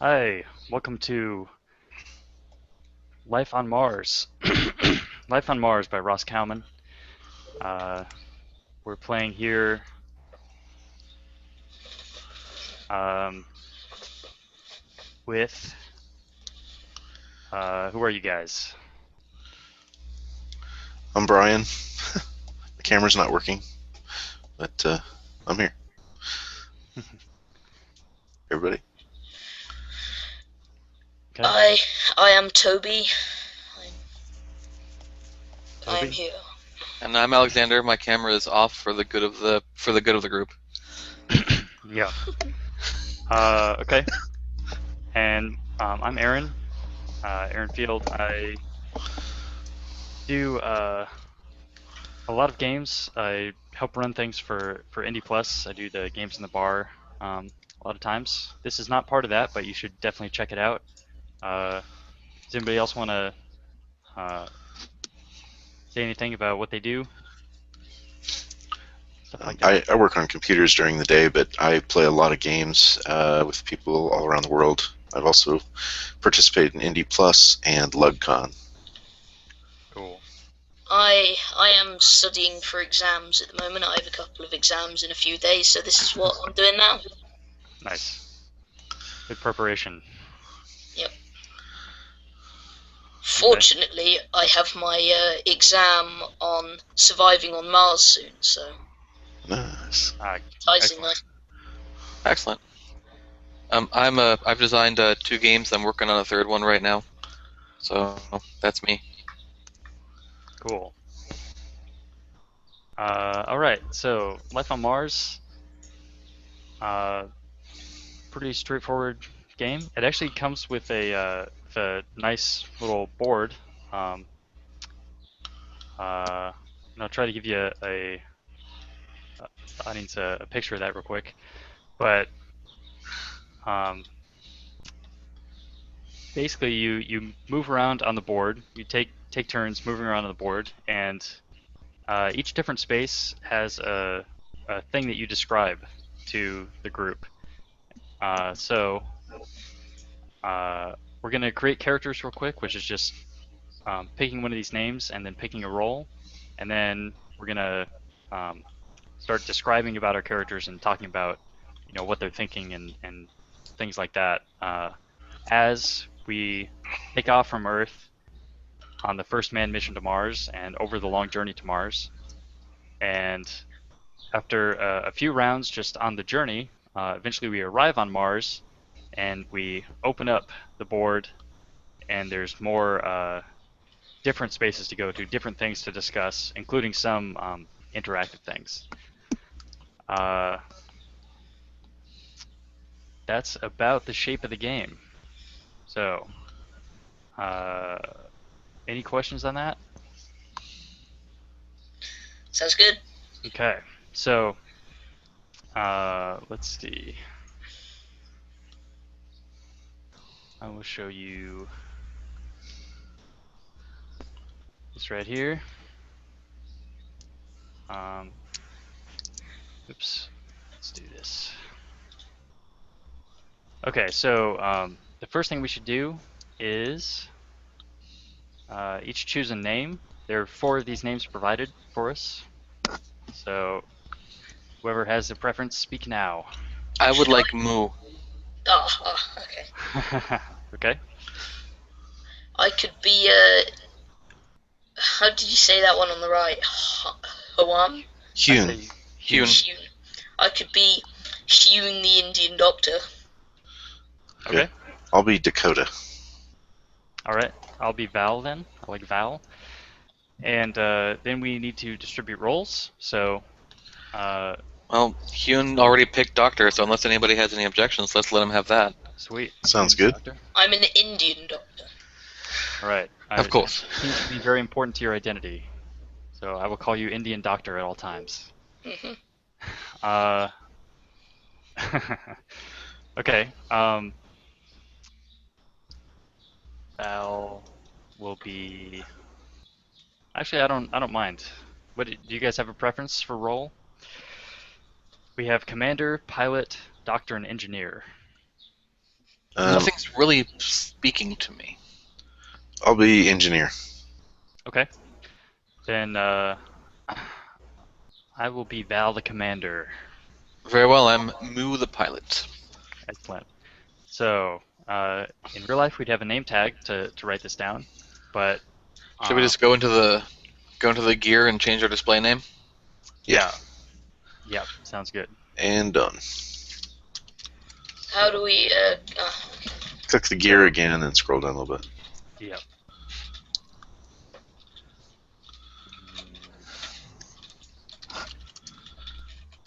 Hi, welcome to Life on Mars. Life on Mars by Ross Cowman. Uh, we're playing here um, with, who are you guys? I'm Brian. The camera's not working, but I'm here. Everybody. Okay, I I am Toby. I am Toby. here. And I'm Alexander. My camera is off for the good of the group. Yeah. Okay, and I'm Aaron. Aaron Field. I do a lot of games. I help run things for Indie Plus. I do the games in the bar a lot of times. This is not part of that, but you should definitely check it out. Uh, does anybody else want to uh, say anything about what they do? Stuff like that. I work on computers during the day, but I play a lot of games with people all around the world. I've also participated in Indie Plus and LugCon. Cool. I am studying for exams at the moment. I have a couple of exams in a few days, so this is what I'm doing now. Nice. Good preparation. Yep. Okay. Fortunately, I have my exam on surviving on Mars soon, so Nice. ties in Excellent. nice. Excellent. I've designed two games. I'm working on a third one right now. So that's me. Cool. All right. So life on Mars. Uh, Pretty straightforward game. It actually comes with a nice little board. Um, and I'll try to give you the audience a picture of that real quick. But um, basically, you move around on the board. You take turns moving around on the board, and each different space has a thing that you describe to the group. So we're gonna create characters real quick, which is just picking one of these names and then picking a role, and then we're gonna um, start describing about our characters and talking about what they're thinking and things like that as we take off from Earth on the first manned mission to Mars and over the long journey to Mars. And after a few rounds just on the journey, eventually we arrive on Mars and we open up the board, and there's more different spaces to go to, different things to discuss, including some interactive things. Uh, that's about the shape of the game. So, uh, any questions on that? Sounds good. Okay, so let's see. I will show you this right here. Um, Oops, let's do this. Okay, so the first thing we should do is each choose a name. There are four of these names provided for us. So whoever has the preference, speak now. I would like Moo. Okay. Okay. I could be how did you say that one on the right? Hwam? I Hune. say Hyun. Hune. Hune. I could be Hune the Indian Doctor. Okay. I'll be Dakota. All right. I'll be Val then. I like Val. And then we need to distribute roles. So, uh, Well, Hyun already picked Doctor, so unless anybody has any objections, let's let him have that. sweet. Sounds Hune's good. Doctor. I'm an Indian Doctor. All right. Of course. Seems to be very important to your identity. So I will call you Indian Doctor at all times. Hmm. Uh, okay. Val will be. Actually, I don't mind. What do you guys have a preference for role? We have commander, pilot, doctor, and engineer. Nothing's really speaking to me. I'll be engineer. Okay. Then I will be Val the commander. Very well, I'm Moo the pilot. Excellent. So in real life, we'd have a name tag to write this down, but Should we just go into the gear and change our display name? yeah, sounds good. And done. How do we? Click the gear again and scroll down a little bit. Yep.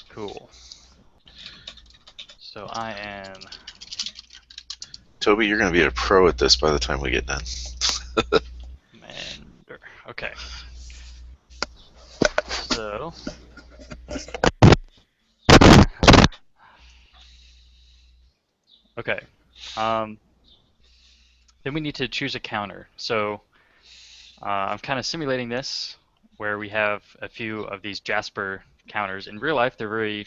Cool. So I am. Toby, you're going to be a pro at this by the time we get done. Commander. Okay. So. Okay. Then we need to choose a counter. So I'm kind of simulating this where we have a few of these Jasper counters. In real life, they're very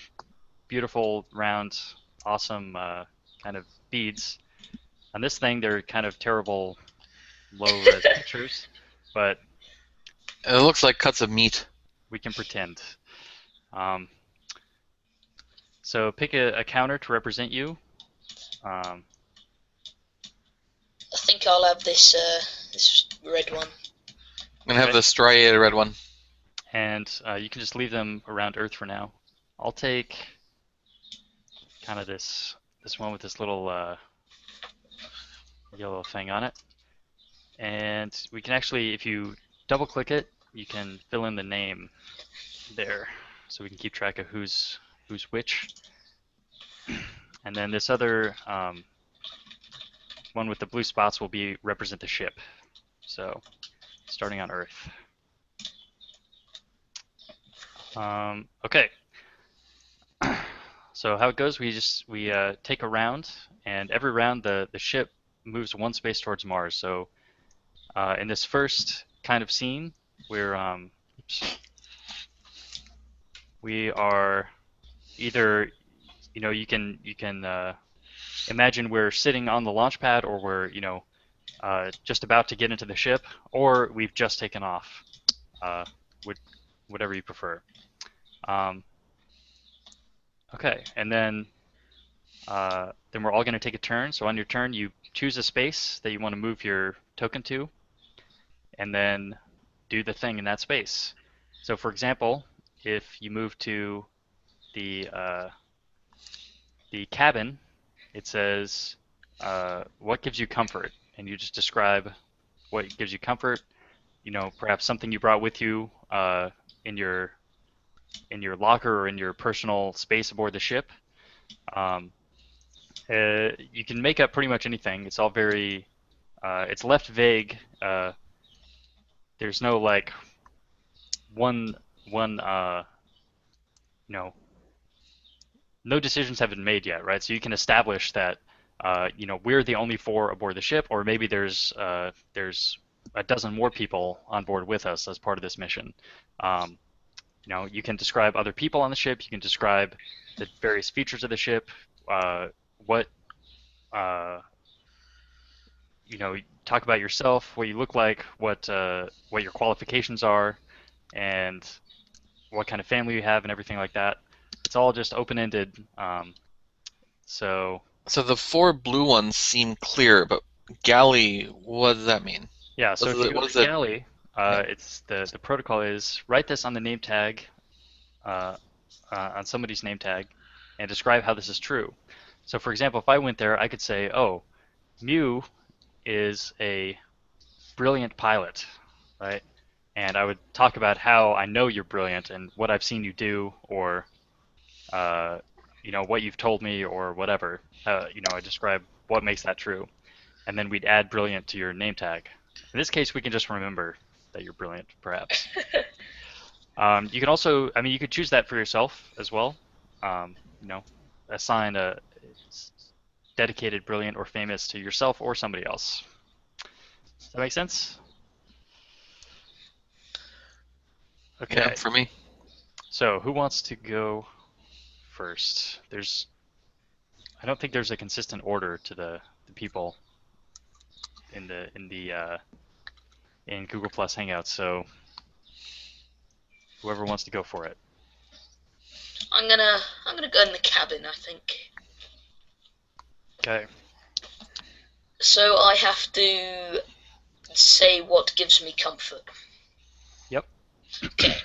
beautiful, round, awesome kind of beads. On this thing, they're kind of terrible, low-res pictures, but It looks like cuts of meat. we can pretend. So pick a counter to represent you. I think I'll have this this red one. I'm gonna have the striated red one. And you can just leave them around Earth for now. I'll take kind of this one with this little yellow thing on it. And we can actually, if you double click it, you can fill in the name there, so we can keep track of who's which. And then this other one with the blue spots will represent the ship. So starting on Earth. Okay. So how it goes, we take a round, and every round the ship moves one space towards Mars. So in this first kind of scene, we are either, you can imagine we're sitting on the launch pad, or we're just about to get into the ship, or we've just taken off. Whatever you prefer. Okay, and then we're all going to take a turn. So on your turn, you choose a space that you want to move your token to, and then do the thing in that space. So for example, if you move to the cabin, it says, what gives you comfort? And you just describe what gives you comfort. Perhaps something you brought with you in your locker or in your personal space aboard the ship. You can make up pretty much anything. It's all very, it's left vague. There's no like one, no decisions have been made yet, right? So you can establish that, we're the only four aboard the ship, or maybe there's a dozen more people on board with us as part of this mission. You can describe other people on the ship. You can describe the various features of the ship. Talk about yourself, what you look like, what your qualifications are, and what kind of family you have, and everything like that. It's all just open-ended. So the four blue ones seem clear, but galley, what does that mean? yeah, so if you go to galley, it's the protocol is write this on the name tag, on somebody's name tag, and describe how this is true. So for example, if I went there, I could say, oh, Mew is a brilliant pilot, right? And I would talk about how I know you're brilliant and what I've seen you do, or what you've told me, or whatever. I describe what makes that true, and then we'd add brilliant to your name tag. In this case, we can just remember that you're brilliant, perhaps. You can also, you could choose that for yourself as well. Assign a dedicated, brilliant, or famous to yourself or somebody else. Does that make sense? Okay. Yeah, for me. So who wants to go first? I don't think there's a consistent order to the the people in Google Plus Hangouts. So whoever wants to go for it. I'm gonna go in the cabin, I think. Okay. So I have to say what gives me comfort. Yep. Okay.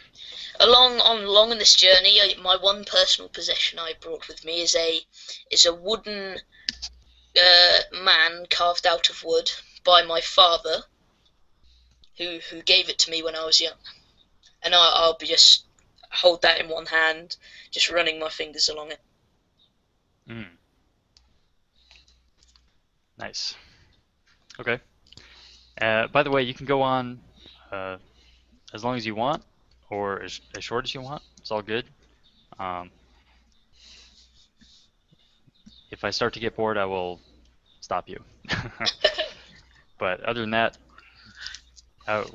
Along in this journey, my one personal possession I brought with me is a wooden man carved out of wood by my father, who gave it to me when I was young, and I'll be just hold that in one hand, just running my fingers along it. Mm. Nice. Okay. By the way, you can go on as long as you want, or as short as you want. It's all good. If I start to get bored, I will stop you. But other than that,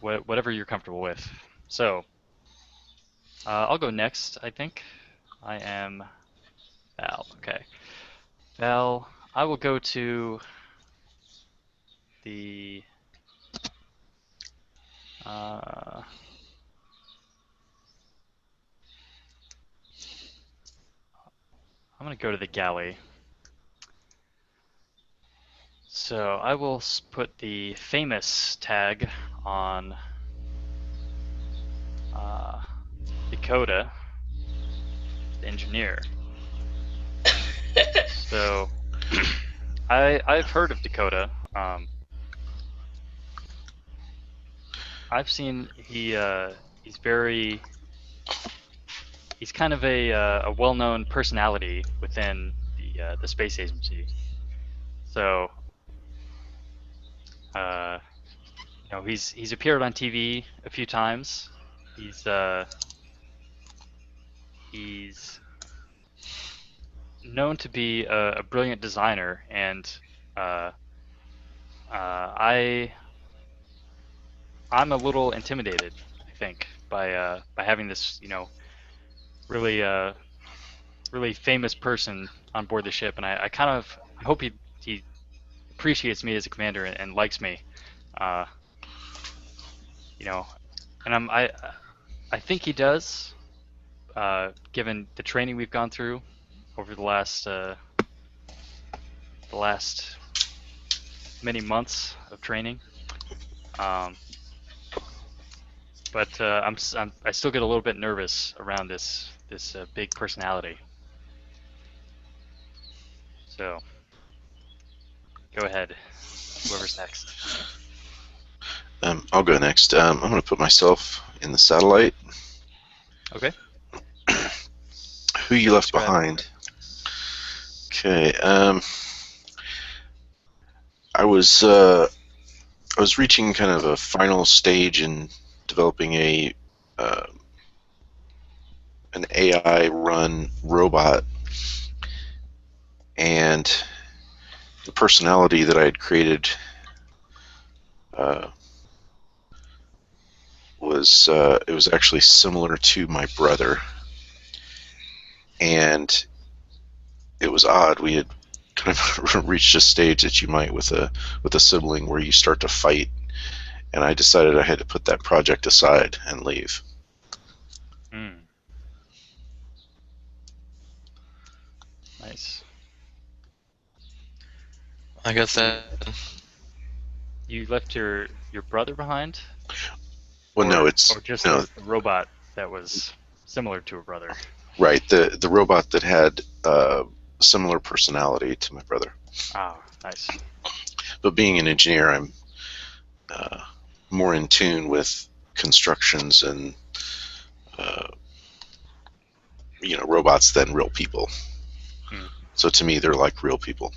whatever you're comfortable with. So, I'll go next, I think. I am Val. Okay. Val, I will go to the... I'm going to go to the galley. So I will put the famous tag on Dakota, the engineer. So I've heard of Dakota. I've seen he's kind of a well-known personality within the space agency. So he's appeared on TV a few times. He's known to be a brilliant designer, and I'm a little intimidated, I think, by having this really really famous person on board the ship, and I hope he appreciates me as a commander and likes me, uh, and I think he does, given the training we've gone through over the last many months of training. But I still get a little bit nervous around this big personality. So go ahead, whoever's next. I'll go next. I'm going to put myself in the satellite. Okay. Who you left Describe. behind? Okay. I was reaching kind of a final stage in developing an AI run robot, and the personality that I had created was actually similar to my brother, and it was odd. We had kind of reached a stage that you might with a sibling where you start to fight, and I decided I had to put that project aside and leave. Nice. I guess that You left your brother behind? Well, no, it's or just no, a robot that was similar to a brother. right. The robot that had similar personality to my brother. Ah, nice. But being an engineer, I'm more in tune with constructions and robots than real people. So to me, they're like real people.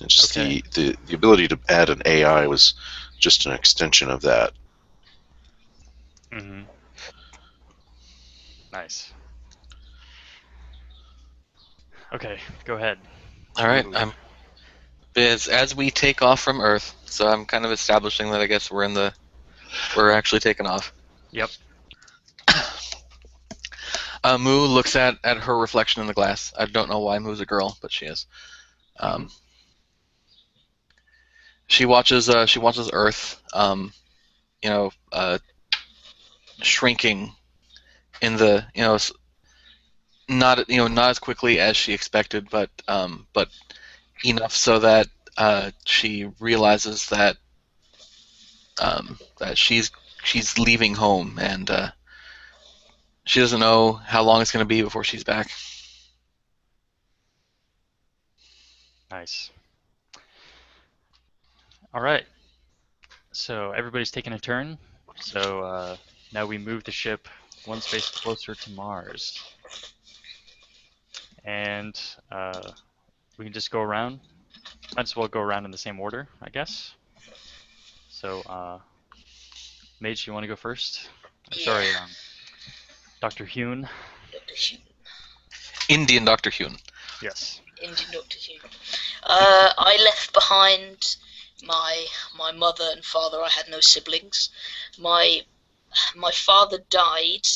And just Okay. the ability to add an AI was just an extension of that. Mm-hmm. Nice. Okay, go ahead. all right. As we take off from Earth, so I'm kind of establishing that I guess we're actually taking off. Yep. Moo looks at her reflection in the glass. I don't know why Moo's a girl, but she is. She watches Earth, shrinking in the not as quickly as she expected, but enough so that she realizes that she's leaving home, and she doesn't know how long it's going to be before she's back. Nice. All right. So everybody's taking a turn. So now we move the ship one space closer to Mars, and we can just go around. Might as well go around in the same order, I guess. So, Mage, you want to go first? Yeah. Sorry, Dr. Hune. Dr. Hume. Indian Dr. Hune. Yes. Indian Dr. Hume. I left behind my mother and father. I had no siblings. My father died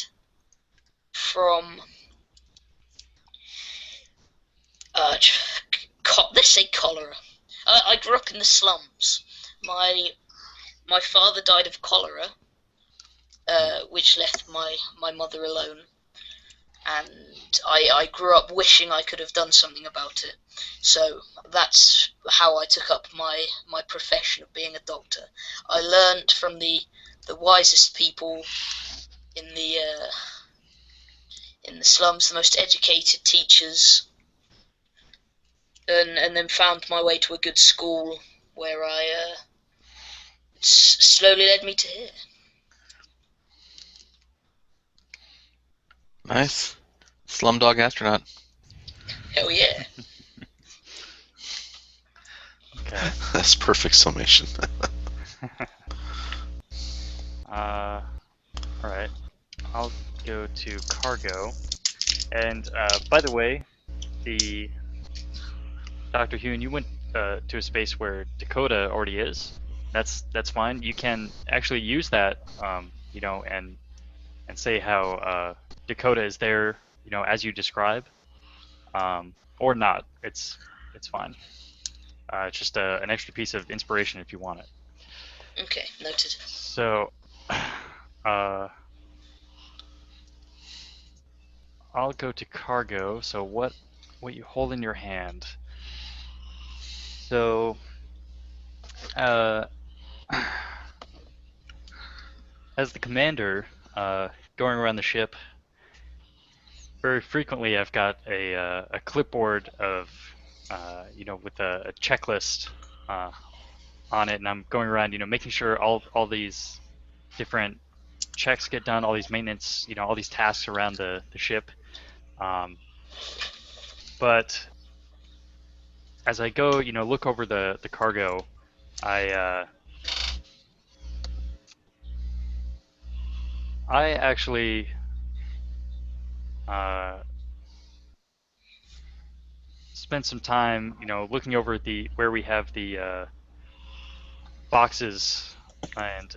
from let's say cholera. I grew up in the slums. My father died of cholera, which left my mother alone. And I grew up wishing I could have done something about it. So that's how I took up my profession of being a doctor. I learned from the wisest people in the slums, the most educated teachers, and then found my way to a good school where I slowly led me to here. Nice. Slumdog astronaut. Hell yeah. Okay. That's perfect summation. All right. I'll go to cargo. And by the way, the Dr. Hune, you went to a space where Dakota already is. That's fine. You can actually use that, and say how Dakota is there, as you describe, or not. It's fine. It's just an extra piece of inspiration if you want it. Okay, noted. So, I'll go to cargo. So what you hold in your hand? So, as the commander, going around the ship, very frequently I've got a clipboard of, with a checklist on it, and I'm going around, making sure all these different checks get done, all these maintenance, all these tasks around the ship. But as I go, look over the cargo, I actually spent some time, looking over where we have the boxes and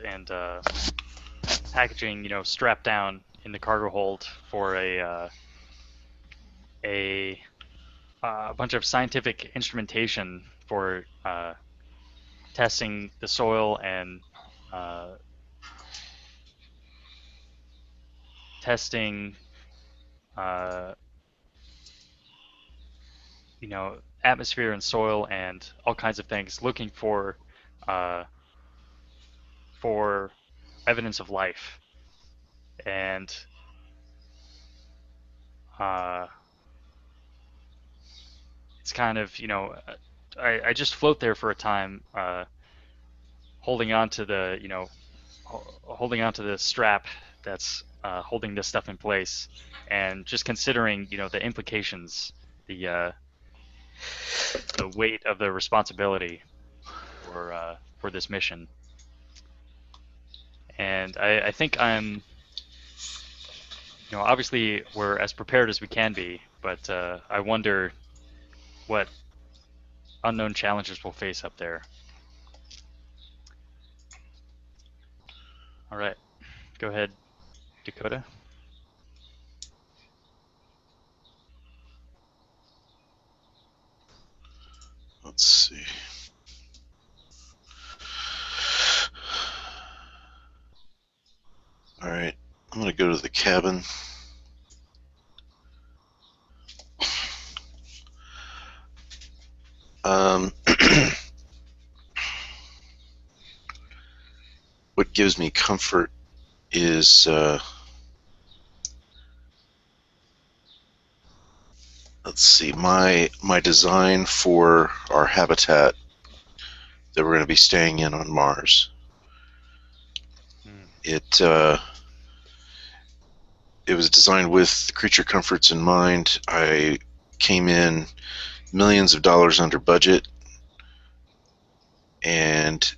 packaging, strapped down in the cargo hold for a bunch of scientific instrumentation for testing the soil and testing, atmosphere and soil and all kinds of things, looking for evidence of life. And it's kind of, I just float there for a time, holding on to the, holding on to the strap that's holding this stuff in place, and just considering, the implications, the weight of the responsibility for this mission. And I think I'm, obviously we're as prepared as we can be, but I wonder what unknown challenges we'll face up there. All right, go ahead, Dakota. Let's see. All right, I'm gonna go to the cabin. What gives me comfort is let's see, my design for our habitat that we're going to be staying in on Mars. It was designed with creature comforts in mind. I came in millions of dollars under budget, and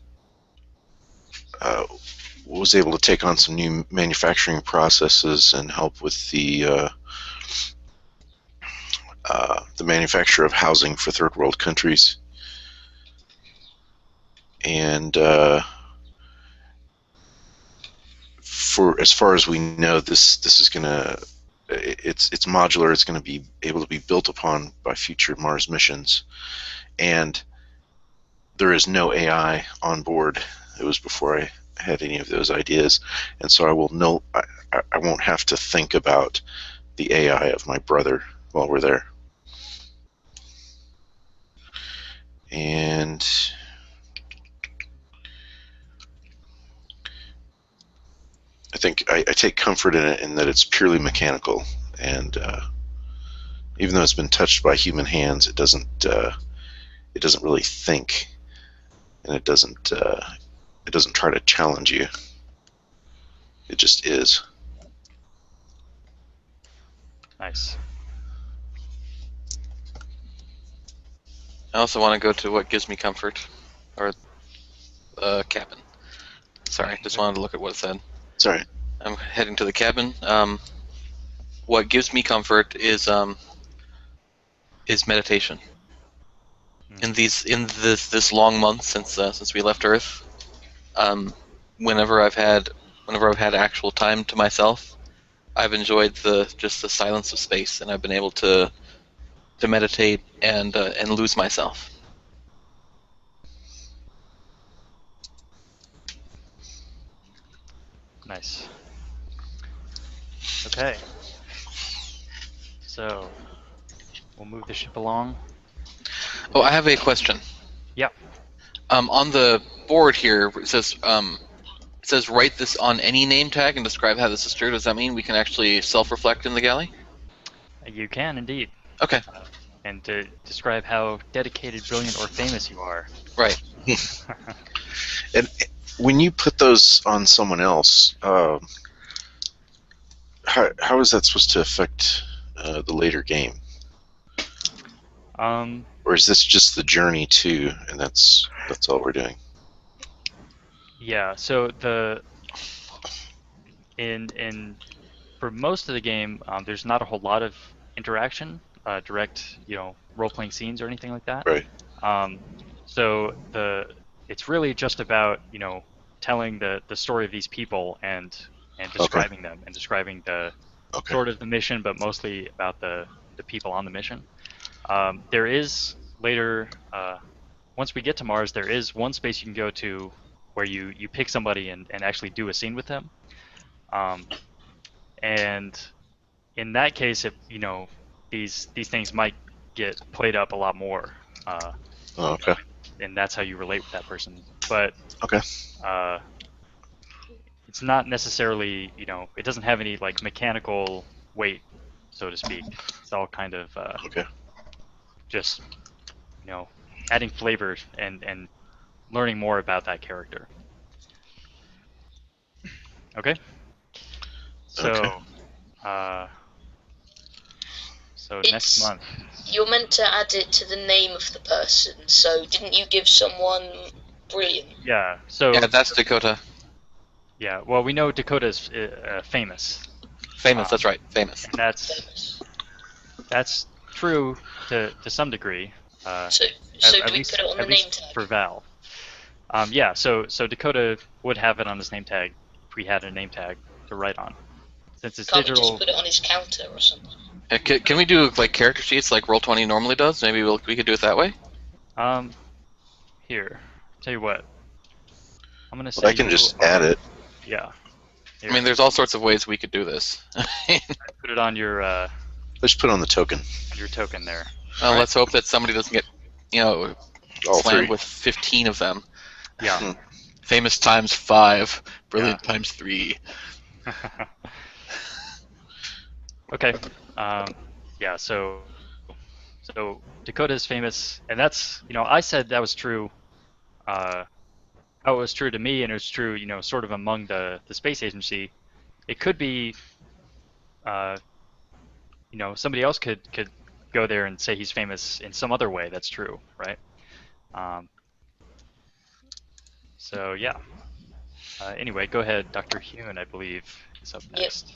was able to take on some new manufacturing processes and help with the manufacture of housing for third world countries. And for as far as we know, this is gonna it's modular. It's going to be able to be built upon by future Mars missions, and there is no AI on board. It was before I had any of those ideas, and so I won't have to think about the AI of my brother while we're there. And I think I take comfort in it in that it's purely mechanical, and even though it's been touched by human hands, it doesn't really think, and it doesn't try to challenge you. It just is. Nice. I also want to go to what gives me comfort, or cabin. Sorry, just wanted to look at what it said. Sorry. I'm heading to the cabin. What gives me comfort is meditation. In this long month since we left Earth, whenever I've had actual time to myself, I've enjoyed just the silence of space, and I've been able to meditate and lose myself. Nice. Okay. So we'll move the ship along. Oh, I have a question. Yeah. On the board here, it says write this on any name tag and describe how this is true. Does that mean we can actually self-reflect in the galley? You can indeed. Okay. And to describe how dedicated, brilliant, or famous you are. Right. And when you put those on someone else, how is that supposed to affect the later game? Or is this just the journey too, and that's all we're doing? Yeah. So for most of the game, there's not a whole lot of interaction, direct, role-playing scenes or anything like that. Right. So it's really just about telling the story of these people and describing them and describing the sort of the mission, but mostly about the people on the mission. There is later, once we get to Mars, there is one space you can go to where you pick somebody and actually do a scene with them. And in that case, these things might get played up a lot more. Okay. And that's how you relate with that person. But okay. It's not necessarily, it doesn't have any like mechanical weight, so to speak. It's all kind of just, adding flavor and learning more about that character. Okay. So, next month. You're meant to add it to the name of the person. So didn't you give someone brilliant? Yeah. So. Yeah, that's Dakota. Yeah. Well, we know Dakota's famous. Famous. That's right. Famous. And that's true to some degree. So do we put it on the name tag? For Val. Yeah. So Dakota would have it on his name tag if we had a name tag to write on. Since it's Can't digital. we just put it on his counter or something? Can we do like character sheets like Roll20 normally does? Maybe we could do it that way. Um, here. Tell you what. I'm gonna Well, say I can you just add are. it. Yeah. I Here. mean, there's all sorts of ways we could do this. Put it on Let's put on the token. your token there. Well, Right. let's hope that somebody doesn't get, All slammed three. with 15 of them. Yeah. Hmm. Famous times 5, brilliant times 3. Okay. Yeah. So Dakota is famous, and that's I said that was true. Uh, how it was true to me, and it was true, sort of among the space agency. It could be, uh, somebody else could go there and say he's famous in some other way. That's true, right? Um, so yeah. Anyway, go ahead, Dr. Hune, I believe, is up Yep. next.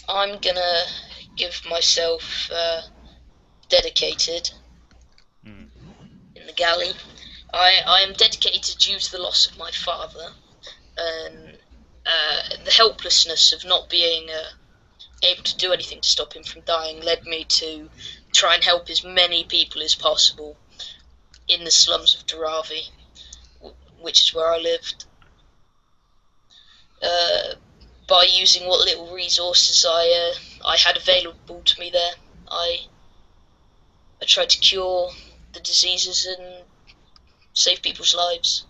I'm gonna give myself dedicated Hmm. in the galley. I am dedicated due to the loss of my father and the helplessness of not being able to do anything to stop him from dying led me to try and help as many people as possible in the slums of Dharavi, which is where I lived. By using what little resources I had available to me there, I tried to cure the diseases and save people's lives.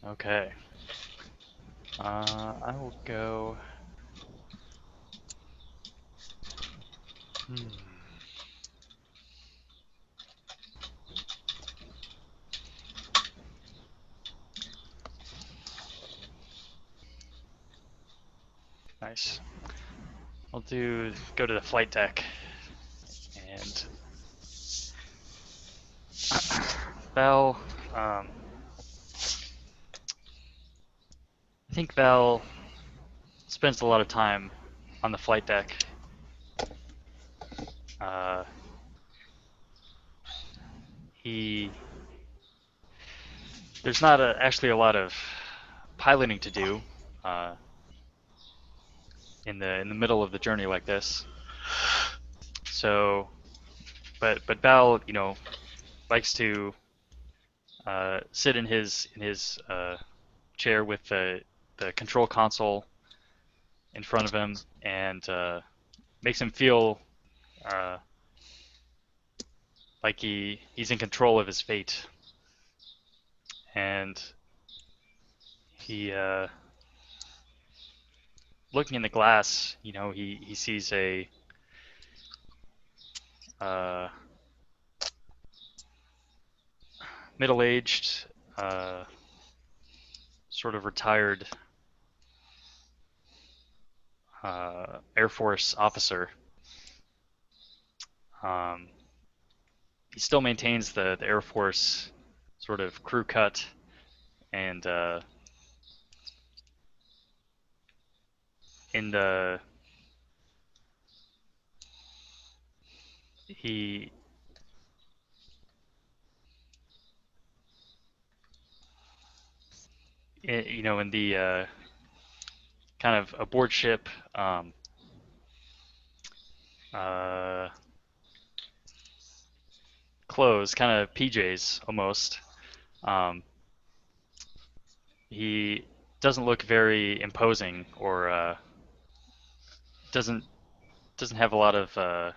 Okay. I will go. Hmm. Nice. I'll go to the flight deck and Val. I think Val spends a lot of time on the flight deck. Uh, he there's not actually a lot of piloting to do uh, in the middle of the journey like this. So, but Val, likes to sit in his chair with the control console in front of him, and makes him feel uh, like he's in control of his fate. And he looking in the glass, he sees a uh, middle-aged, uh, sort of retired Air Force officer. Um, he still maintains the Air Force sort of crew cut, and in the he in the kind of aboard ship, uh, clothes, kind of PJs almost. Um, he doesn't look very imposing, or doesn't doesn't have a lot of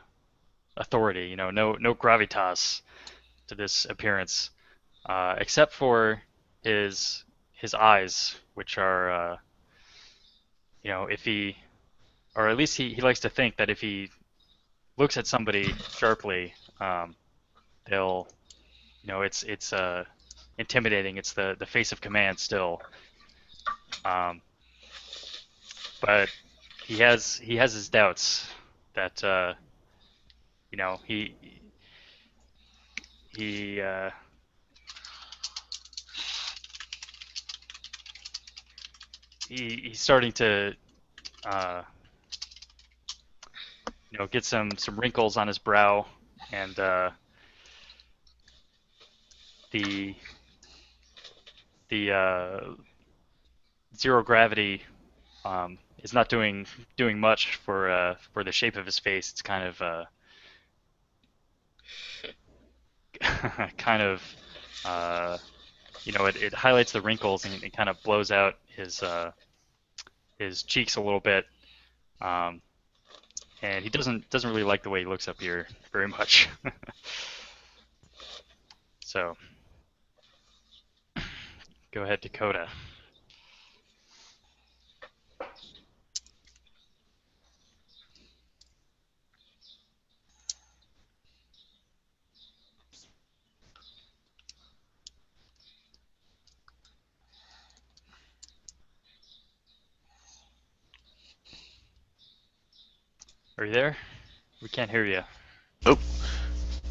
authority. No gravitas to this appearance, except for his his eyes, which are if he, or at least he likes to think that if he looks at somebody sharply, they'll it's intimidating. It's the face of command still. Um, but he has his doubts that you know he he's starting to uh, get some wrinkles on his brow, and the zero gravity is not doing much for the shape of his face. It's kind of kind of it highlights the wrinkles and it kind of blows out his cheeks a little bit. Um, and he doesn't really like the way he looks up here very much. So go ahead, Dakota. Are you there? We can't hear you. Nope.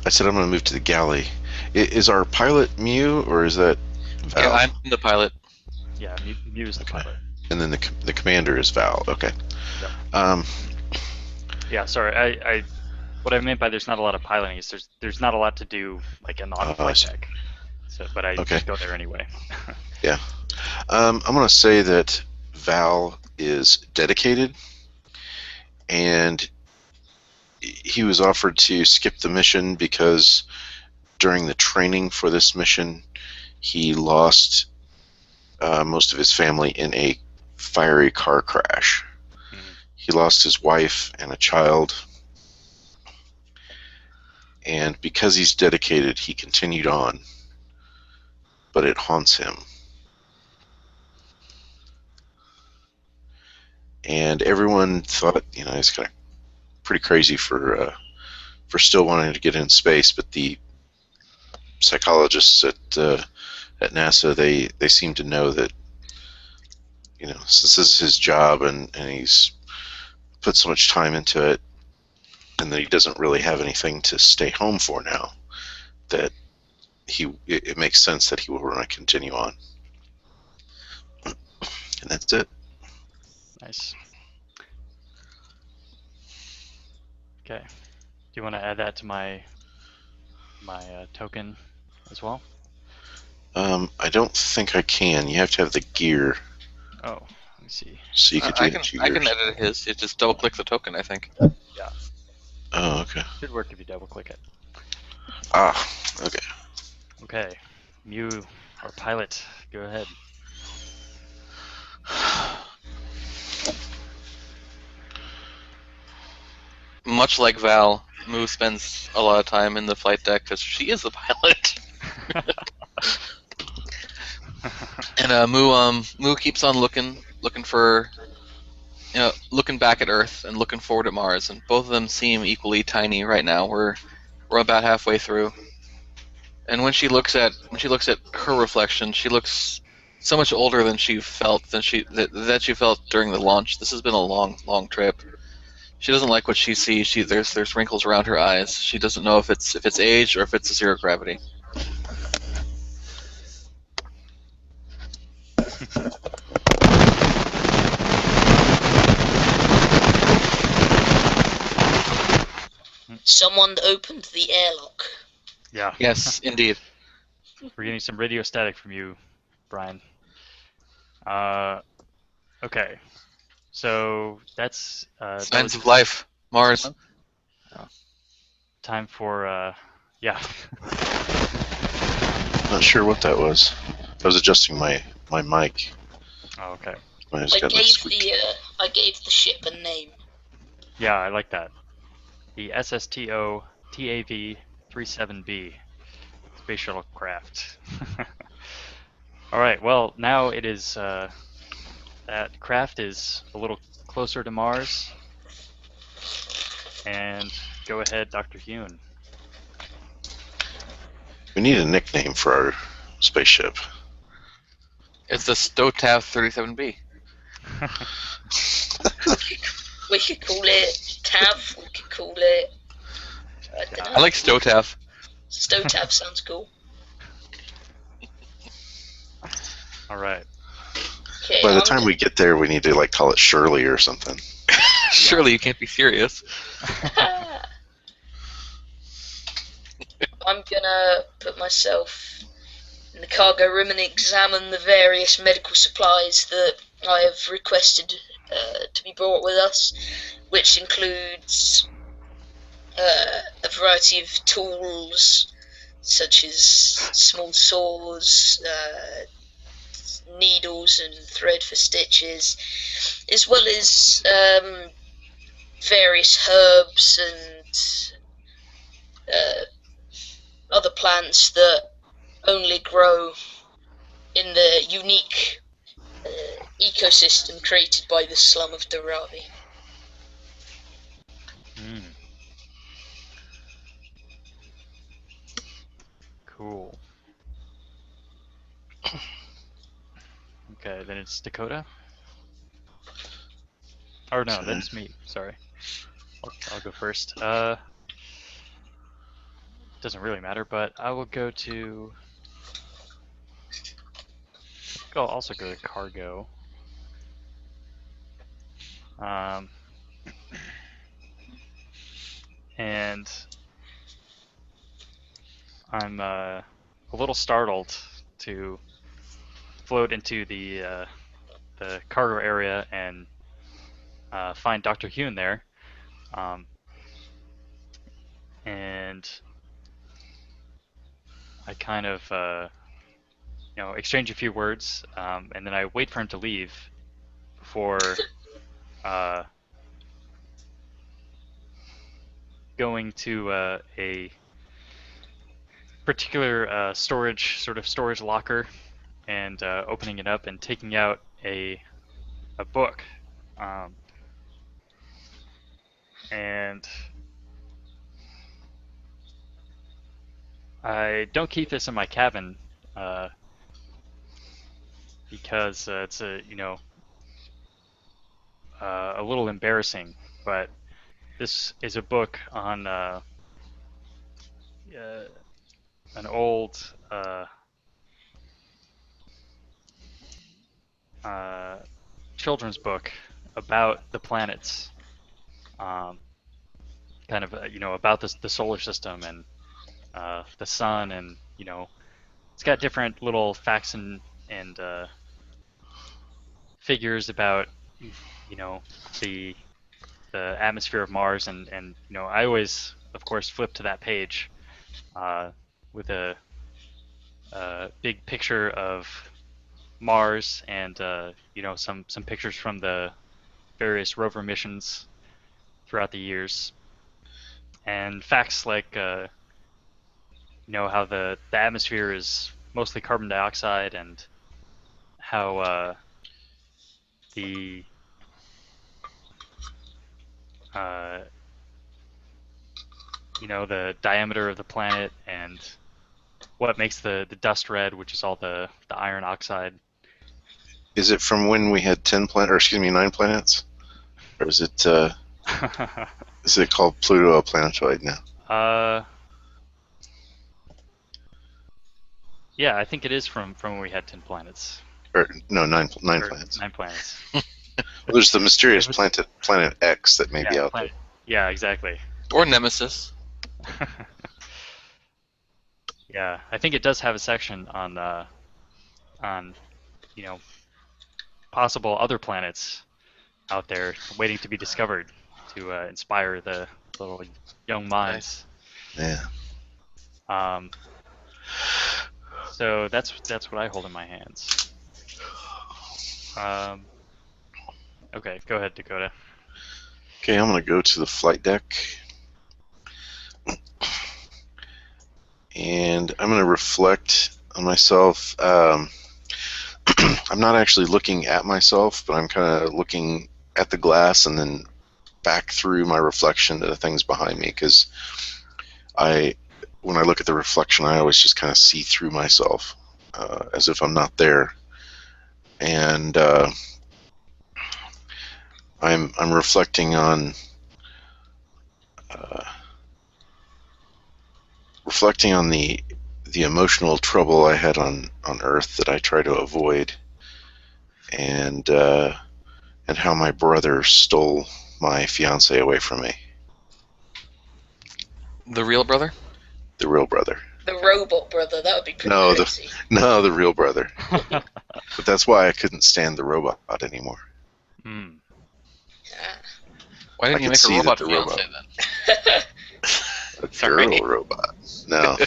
I said I'm going to move to the galley. Is our pilot Mew, or is that Val? Yeah, I'm the pilot. Yeah, Mew is the Okay. pilot. And then the commander is Val. Okay. Yep. Yeah, sorry. What I meant by there's not a lot of piloting is there's not a lot to do like on flight deck. So, but I just go there anyway. Yeah. I'm going to say that Val is dedicated, and he was offered to skip the mission because during the training for this mission, he lost most of his family in a fiery car crash. Mm-hmm. He lost his wife and a child, and because he's dedicated, he continued on, but it haunts him. And everyone thought, he's kind of pretty crazy for still wanting to get in space, but the psychologists at NASA, they seem to know that, since this is his job and he's put so much time into it, and that he doesn't really have anything to stay home for now, that it makes sense that he will want to continue on. And that's it. Nice. Okay. Do you want to add that to my token as well? I don't think I can. You have to have the gear. Oh, let me see. So you could I can edit his. You just double click the token, I think. Yeah. Oh, okay. Should work if you double click it. Ah, okay. Okay. Mew, our pilot, go ahead. Much like Val, Moo spends a lot of time in the flight deck because she is the pilot. And Moo keeps on looking for, looking back at Earth and looking forward at Mars, and both of them seem equally tiny right now. We're about halfway through, and when she looks at her reflection, she looks so much older than she felt that she felt during the launch. This has been a long trip. She doesn't like what she sees. There's wrinkles around her eyes. She doesn't know if it's age or if it's zero gravity. Someone opened the airlock. Yeah. Yes, indeed. We're getting some radio static from you, Brian. Okay. So that's Signs of life. Mars. Time for yeah. Not sure what that was. I was adjusting my mic. Oh, okay. I gave the ship a name. Yeah, I like that. The SSTO TAV-37B space shuttle craft. All right. Well, now it is that craft is a little closer to Mars. And go ahead, Dr. Hune. We need a nickname for our spaceship. It's the STOTAV 37B. We could call it Tav. We could call it. I don't know. I like STOTAV. Stotav sounds cool. All right. Okay, By the time we get there, we need to call it Shirley or something. Surely you can't be serious. I'm gonna put myself in the cargo room and examine the various medical supplies that I have requested to be brought with us, which includes a variety of tools such as small saws, needles and thread for stitches, as well as various herbs and other plants that only grow in the unique ecosystem created by the slum of Dharavi. Cool. Okay, then it's Dakota. Or no, then it's me. Sorry. I'll go first. Doesn't really matter, but I will go to. I'll also go to cargo. And I'm a little startled to float into the cargo area and find Dr. Hune there, and I kind of exchange a few words, and then I wait for him to leave before going to a particular storage locker and opening it up and taking out a book, and I don't keep this in my cabin because it's a little embarrassing, but this is a book on an old children's book about the planets, kind of about the solar system and the sun, and it's got different little facts and figures about the atmosphere of Mars, and I always, of course, flip to that page with a big picture of Mars and some pictures from the various rover missions throughout the years, and facts like how the atmosphere is mostly carbon dioxide, and how the the diameter of the planet and what makes the dust red, which is all the iron oxide. Is it from when we had 9 planets? Or is it is it called Pluto a planetoid now? Yeah, I think it is from when we had 10 planets. Or no, nine planets. 9 planets. Well, there's the mysterious planet X that may be out there. Yeah, exactly. Or Nemesis. Yeah, I think it does have a section on possible other planets out there waiting to be discovered to inspire the little young minds. Yeah. So that's what I hold in my hands. Okay, go ahead, Dakota. Okay, I'm going to go to the flight deck. And I'm going to reflect on myself. I'm not actually looking at myself, but I'm kind of looking at the glass and then back through my reflection to the things behind me, because when I look at the reflection, I always just kind of see through myself as if I'm not there. And I'm reflecting on the emotional trouble I had on Earth that I try to avoid, and how my brother stole my fiancée away from me. The real brother? The real brother. The robot brother, that would be pretty crazy. No, the real brother. But that's why I couldn't stand the robot anymore. Ah. Why didn't I you could make a see robot that the fiance robot- then? A Sorry. girl robot. No.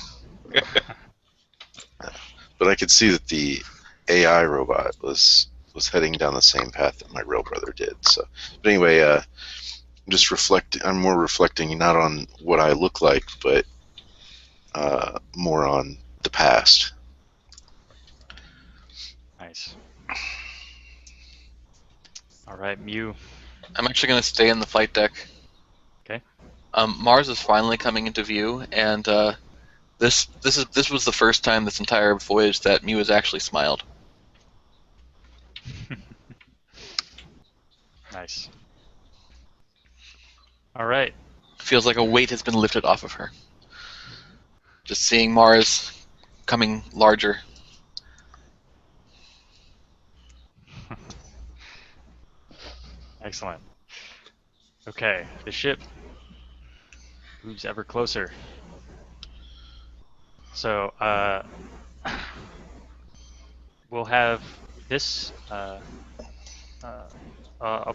But I could see that the AI robot was heading down the same path that my real brother did. So, but anyway, I'm more reflecting not on what I look like, but more on the past. Nice. All right, Mew. I'm actually going to stay in the flight deck. Okay. Mars is finally coming into view, and this was the first time this entire voyage that Mew has actually smiled. Nice. All right. Feels like a weight has been lifted off of her. Just seeing Mars coming larger. Excellent. Okay, the ship moves ever closer. So, we'll have this. I'll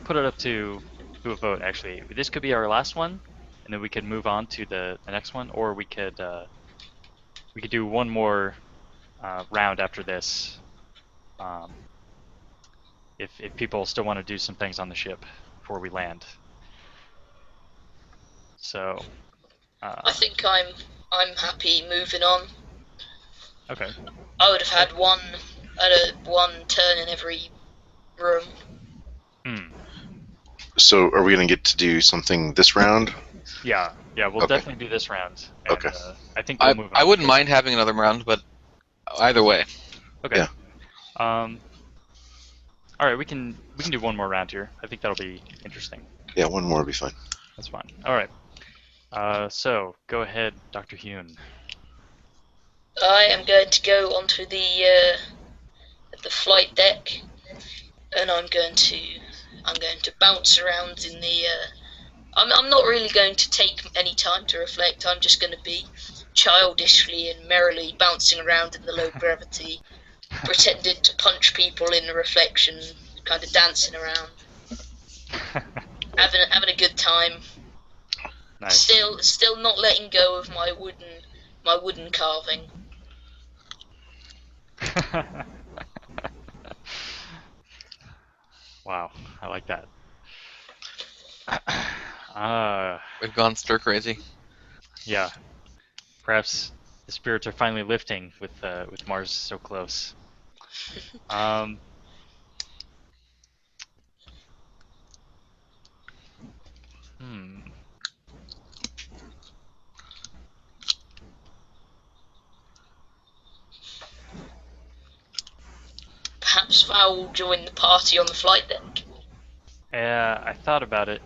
put it up to a vote. Actually, this could be our last one, and then we could move on to the next one, or we could do one more round after this. If people still want to do some things on the ship before we land. So. I think I'm happy moving on. Okay. I would have had one turn in every room. So, are we going to get to do something this round? Yeah, we'll Okay. definitely do this round. And, Okay. I think we'll move on. I wouldn't mind having another round, but either way. Okay. Yeah. All right, we can do one more round here. I think that'll be interesting. Yeah, one more would be fine. That's fine. All right. So go ahead, Dr. Hune. I am going to go onto the flight deck, and I'm going to bounce around in the. I'm not really going to take any time to reflect. I'm just going to be childishly and merrily bouncing around in the low gravity, pretending to punch people in the reflection, kind of dancing around, having a good time. Nice. Still not letting go of my wooden carving. Wow, I like that. We've gone stir crazy. Yeah. Perhaps the spirits are finally lifting with Mars so close. Perhaps Val will join the party on the flight deck. Yeah, I thought about it.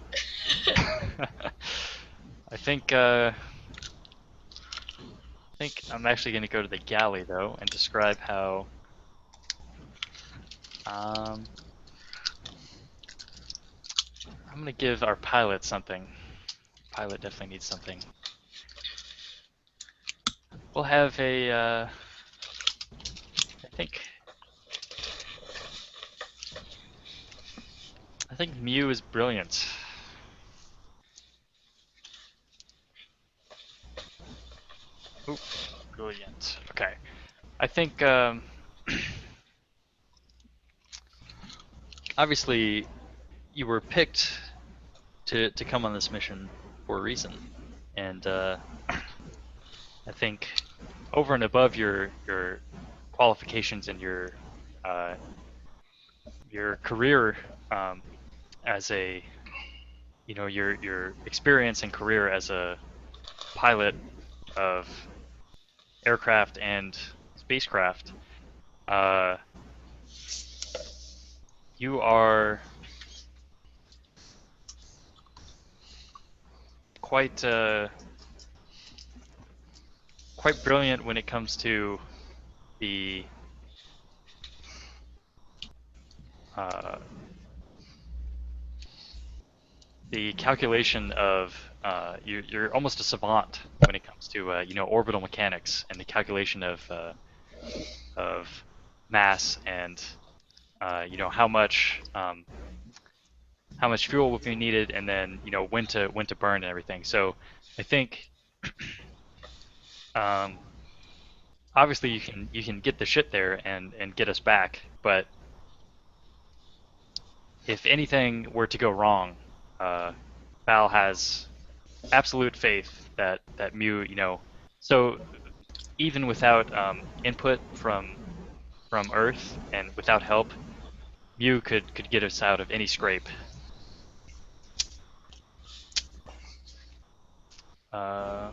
I think I'm actually going to go to the galley though and describe how. I'm going to give our pilot something. Pilot definitely needs something. We'll have a. I think Mew is brilliant. Oop, brilliant. Okay. I think obviously you were picked to come on this mission for a reason, and I think over and above your qualifications and your career as a your experience and career as a pilot of aircraft and spacecraft, you are quite brilliant when it comes to the calculation of you're almost a savant when it comes to orbital mechanics and the calculation of mass and how much how much fuel will be needed, and then when to burn and everything. So I think um, obviously you can get the shit there and get us back, but if anything were to go wrong, Val has absolute faith that Mew, so even without input from Earth and without help, Mew could get us out of any scrape. All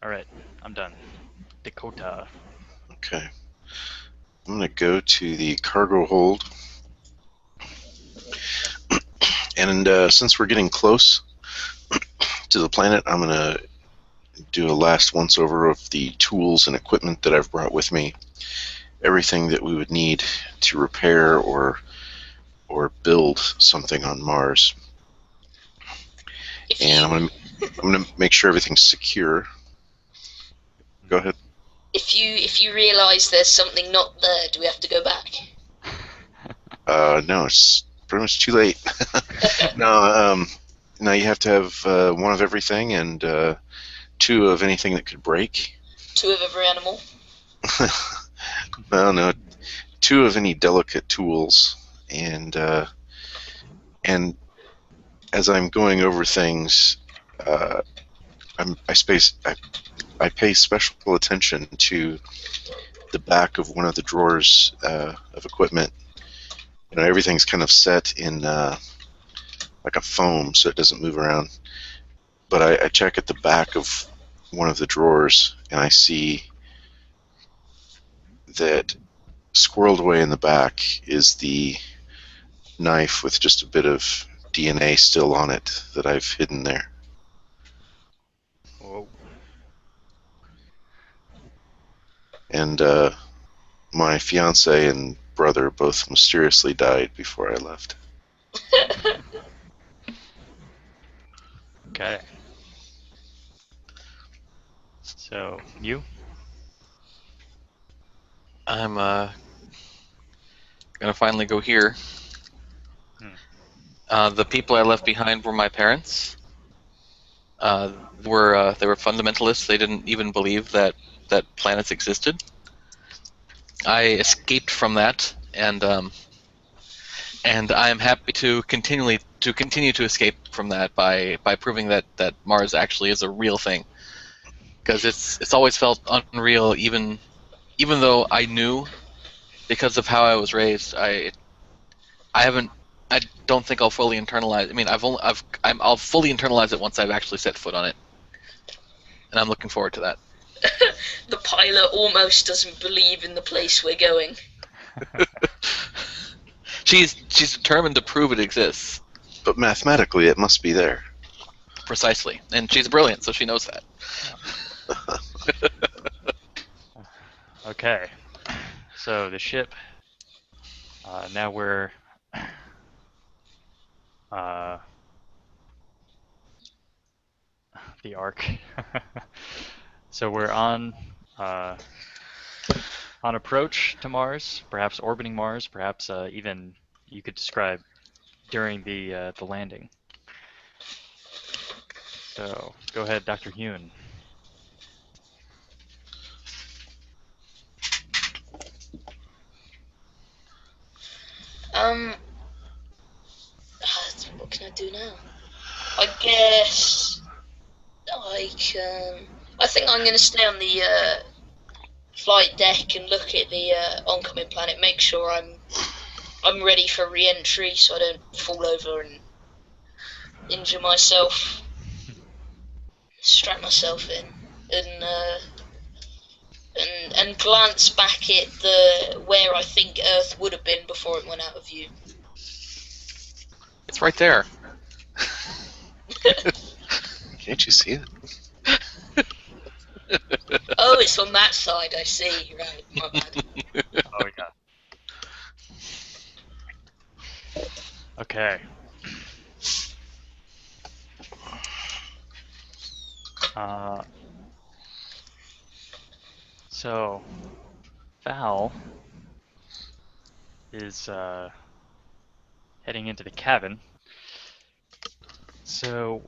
right, I'm done. Dakota. Okay. I'm going to go to the cargo hold. And since we're getting close to the planet, I'm going to do a last once over of the tools and equipment that I've brought with me. Everything that we would need to repair or build something on Mars. And I'm gonna make sure everything's secure. Go ahead. If you realise there's something not there, do we have to go back? No, it's pretty much too late. No, no, you have to have one of everything and two of anything that could break. Two of every animal. Well, no, two of any delicate tools, and as I'm going over things, I pay special attention to the back of one of the drawers of equipment. Everything's kind of set in like a foam, so it doesn't move around. But I check at the back of one of the drawers, and I see that squirreled away in the back is the knife with just a bit of DNA still on it that I've hidden there. Whoa. And my fiance and brother both mysteriously died before I left. Okay. So, you? I'm gonna finally go here. The people I left behind were my parents. They were fundamentalists. They didn't even believe that planets existed. I escaped from that, and I am happy to continue to escape from that by proving that Mars actually is a real thing. Because it's always felt unreal, even though I knew, because of how I was raised. I don't think I'll fully internalize. I mean, I'll fully internalize it once I've actually set foot on it, and I'm looking forward to that. The pilot almost doesn't believe in the place we're going. She's determined to prove it exists. But mathematically, it must be there. Precisely, and she's brilliant, so she knows that. Okay. So the ship. Now we're. The Ark. So we're on approach to Mars, perhaps orbiting Mars, perhaps even you could describe during the landing. So go ahead, Dr. Hune. What can I do now? I guess I think I'm going to stay on the flight deck and look at the oncoming planet. Make sure I'm ready for re-entry, so I don't fall over and injure myself. Strap myself in and glance back at where I think Earth would have been before it went out of view. It's right there. Can't you see it? Oh, it's on that side, I see. Right, my bad. Oh yeah. Okay. So Val is heading into the cabin, So,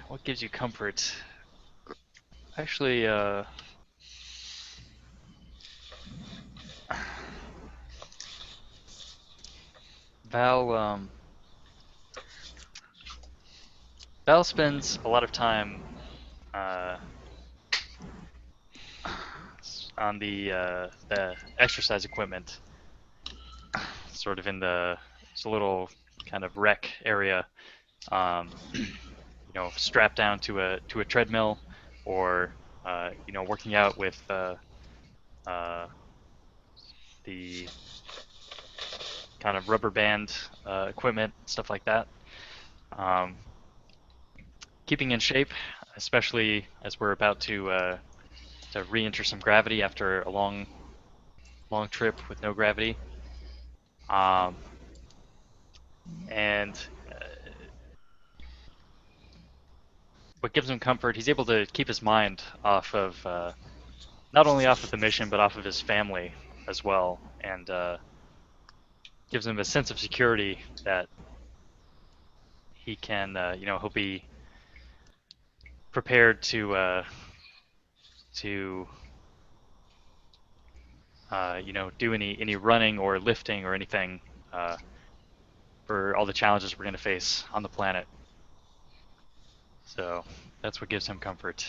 what gives you comfort? Actually, Val, Val spends a lot of time uh, on the exercise equipment, sort of in the it's a little kind of rec area, strapped down to a treadmill, or working out with uh, the kind of rubber band equipment, stuff like that. Um, Keeping in shape, especially as we're about to re-enter some gravity after a long trip with no gravity. Um, and what gives him comfort, he's able to keep his mind off of not only off of the mission, but off of his family as well, and gives him a sense of security that he can, he'll be prepared to do any running or lifting or anything for all the challenges we're going to face on the planet. So that's what gives him comfort.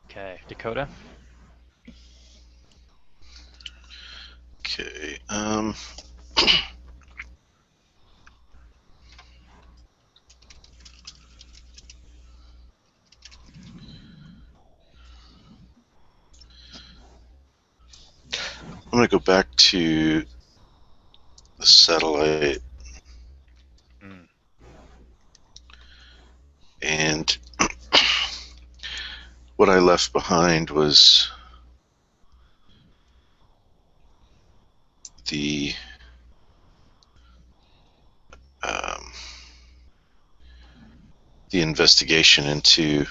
Okay, Dakota. Okay. I'm going to go back to the satellite, and what I left behind was the um, the investigation into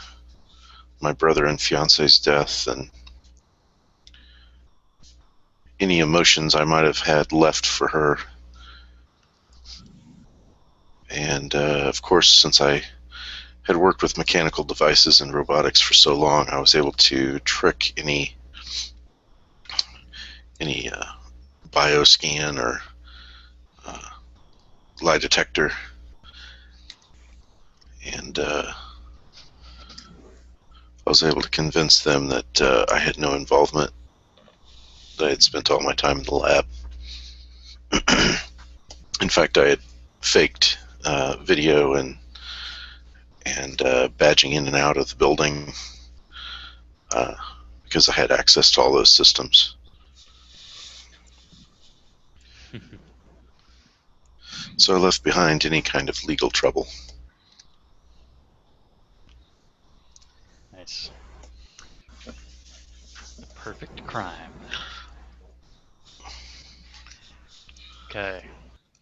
my brother and fiance's death, and any emotions I might have had left for her. And of course, since I had worked with mechanical devices and robotics for so long, I was able to trick any bioscan or lie detector, and I was able to convince them that I had no involvement, that I had spent all my time in the lab. In fact, I had faked video and badging in and out of the building because I had access to all those systems. So I left behind any kind of legal trouble. Nice. The perfect crime. Okay.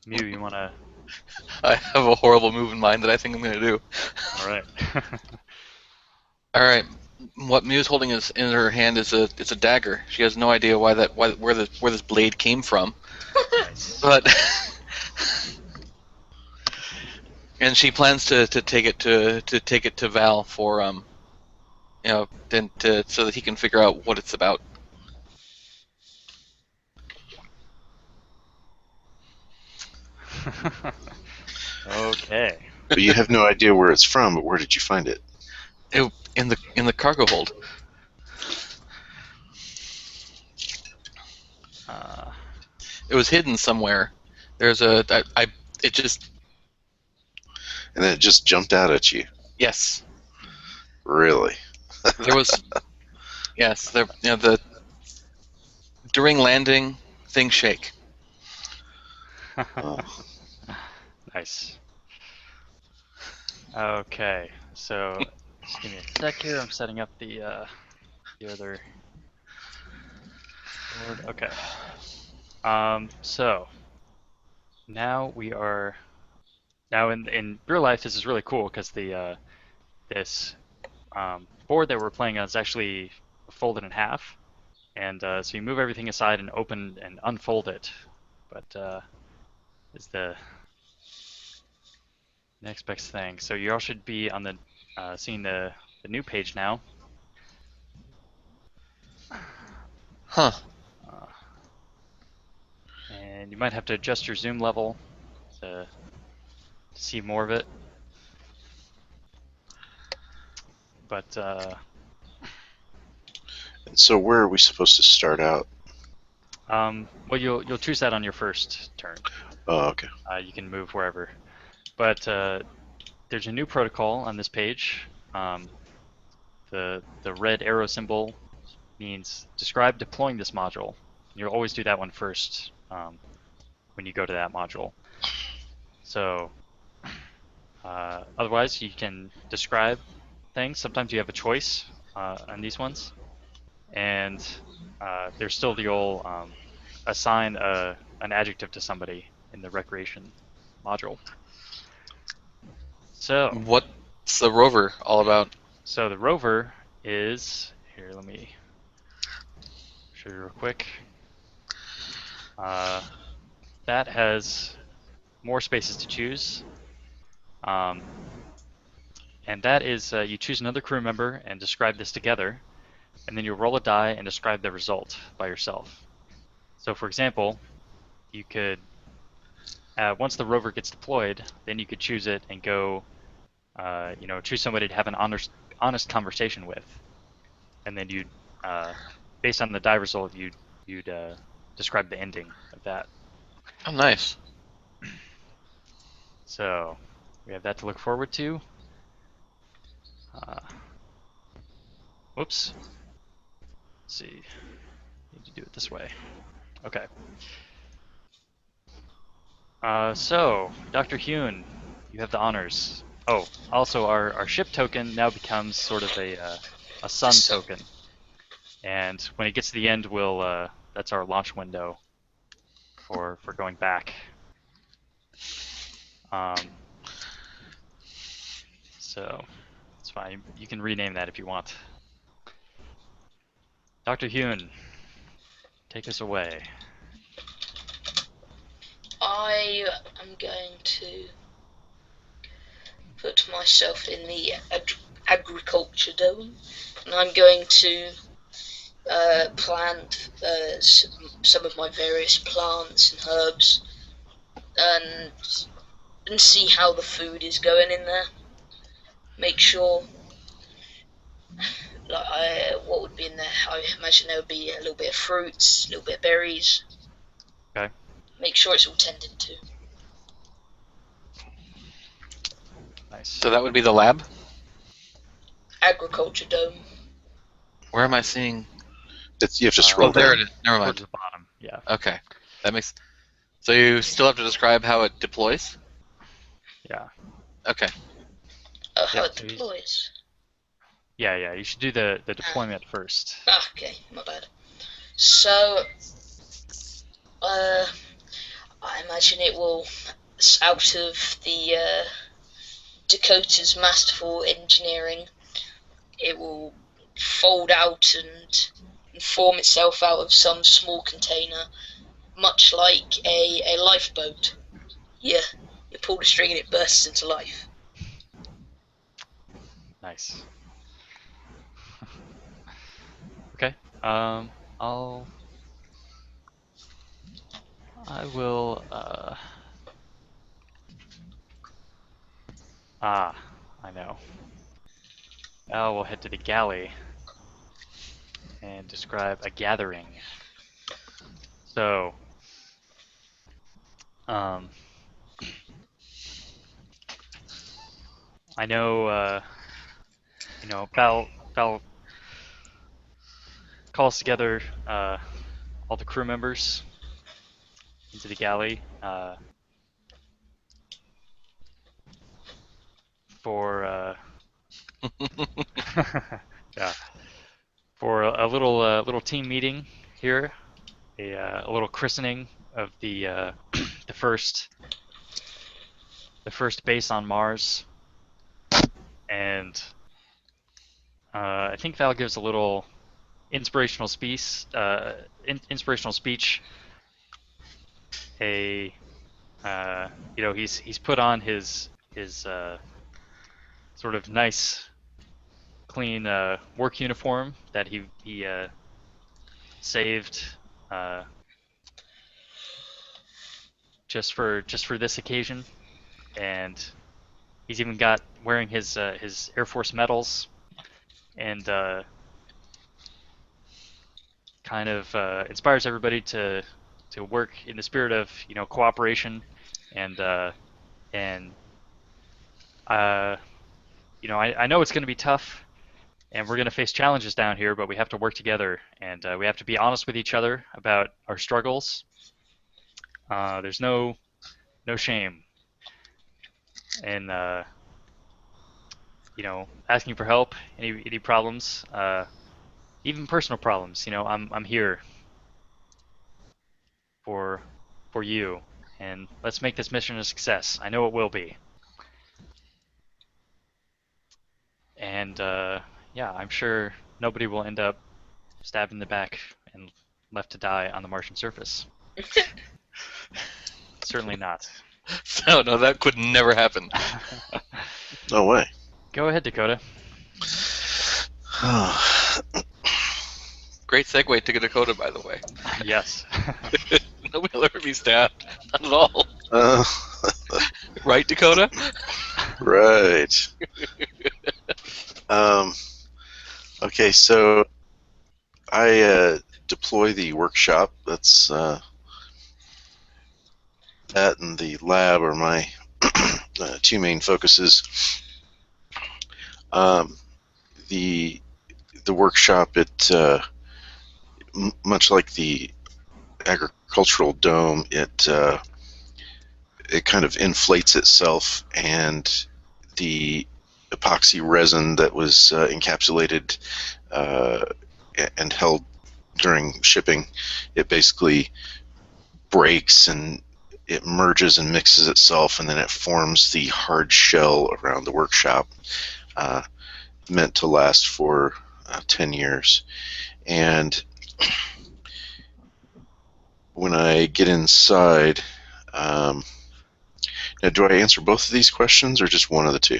Mew, you want to... I have a horrible move in mind that I think I'm going to do. All right. All right. What Mew's holding in her hand is a dagger. She has no idea where this blade came from. Nice. But and she plans to take it to Val for so that he can figure out what it's about. Okay. But you have no idea where it's from, but where did you find it? In the cargo hold. It was hidden somewhere. There's it just... And then it just jumped out at you. Yes. Really? There was... Yes, during landing, things shake. Oh. Nice. Okay, so just give me a sec here. I'm setting up the other board. Okay. So now we are in real life. This is really cool because the this board that we're playing on is actually fold it in half, and so you move everything aside and open and unfold it. But is the next best thing. So you all should be on the seeing the new page now. Huh. And you might have to adjust your zoom level to see more of it. But So where are we supposed to start out? well, you'll choose that on your first turn. Oh, okay. You can move wherever. But there's a new protocol on this page. The red arrow symbol means describe deploying this module. You'll always do that one first when you go to that module. So otherwise, you can describe things. Sometimes you have a choice on these ones, and there's still the old assign an adjective to somebody in the recreation module. So What's the rover all about? So the rover is here. Let me show you real quick. That has more spaces to choose, and that is you choose another crew member and describe this together, and then you roll a die and describe the result by yourself. So, for example, you could once the rover gets deployed, then you could choose it and go, choose somebody to have an honest conversation with, and then you'd, based on the die result, you'd describe the ending of that. Oh, nice. So we have that to look forward to. Whoops. Let's see. Need to do it this way. Okay. So, Dr. Hune, you have the honors. Oh, also our ship token now becomes sort of a sun token. And when it gets to the end, we'll that's our launch window for going back. So it's fine. You can rename that if you want. Dr. Hune, take us away. I am going to put myself in the agriculture dome, and I'm going to plant some of my various plants and herbs, and see how the food is going in there. Make sure, what would be in there? I imagine there would be a little bit of fruits, a little bit of berries. Okay. Make sure it's all tended to. Nice. So that would be the lab? Agriculture dome. Where am I seeing? You have to scroll Oh, there down. it is. Never Towards mind. the bottom. Yeah. Okay. That makes. So you still have to describe how it deploys? Yeah. Okay. How Yep, it deploys. Yeah. You should do the deployment first. Okay, my bad. So, I imagine it will, out of the Dakota's masterful engineering, it will fold out and form itself out of some small container, much like a lifeboat. You pull the string and it bursts into life. Nice. Okay. I will. I know. Now we'll head to the galley and describe a gathering. So, I know, Val calls together all the crew members into the galley for yeah, for a little team meeting here, a little christening of the the first base on Mars, and I think Val gives a little inspirational speech. A he's put on his sort of nice, clean work uniform that he saved uh, just for this occasion, and he's even got wearing his Air Force medals, and kind of inspires everybody to work in the spirit of cooperation, and and uh, I know it's going to be tough, and we're going to face challenges down here, but we have to work together, and we have to be honest with each other about our struggles. There's no shame in asking for help, any problems, even personal problems. I'm here for for you, and let's make this mission a success. I know it will be. And yeah, I'm sure nobody will end up stabbed in the back and left to die on the Martian surface. Certainly not. No, that could never happen. No way. Go ahead, Dakota. Great segue to Dakota, by the way. Yes. Nobody will ever be stabbed. Not at all. Uh, Right, Dakota? right. Okay, so I deploy the workshop. That's that and the lab are my two main focuses. The workshop, much like the agricultural dome, it kind of inflates itself, and the epoxy resin that was encapsulated and held during shipping, it basically breaks and it merges and mixes itself, and then it forms the hard shell around the workshop, meant to last for 10 years. And when I get inside, now do I answer both of these questions or just one of the two?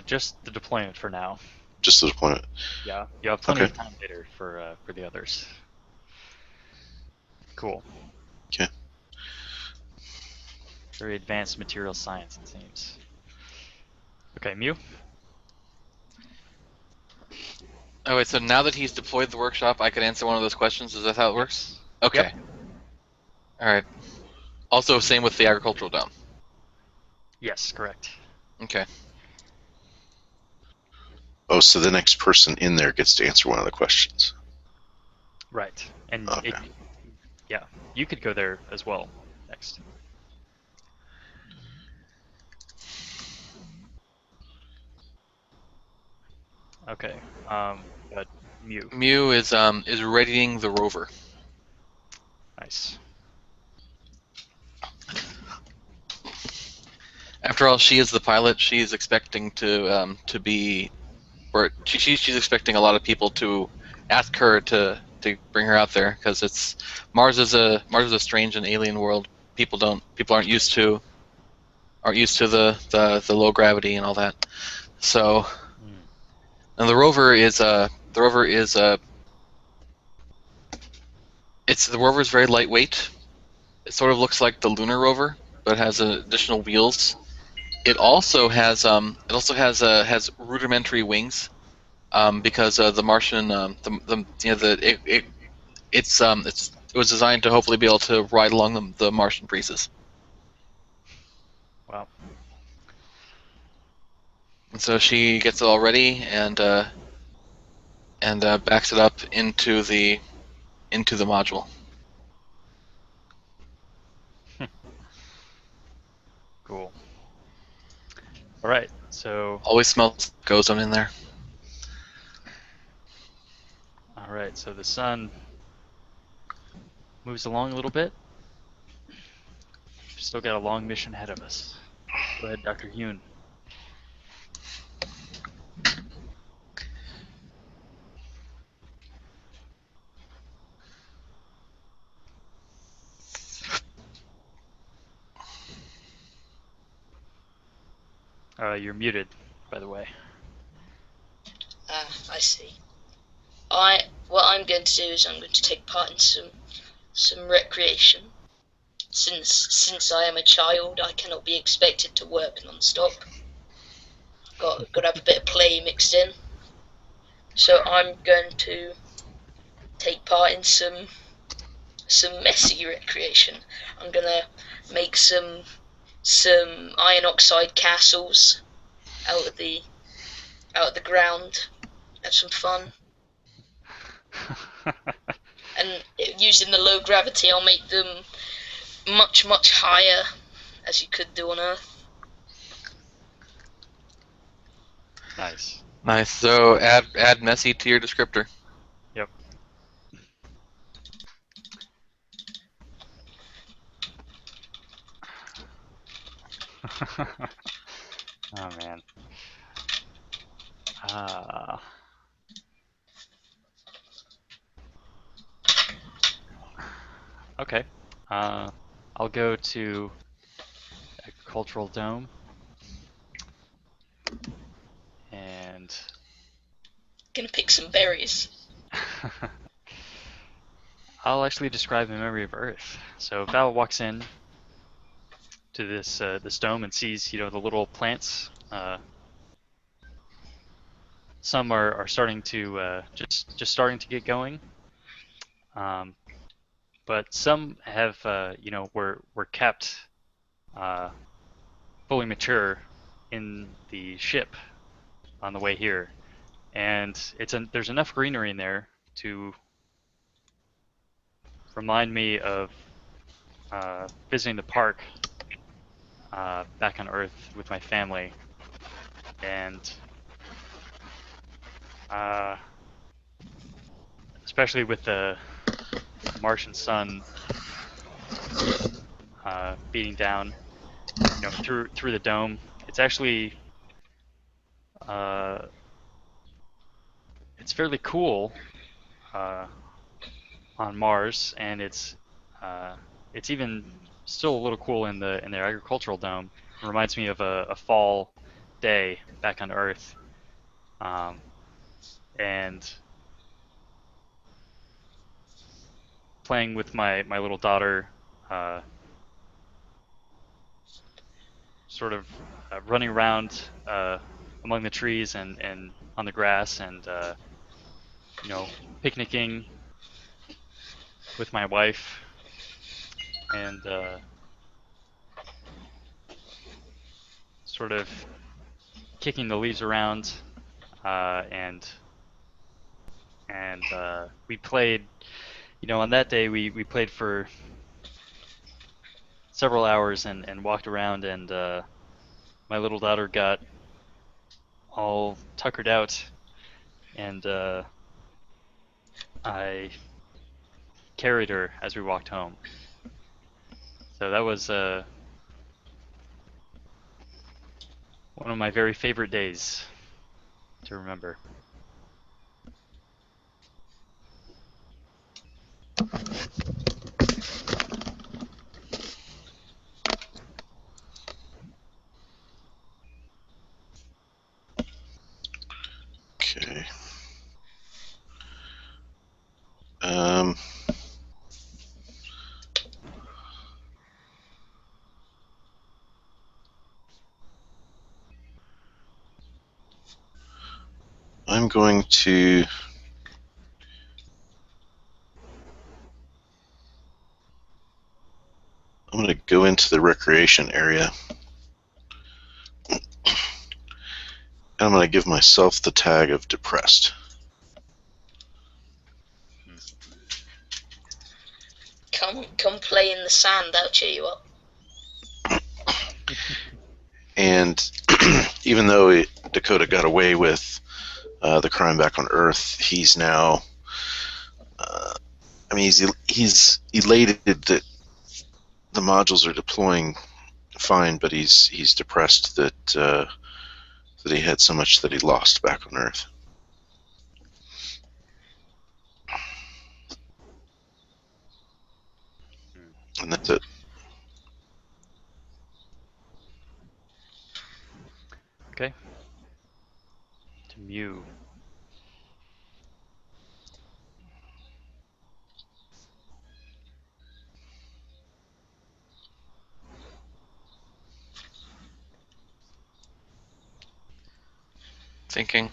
Just the deployment for now. Just the deployment. Yeah, you have plenty Okay. of time later for the others. Cool. Okay. Very advanced material science, it seems. Okay, Mew? Oh, wait, so now that he's deployed the workshop, I can answer one of those questions? Is that how it works? Okay. Yep. Alright. Also, same with the agricultural dome. Yes, correct. Okay. Oh, so the next person in there gets to answer one of the questions. Right. And Okay. yeah, you could go there as well next. Okay. But Mew. Mew is readying the rover. Nice. After all, she is the pilot. She's expecting to be, or she's expecting a lot of people to ask her to bring her out there, because Mars is a strange and alien world. People aren't used to the low gravity and all that. So, and the rover is very lightweight. It sort of looks like the lunar rover, but has additional wheels. It also has rudimentary wings, because the Martian it was designed to hopefully be able to ride along the Martian breezes. Wow. And so she gets it all ready and backs it up into the module. Cool. All right. So. Always smells ozone in there. All right. So the sun moves along a little bit. Still got a long mission ahead of us. Go ahead, Dr. Yoon. You're muted, by the way. I see. What I'm going to do is I'm going to take part in some recreation. Since I am a child, I cannot be expected to work non-stop. Got to have a bit of play mixed in. So I'm going to take part in some messy recreation. I'm gonna make some iron oxide castles out of the ground. Have some fun. And using the low gravity, I'll make them much higher, as you could do on Earth. Nice. Nice. So add messy to your descriptor. Yep. Oh man. Okay. I'll go to Agricultural Dome. And Gonna pick some berries. I'll actually describe the memory of Earth. So Val walks in to this dome and sees, the little plants. Some are starting to just starting to get going, but some have were kept fully mature in the ship on the way here, and there's enough greenery in there to remind me of visiting the park back on Earth with my family, and especially with the Martian sun beating down, through the dome. It's actually it's fairly cool on Mars, and it's even still a little cool in the agricultural dome. It reminds me of a fall day back on Earth, and playing with my little daughter, sort of running around among the trees and on the grass, and picnicking with my wife, and sort of kicking the leaves around, and we played. On that day we played for several hours and walked around, and my little daughter got all tuckered out, and I carried her as we walked home. So that was one of my very favorite days to remember. Okay. I'm going to go into the recreation area. And I'm going to give myself the tag of depressed. Come play in the sand. That'll cheer you up. And even though Dakota got away with the crime back on Earth, he's now, he's elated that the modules are deploying fine, but he's depressed that that he had so much that he lost back on Earth. And that's it. Okay. To Mew. Thinking.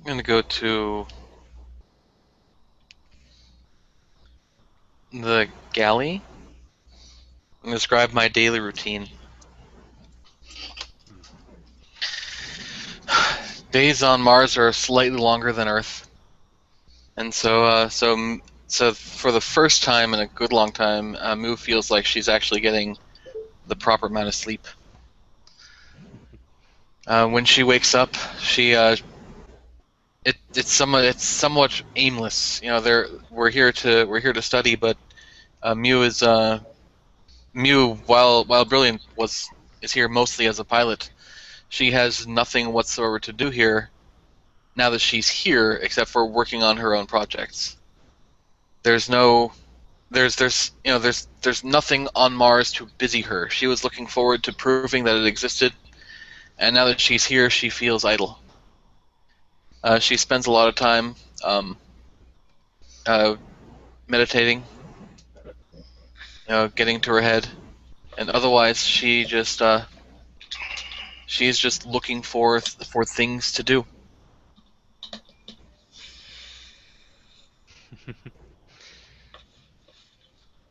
I'm gonna go to the galley and describe my daily routine. Days on Mars are slightly longer than Earth, and so for the first time in a good long time, Moo feels like she's actually getting the proper amount of sleep. When she wakes up, it's somewhat aimless. You know, we're here to study, but Mew, while brilliant, is here mostly as a pilot. She has nothing whatsoever to do here now that she's here, except for working on her own projects. There's no there's nothing on Mars to busy her. She was looking forward to proving that it existed, and now that she's here, she feels idle. She spends a lot of time uh, meditating, getting to her head, and otherwise she's just looking for things to do.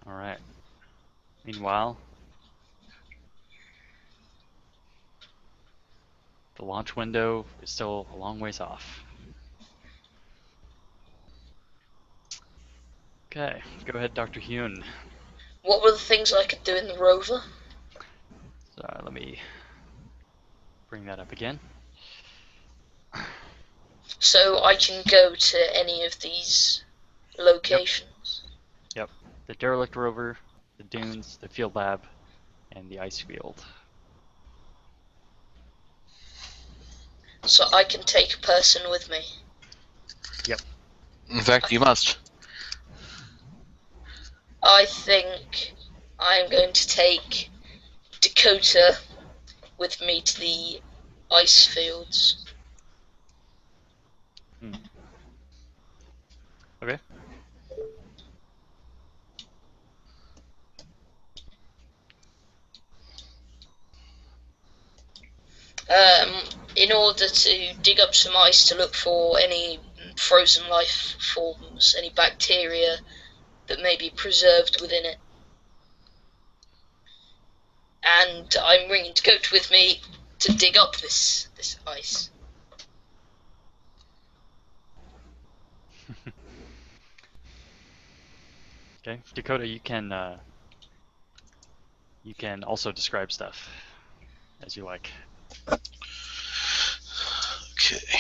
All right. Meanwhile, the launch window is still a long ways off. Okay, go ahead, Dr. Hune. What were the things I could do in the rover? So let me bring that up again. So I can go to any of these locations. Yep. The derelict rover, the dunes, the field lab, and the ice field. So I can take a person with me. Yep. In fact, you must. I think I'm going to take Dakota with me to the ice fields. Okay. In order to dig up some ice to look for any frozen life forms, any bacteria that may be preserved within it. And I'm bringing Dakota with me to dig up this ice. Okay, Dakota, you can also describe stuff as you like. Okay.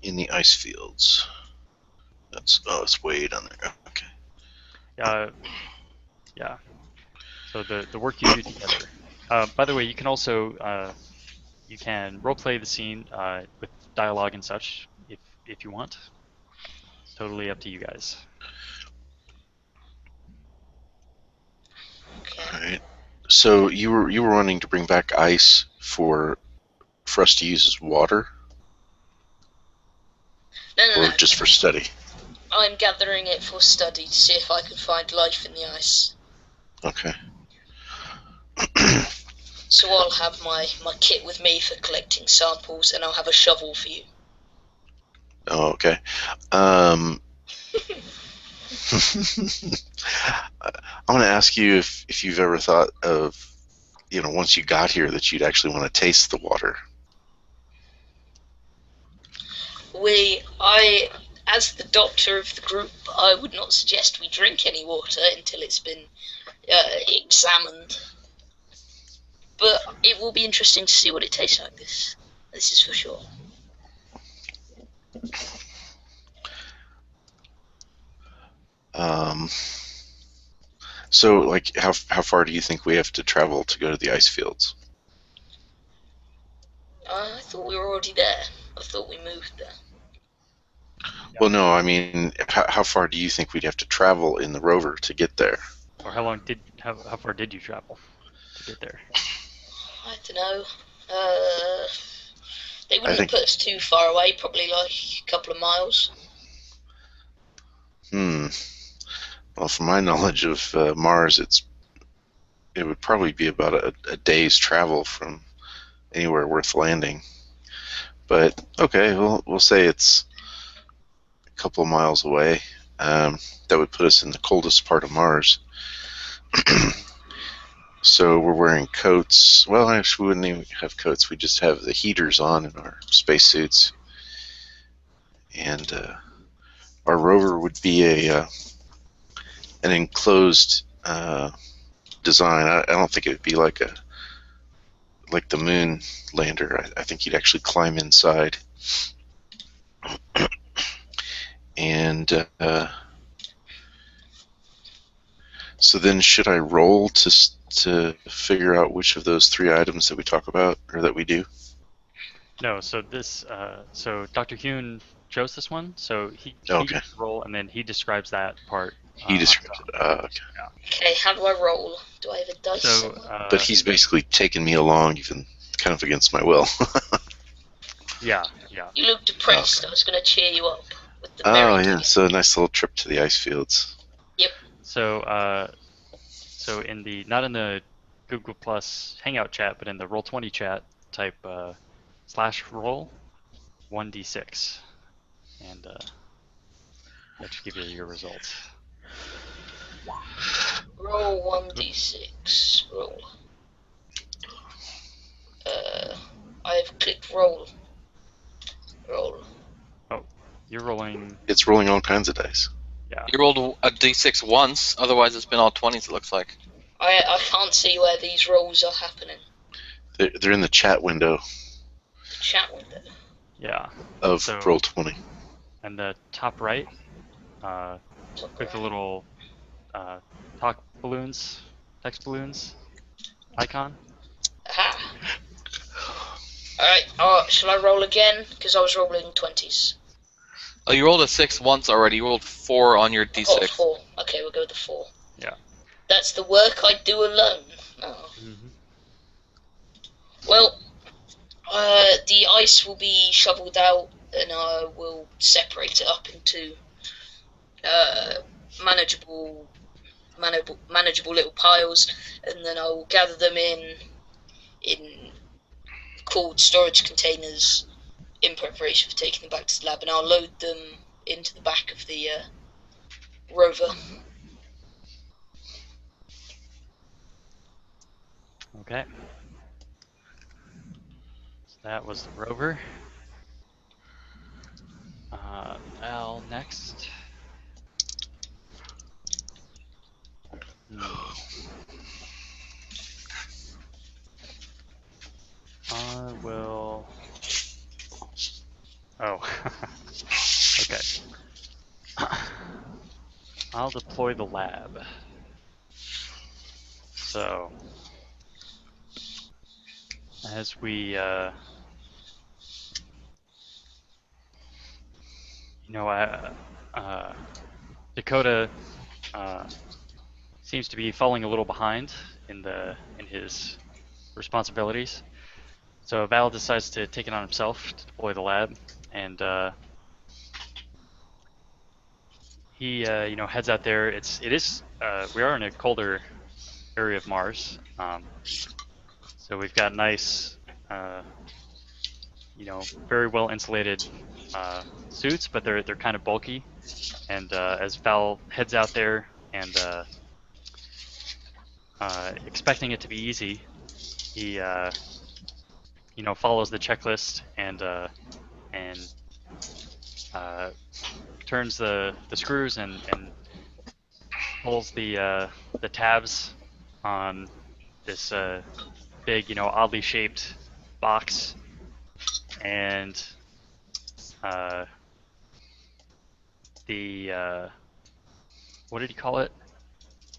In the ice fields. It's way down there. Okay. Yeah. So the work you do together. By the way, you can also you can roleplay the scene with dialogue and such if you want. It's totally up to you guys. Okay. All right. So you were wanting to bring back ice for us to use as water, No. or just for study? I'm gathering it for study to see if I can find life in the ice. Okay. So I'll have my kit with me for collecting samples, and I'll have a shovel for you. Oh, okay. I want to ask you if you've ever thought of, once you got here, that you'd actually want to taste the water. As the doctor of the group, I would not suggest we drink any water until it's been examined. But it will be interesting to see what it tastes like. This is for sure. So, like, how far do you think we have to travel to go to the ice fields? I thought we were already there. I thought we moved there. Well, no, I mean, how far do you think we'd have to travel in the rover to get there? Or how far did you travel to get there? I don't know. They I wouldn't have think, put us too far away, probably like a couple of miles. well, from my knowledge of Mars, it would probably be about a day's travel from anywhere worth landing. But okay, we'll say it's a couple of miles away. That would put us in the coldest part of Mars. So we're wearing coats. Well, actually, we wouldn't even have coats. We just have the heaters on in our spacesuits. And our rover would be an enclosed design. I don't think it would be like the moon lander. I think you'd actually climb inside. And so then, should I roll to figure out which of those 3 items that we talk about or that we do? No, so so Dr. Hune chose this one, so he Okay. gets the role, and then he describes that part. He describes it. Okay. Okay, how do I roll? Do I have a dice So, somewhere? But he's basically taken me along, even kind of against my will. yeah. You look depressed. I was going to cheer you up with the Oh, berry yeah. cake. So a nice little trip to the ice fields. So, so not in the Google Plus Hangout chat, but in the Roll20 chat, type /roll 1d6, and that should give you your results. Roll 1d6. Roll. I have clicked roll. Roll. Oh, you're rolling. It's rolling all kinds of dice. Yeah. You rolled a d6 once, otherwise it's been all 20s, it looks like. I can't see where these rolls are happening. They're in the chat window The chat window. Yeah. of So- Roll20. And the top right, click the little text balloons icon. Aha. Alright, shall I roll again? Because I was rolling 20s. Oh, you rolled a 6 once already. You rolled 4 on your I got a d6. 4. Okay, we'll go with the 4. Yeah. That's the work I do alone. Oh. Mm-hmm. Well, the ice will be shoveled out, and I will separate it up into manageable little piles, and then I will gather them in cooled storage containers in preparation for taking them back to the lab, and I'll load them into the back of the rover. Okay. So that was the rover. Al next. I will. Oh. Okay. I'll deploy the lab. So, as we, Dakota seems to be falling a little behind in his responsibilities. So Val decides to take it on himself to deploy the lab, and he heads out there. We are in a colder area of Mars, so we've got nice, very well insulated suits, but they're kind of bulky. And as Val heads out there and expecting it to be easy, he follows the checklist and turns the screws and pulls the tabs on this big, oddly shaped box, and the what did he call it?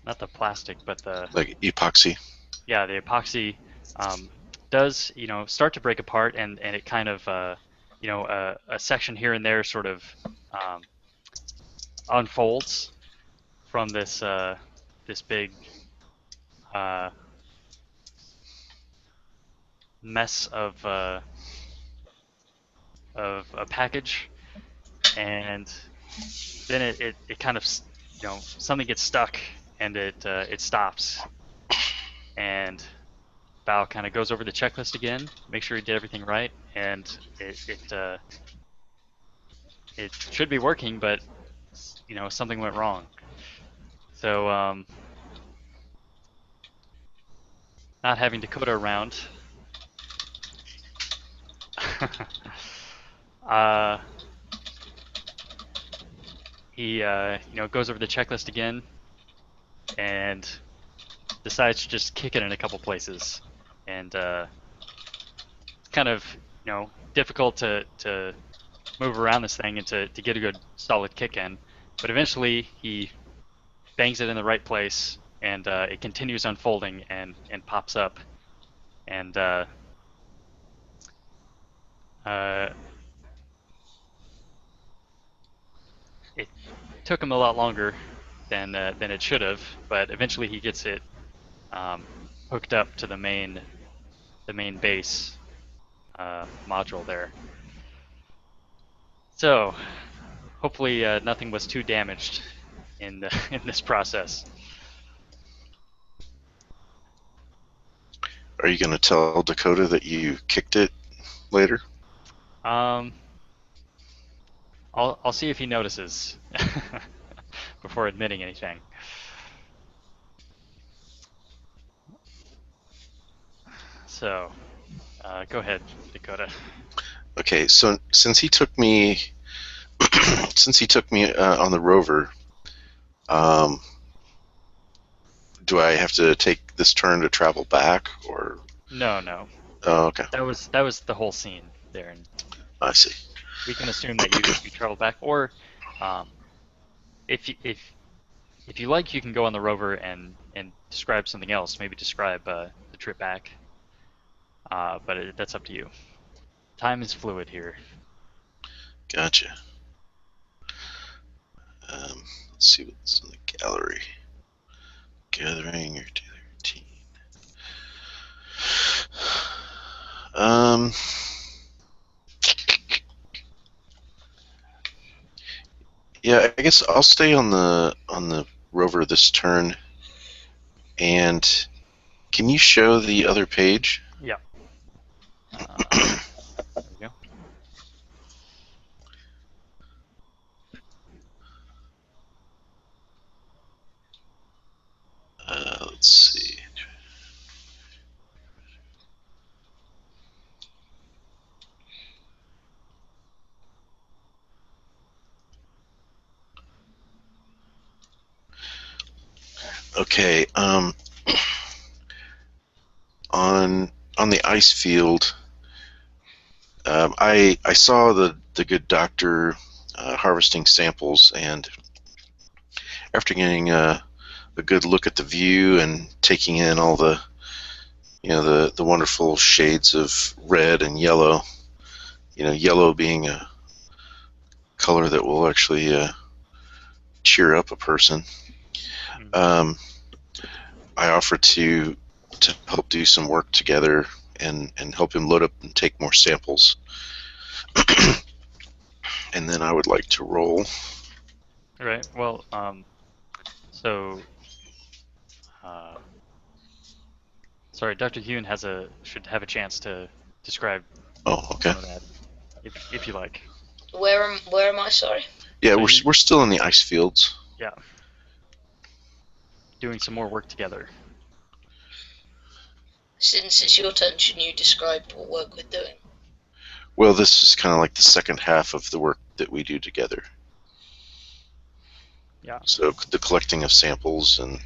not the plastic, but the Like epoxy. the epoxy does start to break apart, and it kind of a section here and there sort of um, unfolds from this big uh, mess of a package, and then it kind of something gets stuck, and it stops, and Bao kind of goes over the checklist again, make sure he did everything right, and it should be working, but something went wrong. So not having Dakota around, uh, he goes over the checklist again and decides to just kick it in a couple places, and it's kind of difficult to move around this thing and to get a good solid kick in, but eventually he bangs it in the right place, and it continues unfolding and pops up, and uh, it took him a lot longer than it should have, but eventually he gets it hooked up to the main base module there. So hopefully nothing was too damaged in in this process. Are you going to tell Dakota that you kicked it later? I'll see if he notices before admitting anything. So, go ahead, Dakota. Okay, so since he took me, on the rover, um, do I have to take this turn to travel back, or? No. Oh, okay. That was the whole scene there, and I see. we can assume that you travel back, or if you like, you can go on the rover and describe something else. Maybe describe the trip back. But that's up to you. Time is fluid here. Gotcha. Let's see what's in the gallery. Gathering your daily routine. Yeah, I guess I'll stay on the rover this turn. And can you show the other page? Yeah. There we go. Let's see. Okay. On the ice field, I saw the good doctor harvesting samples, and after getting a good look at the view and taking in all the the wonderful shades of red and yellow, yellow being a color that will actually cheer up a person. I offered to help do some work together and help him load up and take more samples. And then I would like to roll. All right. Well, so, sorry, Dr. Hune should have a chance to describe Oh, okay. some of that, if you like. Where am I? Sorry. Yeah, So we're still in the ice fields. Yeah. Doing some more work together. Since it's your turn, shouldn't you describe what work we're doing? Well, this is kind of like the second half of the work that we do together. Yeah. So the collecting of samples and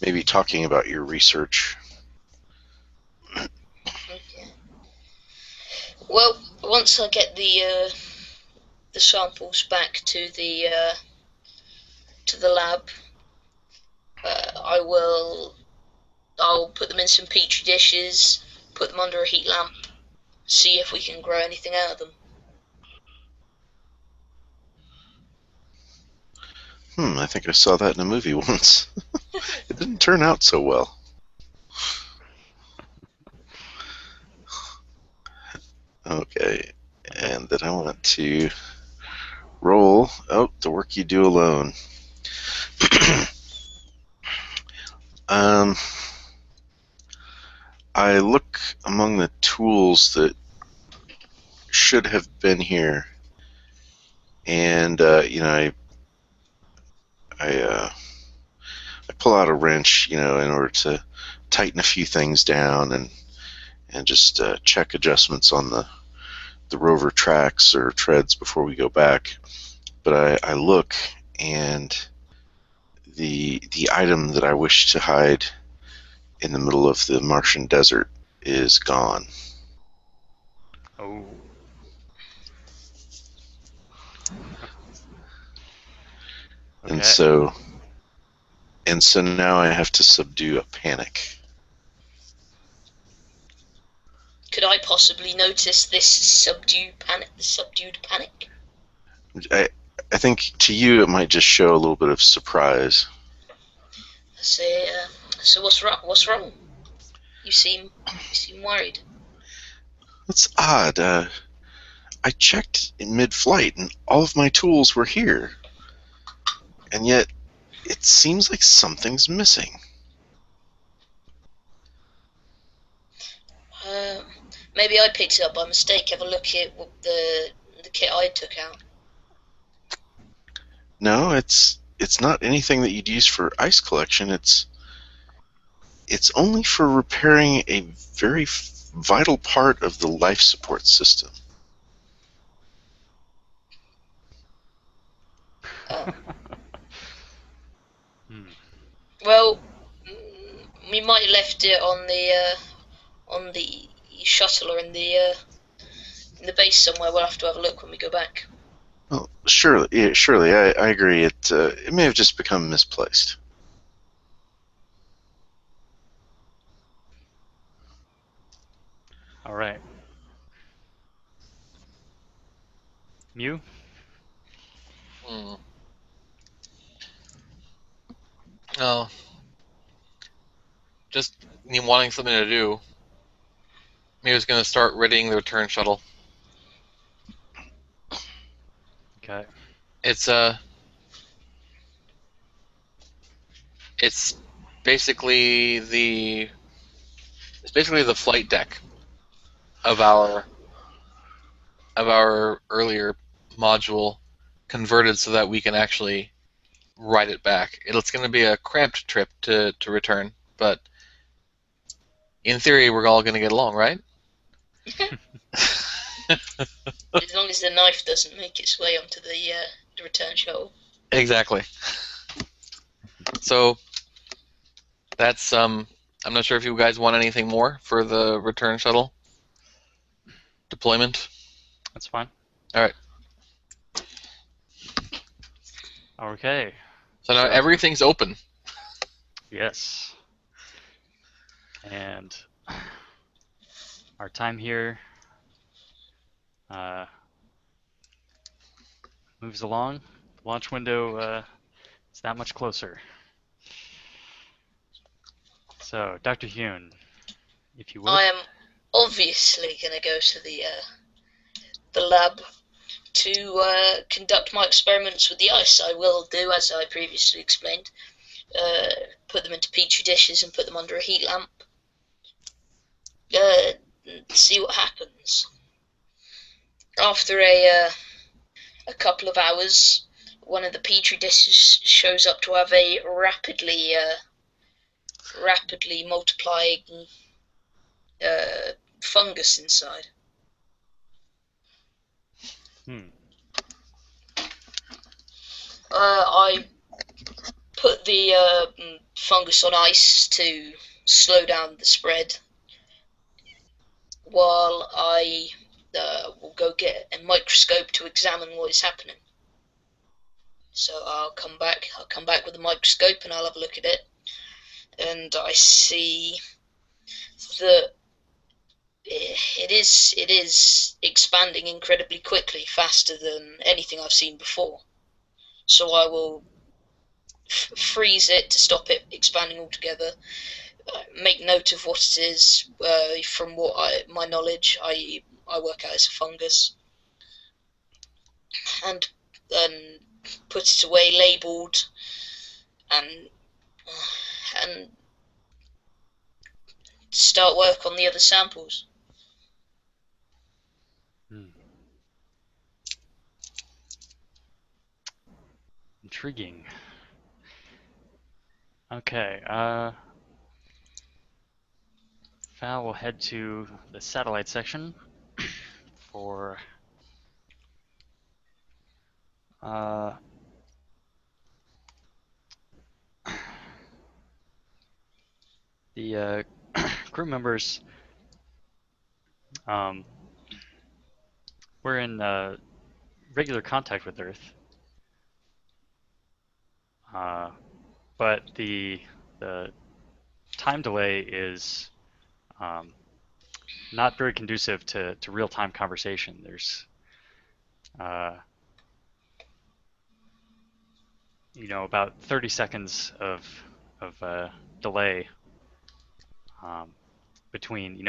maybe talking about your research. Okay. Well, once I get the samples back to the lab, I'll put them in some petri dishes, put them under a heat lamp, see if we can grow anything out of them. I think I saw that in a movie once. It didn't turn out so well. Okay, and then I want to roll. Oh, the work you do alone. I look among the tools that should have been here, and I pull out a wrench, in order to tighten a few things down and just check adjustments on the rover tracks or treads before we go back. But I look, and the item that I wish to hide in the middle of the Martian desert is gone. Oh. Okay. And so now I have to subdue a panic. Could I possibly notice this subdued panic? I think to you it might just show a little bit of surprise. So what's wrong? What's wrong? You seem worried. That's odd. I checked in mid-flight and all of my tools were here. And yet, it seems like something's missing. Maybe I picked it up by mistake. Have a look at the kit I took out. No, it's not anything that you'd use for ice collection. It's only for repairing a very vital part of the life support system. Oh. Well, we might have left it on the shuttle or in the base somewhere. We'll have to have a look when we go back. Well, surely, I agree. It may have just become misplaced. All right. Mew? Oh. Just wanting something to do. Mew's going to start readying the return shuttle. Okay. It's basically the flight deck of our earlier module converted so that we can actually ride it back. It's going to be a cramped trip to return, but in theory we're all going to get along, right? As long as the knife doesn't make its way onto the return shuttle. Exactly. So that's I'm not sure if you guys want anything more for the return shuttle deployment. That's fine. All right. Okay. So now everything's open. Yes. And our time here moves along. The launch window is that much closer. So, Dr. Hune, if you would. I am obviously going to go to the lab to conduct my experiments with the ice. I will do, as I previously explained, put them into petri dishes and put them under a heat lamp. See what happens. After a couple of hours, one of the petri dishes shows up to have a rapidly multiplying fungus inside. I put the fungus on ice to slow down the spread, while I will go get a microscope to examine what is happening. So I'll come back with a microscope and I'll have a look at it. and I see that it is expanding incredibly quickly, faster than anything I've seen before. So I will freeze it to stop it expanding altogether. Make note of what it is. From my knowledge, I work out it's a fungus, and then put it away, labelled, and start work on the other samples. Intriguing. Okay, Val will head to the satellite section for the crew members. We're in regular contact with Earth, but the time delay is not very conducive to real-time conversation. There's about 30 seconds of delay between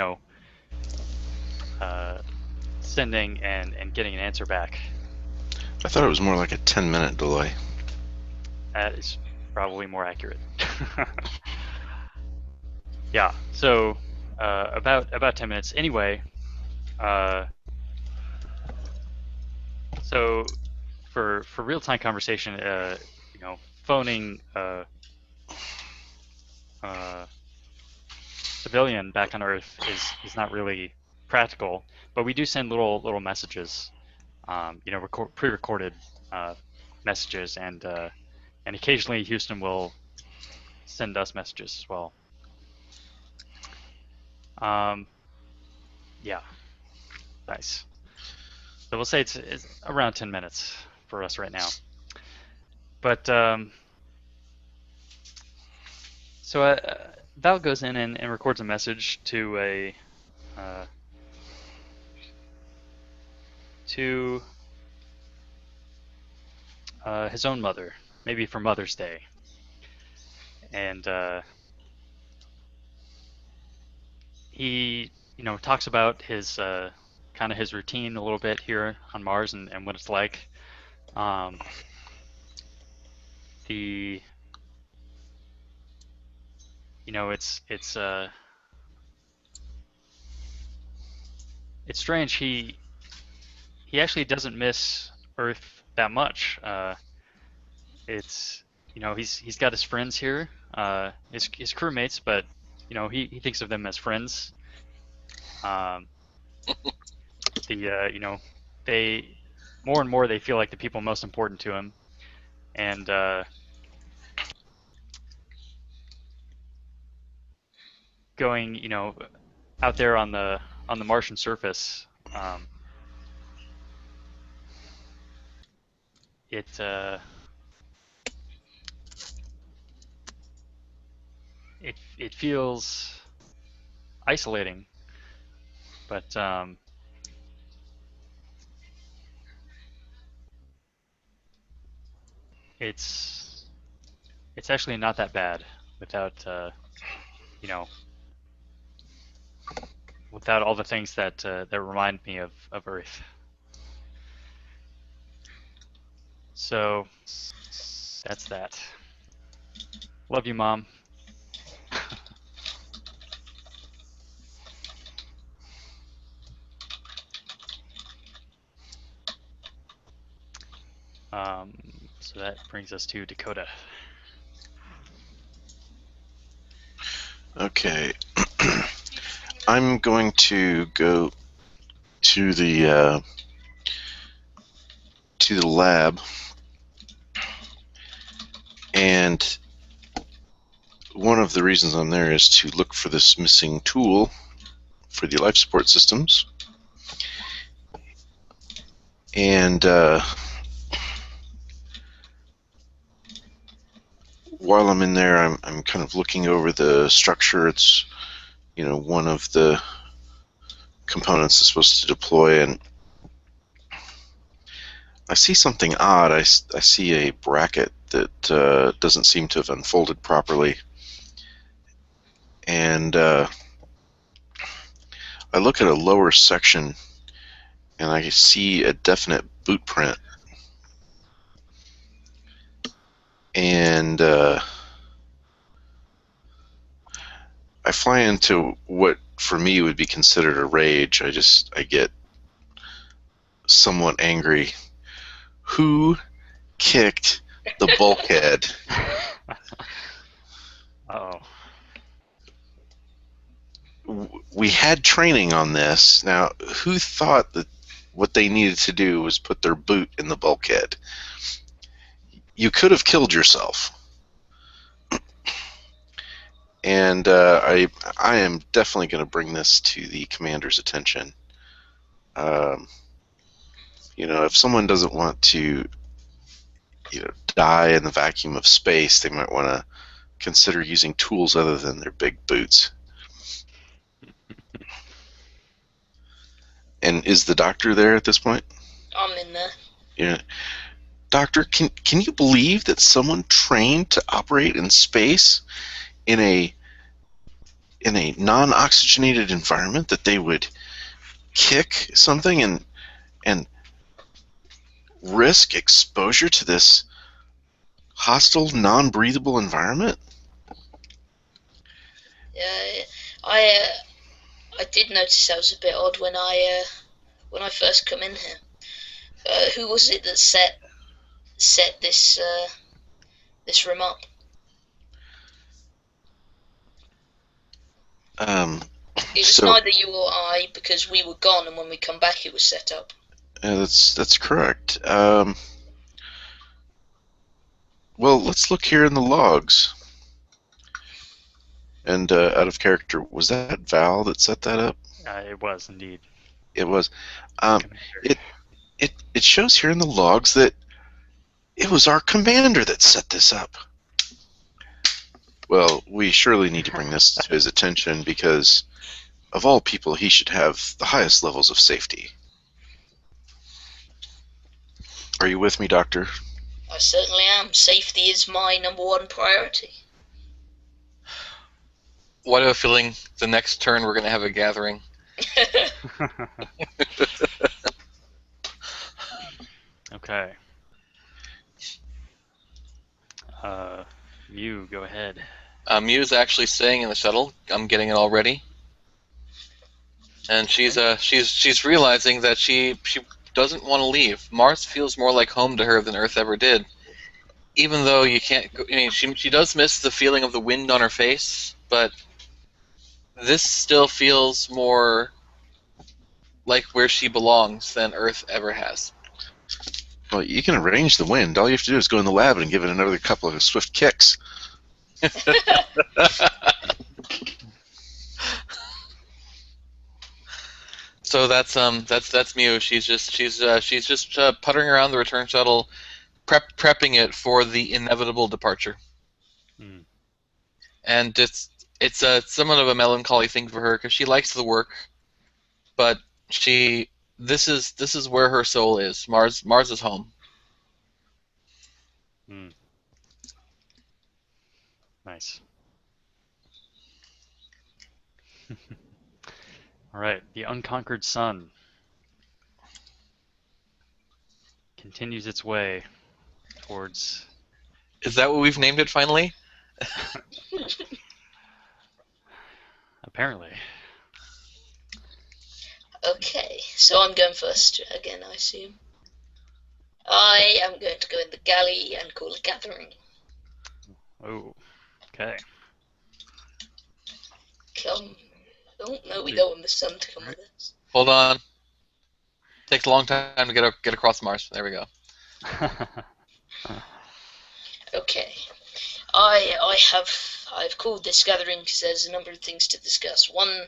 sending and getting an answer back. I thought it was more like a 10-minute delay. That is probably more accurate. Yeah, so about 10 minutes. Anyway, so for real-time conversation, phoning civilian back on Earth is not really practical, but we do send little messages, pre-recorded messages, and occasionally Houston will send us messages as well. Yeah, nice. So we'll say it's around 10 minutes for us right now. But so Val goes in and records a message to his own mother, maybe for Mother's Day, and he talks about his kind of his routine a little bit here on Mars and what it's like. It's strange. He actually doesn't miss Earth that much. It's he's got his friends here, his crewmates, but he thinks of them as friends. They more and more they feel like the people most important to him, and going out there on the Martian surface, it feels isolating, but it's actually not that bad without without all the things that remind me of Earth. So that's that. Love you, Mom. So that brings us to Dakota. Okay. I'm going to go to the lab, and one of the reasons I'm there is to look for this missing tool for the life support systems. And while I'm in there, I'm kind of looking over the structure. It's, one of the components is supposed to deploy, and I see something odd. I see a bracket that doesn't seem to have unfolded properly, and I look at a lower section, and I see a definite boot print, and I fly into what for me would be considered a rage. I get somewhat angry. Who kicked the bulkhead? Uh-oh. We had training on this. Now, who thought that what they needed to do was put their boot in the bulkhead? You could have killed yourself. And I am definitely going to bring this to the commander's attention. If someone doesn't want to, die in the vacuum of space, they might want to consider using tools other than their big boots. And is the doctor there at this point? I'm in there. Yeah. Doctor, can you believe that someone trained to operate in space in a non-oxygenated environment, that they would kick something and risk exposure to this hostile, non-breathable environment? I did notice that was a bit odd when I first come in here. Who was it that set this room up? It was neither you or I, because we were gone, and when we come back, it was set up. That's correct. Well, let's look here in the logs. And out of character, was that Val that set that up? It was indeed. It was. It shows here in the logs that it was our commander that set this up. Well, we surely need to bring this to his attention, because of all people, he should have the highest levels of safety. Are you with me, Doctor? I certainly am. Safety is my #1 priority. What a feeling the next turn we're going to have a gathering. Okay. Mew, go ahead. Mew's actually staying in the shuttle. I'm getting it all ready. And she's realizing that she doesn't want to leave. Mars feels more like home to her than Earth ever did. Even though you can't go, she does miss the feeling of the wind on her face, but this still feels more like where she belongs than Earth ever has. Well, you can arrange the wind. All you have to do is go in the lab and give it another couple of swift kicks. So that's Mew. She's just puttering around the return shuttle, prepping it for the inevitable departure. And it's somewhat of a melancholy thing for her, because she likes the work, but this is where her soul is. Mars is home. Nice. All right, the unconquered sun continues its way towards... Is that what we've named it finally? Apparently. Okay, so I'm going first again, I assume. I am going to go in the galley and call a gathering. Oh, okay. Come. Oh, no, we don't want the sun to come with us. Hold on. Takes a long time to get across Mars. There we go. Okay. I've called this gathering because there's a number of things to discuss. One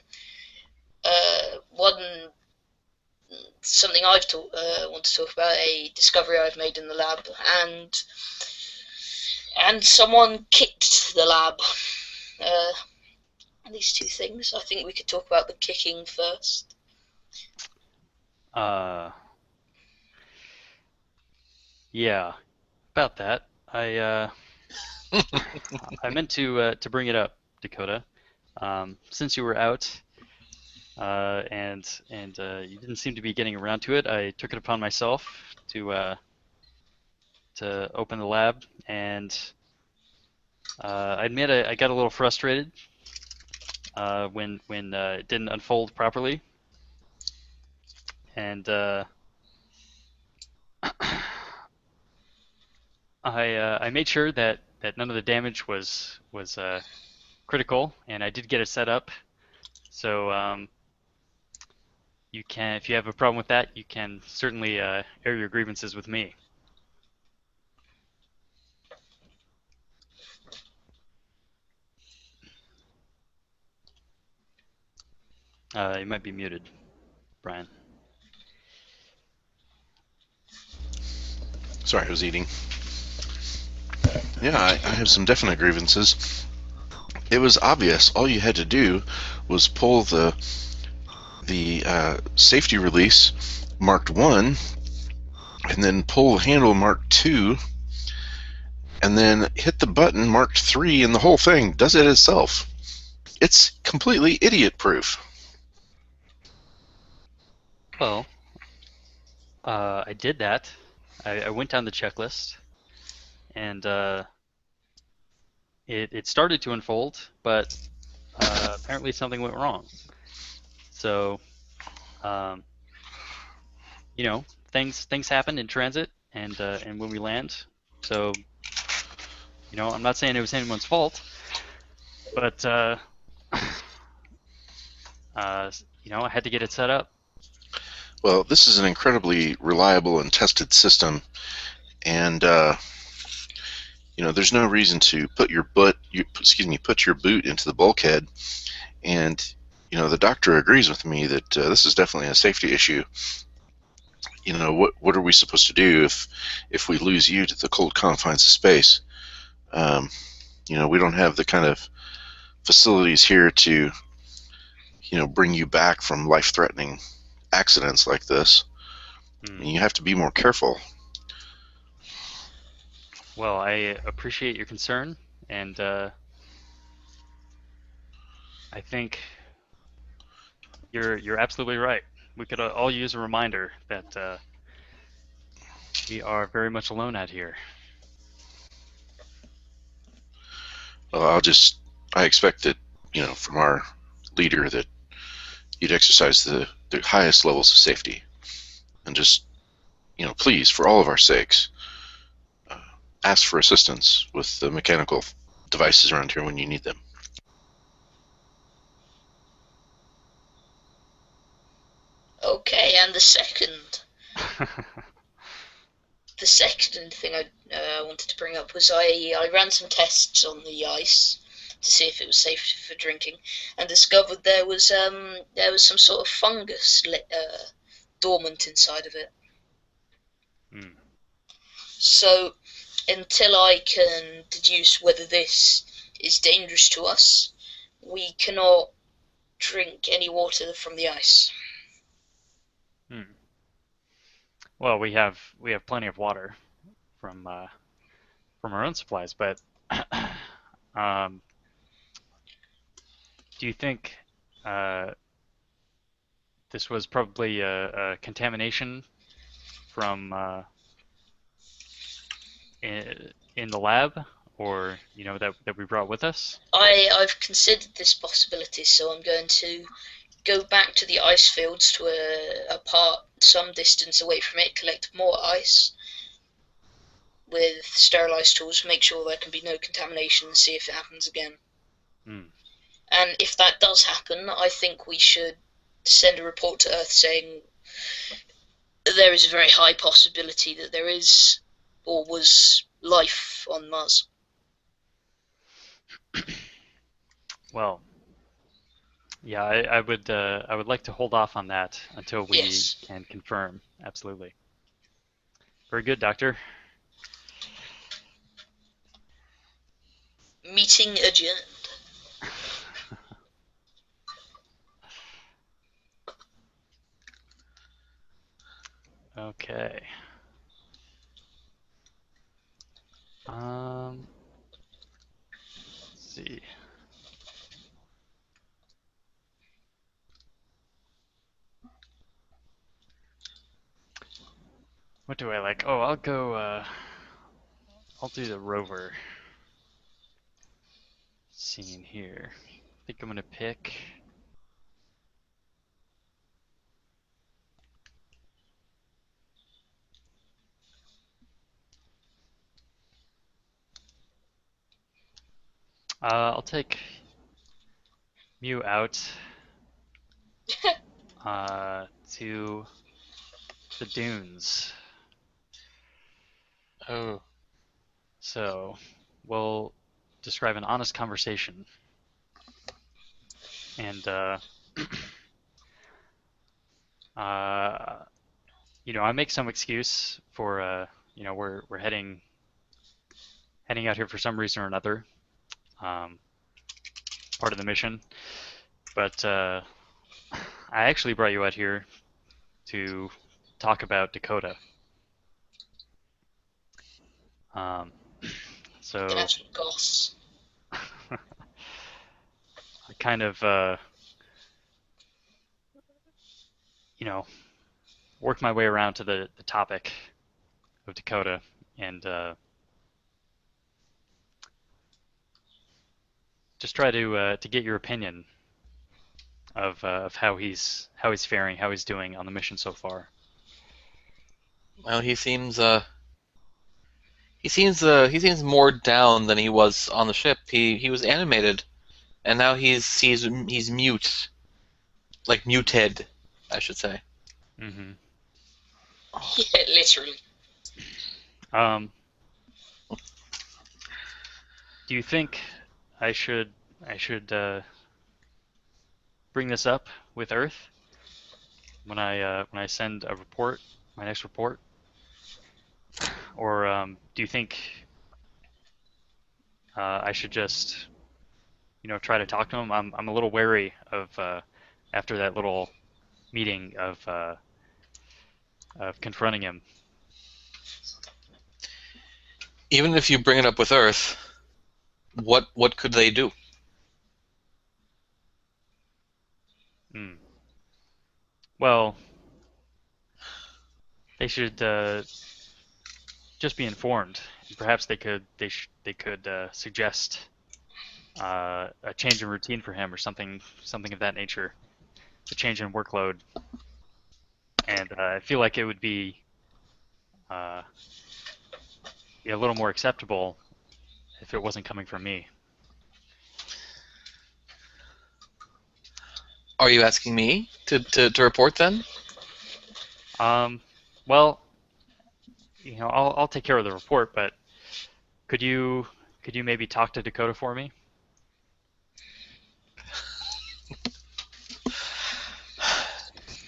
something I've want to talk about, a discovery I've made in the lab, and And someone kicked the lab. These two things. I think we could talk about the kicking first. Yeah, about that. I meant to bring it up, Dakota. Since you were out, and you didn't seem to be getting around to it, I took it upon myself to open the lab, and I admit I got a little frustrated when it didn't unfold properly, and I made sure that none of the damage was critical, and I did get it set up. So you can, if you have a problem with that, you can certainly air your grievances with me. You might be muted, Brian. Sorry, I was eating. Yeah, I have some definite grievances. It was obvious. All you had to do was pull the safety release marked 1, and then pull the handle marked 2, and then hit the button marked 3, and the whole thing does it itself. It's completely idiot-proof. Well, I did that. I went down the checklist, and it started to unfold, but apparently something went wrong. So, um, things happen in transit, and when we land. So, I'm not saying it was anyone's fault, but I had to get it set up. Well, this is an incredibly reliable and tested system, and there's no reason to put your boot into the bulkhead. And the doctor agrees with me that this is definitely a safety issue. What are we supposed to do if we lose you to the cold confines of space? We don't have the kind of facilities here to bring you back from life-threatening accidents like this. And you have to be more careful. Well, I appreciate your concern, and I think you're absolutely right. We could all use a reminder that we are very much alone out here. Well, I expect that, from our leader that you'd exercise the highest levels of safety. And just, please, for all of our sakes, ask for assistance with the mechanical devices around here when you need them. Okay, and the second thing I wanted to bring up was I ran some tests on the ice to see if it was safe for drinking, and discovered there was some sort of fungus dormant inside of it. So until I can deduce whether this is dangerous to us, we cannot drink any water from the ice. Well, we have plenty of water from our own supplies, but do you think this was probably a contamination from in the lab, or that we brought with us? I've considered this possibility, so I'm going to go back to the ice fields to a part some distance away from it, collect more ice with sterilized tools, make sure there can be no contamination, and see if it happens again. And if that does happen, I think we should send a report to Earth saying there is a very high possibility that there is or was life on Mars. Well, yeah, I would like to hold off on that until we can confirm. Absolutely. Very good, Doctor. Meeting adjourned. Okay. Let's see. What do I like? Oh, I'll go, I'll do the rover scene here. I think I'm gonna pick. I'll take Mew out to the dunes. Oh. So we'll describe an honest conversation. And I make some excuse for we're heading out here for some reason or another. Part of the mission. But I actually brought you out here to talk about Dakota. So Gonna have some goss. I kind of worked my way around to the topic of Dakota and just try to get your opinion of how he's faring, how he's doing on the mission so far. Well, he seems more down than he was on the ship. He was animated, and now he's mute, like muted, I should say. Mm-hmm. Yeah, literally. Do you think I should bring this up with Earth when I send a report, my next report, or do you think I should just try to talk to him? I'm a little wary of after that little meeting of confronting him. Even if you bring it up with Earth, what could they do? Well, they should just be informed. Perhaps they could suggest a change in routine for him or something of that nature, a change in workload. And I feel like it would be a little more acceptable if it wasn't coming from me. Are you asking me to report then? Well, I'll take care of the report, but could you maybe talk to Dakota for me?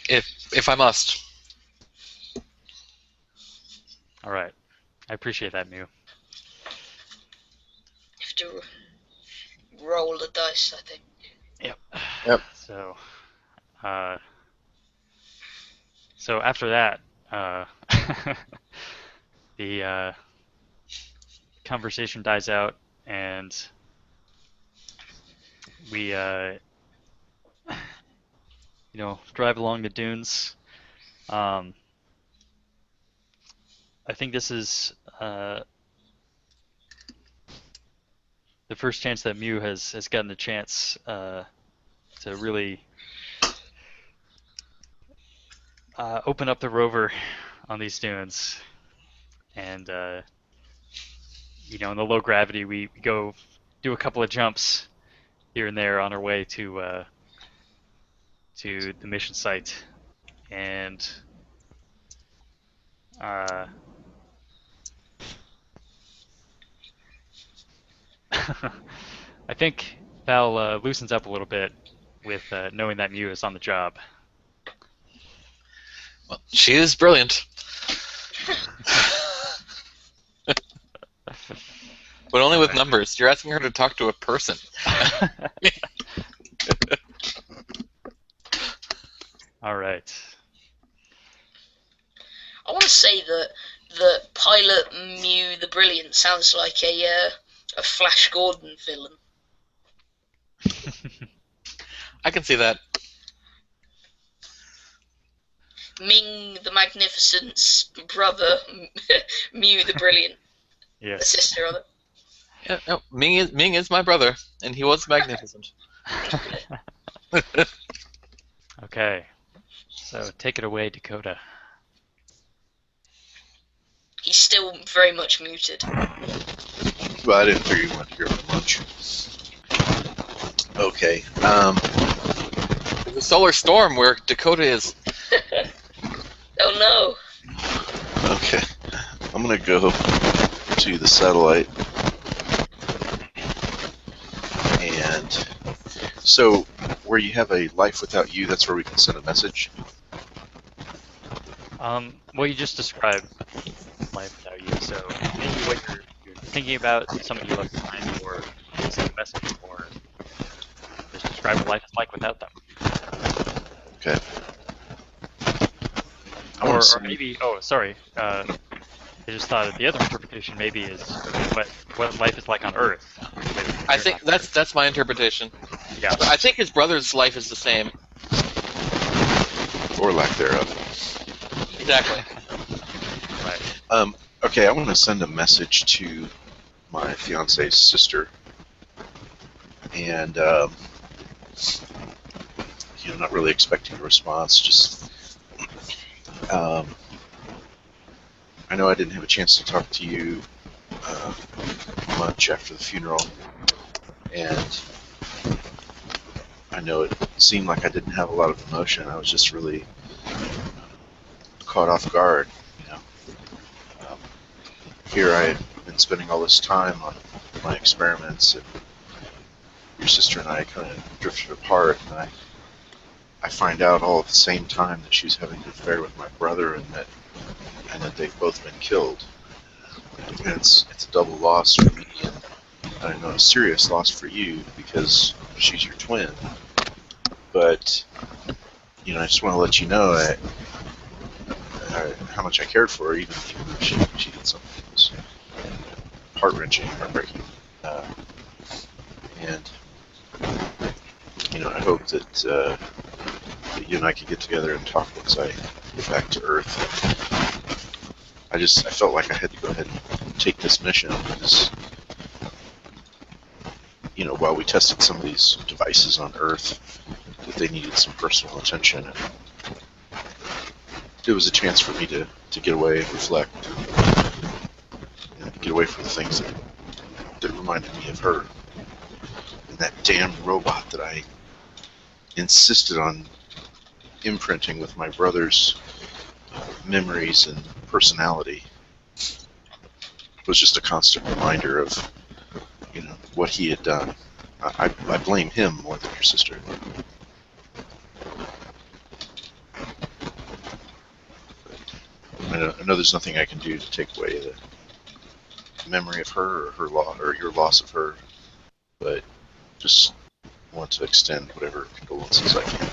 If I must. All right. I appreciate that, Mew. Have to roll the dice, I think. Yep. So after that, the conversation dies out, and we drive along the dunes. I think this is the first chance that Mew has gotten the chance to really open up the rover on these dunes. And in the low gravity, we go do a couple of jumps here and there on our way to the mission site. And I think Val loosens up a little bit with knowing that Mew is on the job. Well, she is brilliant. but only with numbers. You're asking her to talk to a person. All right. I want to say that the pilot Mew the Brilliant sounds like a Flash Gordon villain. I can see that. Ming the Magnificent's brother, Mew the Brilliant, the Yes. sister of it. Yeah, no, Ming is my brother, and he was magnificent. Okay. So take it away, Dakota. He's still very much muted. Well, I didn't figure you wanted to hear from much. Okay. There's a solar storm where Dakota is. Oh no! Okay. I'm gonna go to the satellite. And so, where you have a life without you, that's where we can send a message. Well, you just described life without you, so maybe what you're thinking about, somebody you left behind, or send a message, or just describe what life is like without them. Okay. Or maybe, oh, sorry, I just thought the other interpretation maybe is what life is like on Earth. I think that's my interpretation. Yeah. I think his brother's life is the same. Or lack thereof. Exactly. Right. Okay, I want to send a message to my fiance's sister. And, not really expecting a response, just... I know I didn't have a chance to talk to you much after the funeral, and I know it seemed like I didn't have a lot of emotion. I was just really caught off guard. Here I had been spending all this time on my experiments, and your sister and I kind of drifted apart, and I find out all at the same time that she's having an affair with my brother, and that they've both been killed. And it's a double loss for me, and I know a serious loss for you because she's your twin. But I just want to let you know how much I cared for her, even if she did something that was heart-wrenching, heartbreaking. And I hope that you and I could get together and talk once I get back to Earth. I felt like I had to go ahead and take this mission because, while we tested some of these devices on Earth, that they needed some personal attention. And it was a chance for me to get away and reflect, get away from the things that reminded me of her. And that damn robot that I insisted on imprinting with my brother's memories and personality was just a constant reminder of, what he had done. I blame him more than your sister. I know there's nothing I can do to take away the memory of her or or your loss of her, but just want to extend whatever condolences I can.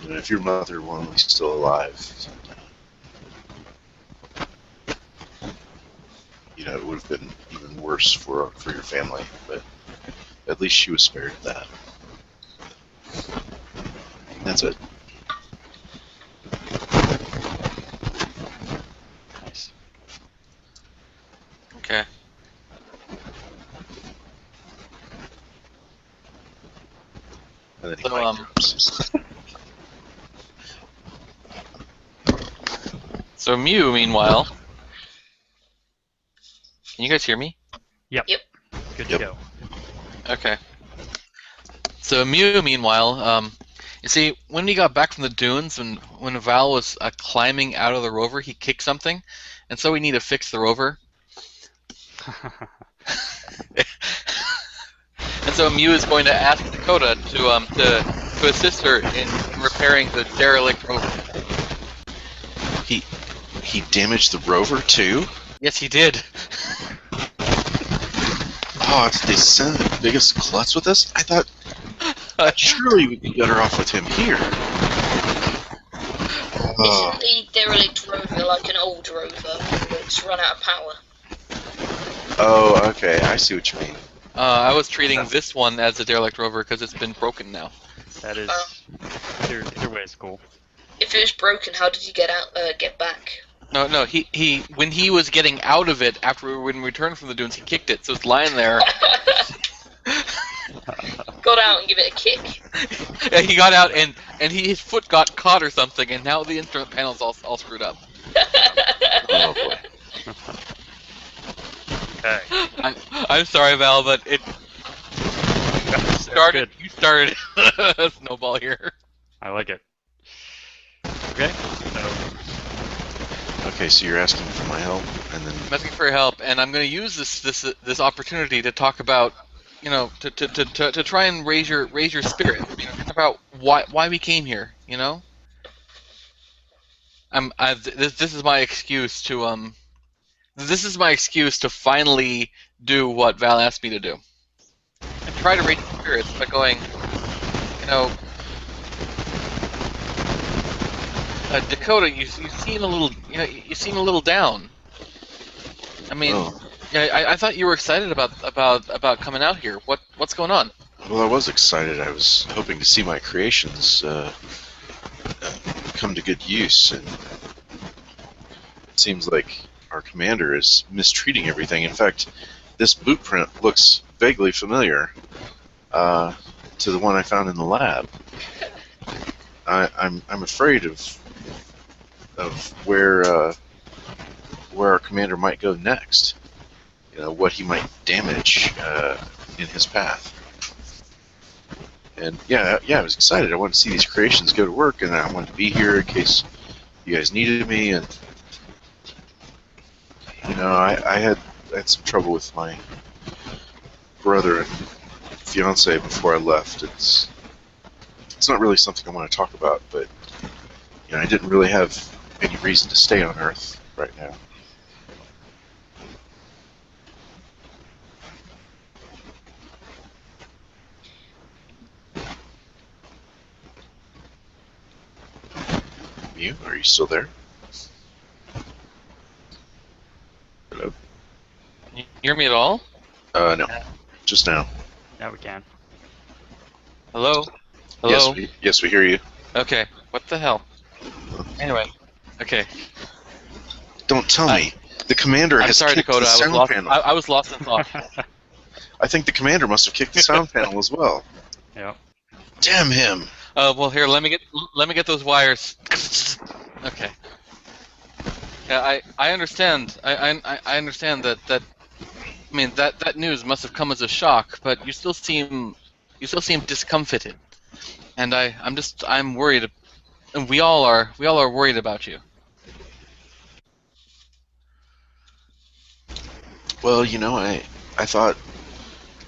And if your mother were only still alive, it would have been even worse for your family, but at least she was spared that. That's it. Nice. Okay. And then he So, mic drops. So Mew, meanwhile, can you guys hear me? Yep. Yep. Good Yep. to go. Okay. So Mew, meanwhile, you see, when he got back from the dunes, when Val was climbing out of the rover, he kicked something, and so we need to fix the rover. And so Mew is going to ask Dakota to assist her in repairing the derelict rover. He damaged the rover too? Yes, he did. Oh, did they send the biggest klutz with us? I thought surely we'd be better off with him here. Isn't the derelict rover like an old rover that's run out of power? Oh, okay. I see what you mean. I was treating this one as a derelict rover because it's been broken now. That is either way is cool. If it was broken, how did you get back? No, he when he was getting out of it when we returned from the dunes, he kicked it, so it's lying there. Got out and give it a kick. Yeah, he got out and his foot got caught or something, and now the instrument panel's all screwed up. Oh boy. Okay. I'm sorry, Val, but it started. Good. You started a snowball here. I like it. Okay. So Okay, so you're asking for my help, and then I'm asking for your help, and I'm going to use this opportunity to talk about, to try and raise your spirit, talk about why we came here, This is my excuse to finally do what Val asked me to do, and try to raise your spirits by going, Dakota, you seem a little, you seem a little down. I mean, oh, yeah, I thought you were excited about coming out here. What's going on? well, I was excited. I was hoping to see my creations come to good use, and it seems like our commander is mistreating everything. In fact, this boot print looks vaguely familiar to the one I found in the lab. I'm afraid of where our commander might go next. What he might damage in his path. And yeah, I was excited. I wanted to see these creations go to work, and I wanted to be here in case you guys needed me. And I had some trouble with my brother and fiance before I left. It's not really something I want to talk about, but I didn't really have any reason to stay on Earth right now. You? Are you still there? Hello? Can you hear me at all? No. Just now. now we can. Hello? Hello? Yes, we hear you. Okay. What the hell? Anyway. Okay. Don't tell me. The commander I'm has sorry, kicked Dakota. the sound panel. I was lost in thought. I think the commander must have kicked the sound panel as well. Yep. Damn him! Well, here, let me get those wires. Okay. Yeah, I understand. I understand that. I mean, that news must have come as a shock, but you still seem discomfited, and I'm worried, and we all are worried about you. Well, I thought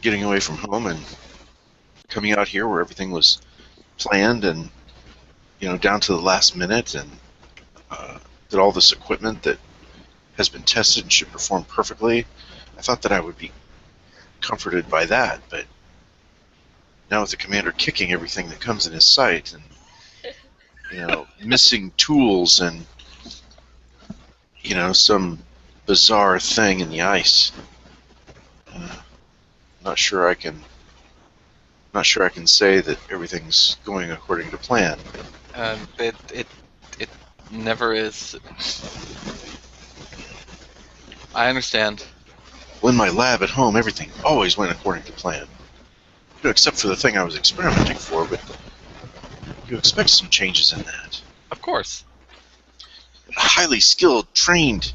getting away from home and coming out here where everything was planned and down to the last minute, and that all this equipment that has been tested and should perform perfectly, I thought that I would be comforted by that. But now with the commander kicking everything that comes in his sight, and missing tools, and some bizarre thing in the ice, not sure I can say that everything's going according to plan. It never is. I understand. Well, in my lab at home, everything always went according to plan. Except for the thing I was experimenting for, but you expect some changes in that. Of course. Highly skilled, trained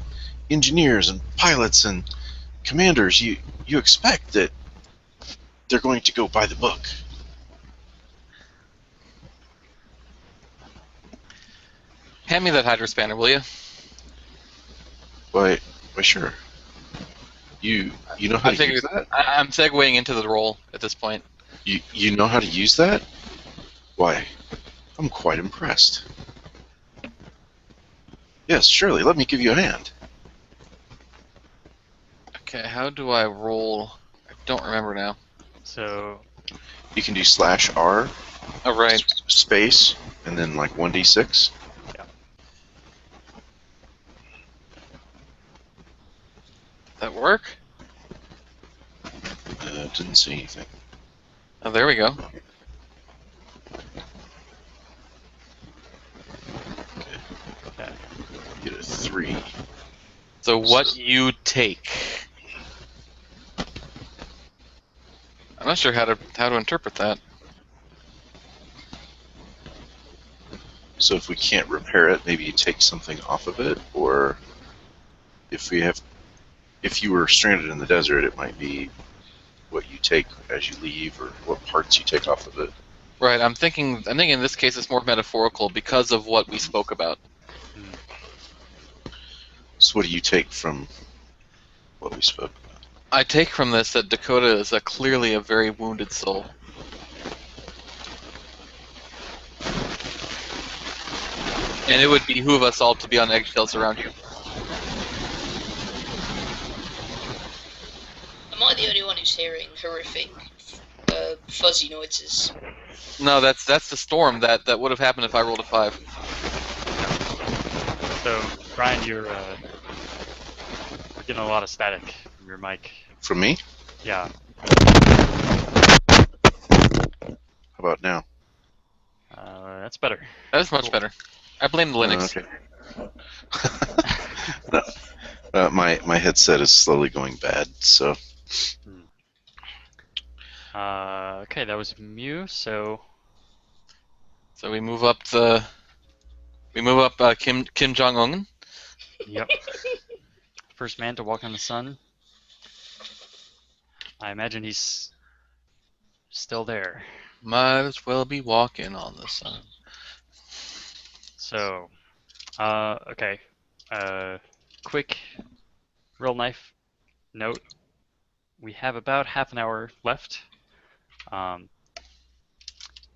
engineers and pilots and commanders, you expect that they're going to go by the book. Hand me that hydro spanner, will you? Why sure. You know how to use that? I'm segueing into the role at this point. You know how to use that? Why, I'm quite impressed. Yes, surely, let me give you a hand. Okay, how do I roll? I don't remember now. So You can do /R Oh, right. space and then like 1d6. That work? Didn't see anything. Oh, there we go. okay. Get a 3. So what you take? I'm not sure how to interpret that. So if we can't repair it, maybe you take something off of it, or if you were stranded in the desert, it might be what you take as you leave, or what parts you take off of it. Right. I'm thinking in this case it's more metaphorical because of what we spoke about. So what do you take from what we spoke about? I take from this that Dakota is clearly a very wounded soul. And it would behoove us all to be on eggshells around you. Am I the only one who's hearing horrific fuzzy noises? No, that's the storm that would have happened if I rolled a 5. So Brian, you're getting a lot of static from your mic. From me? Yeah. How about now? That's better. That is much better. I blame the Linux. Okay. No, my headset is slowly going bad, so. Okay, that was Mew. So we move up Kim Jong Un. yep. First man to walk on the sun. I imagine he's still there. Might as well be walking on the sun. So, okay. Quick real knife note. We have about half an hour left.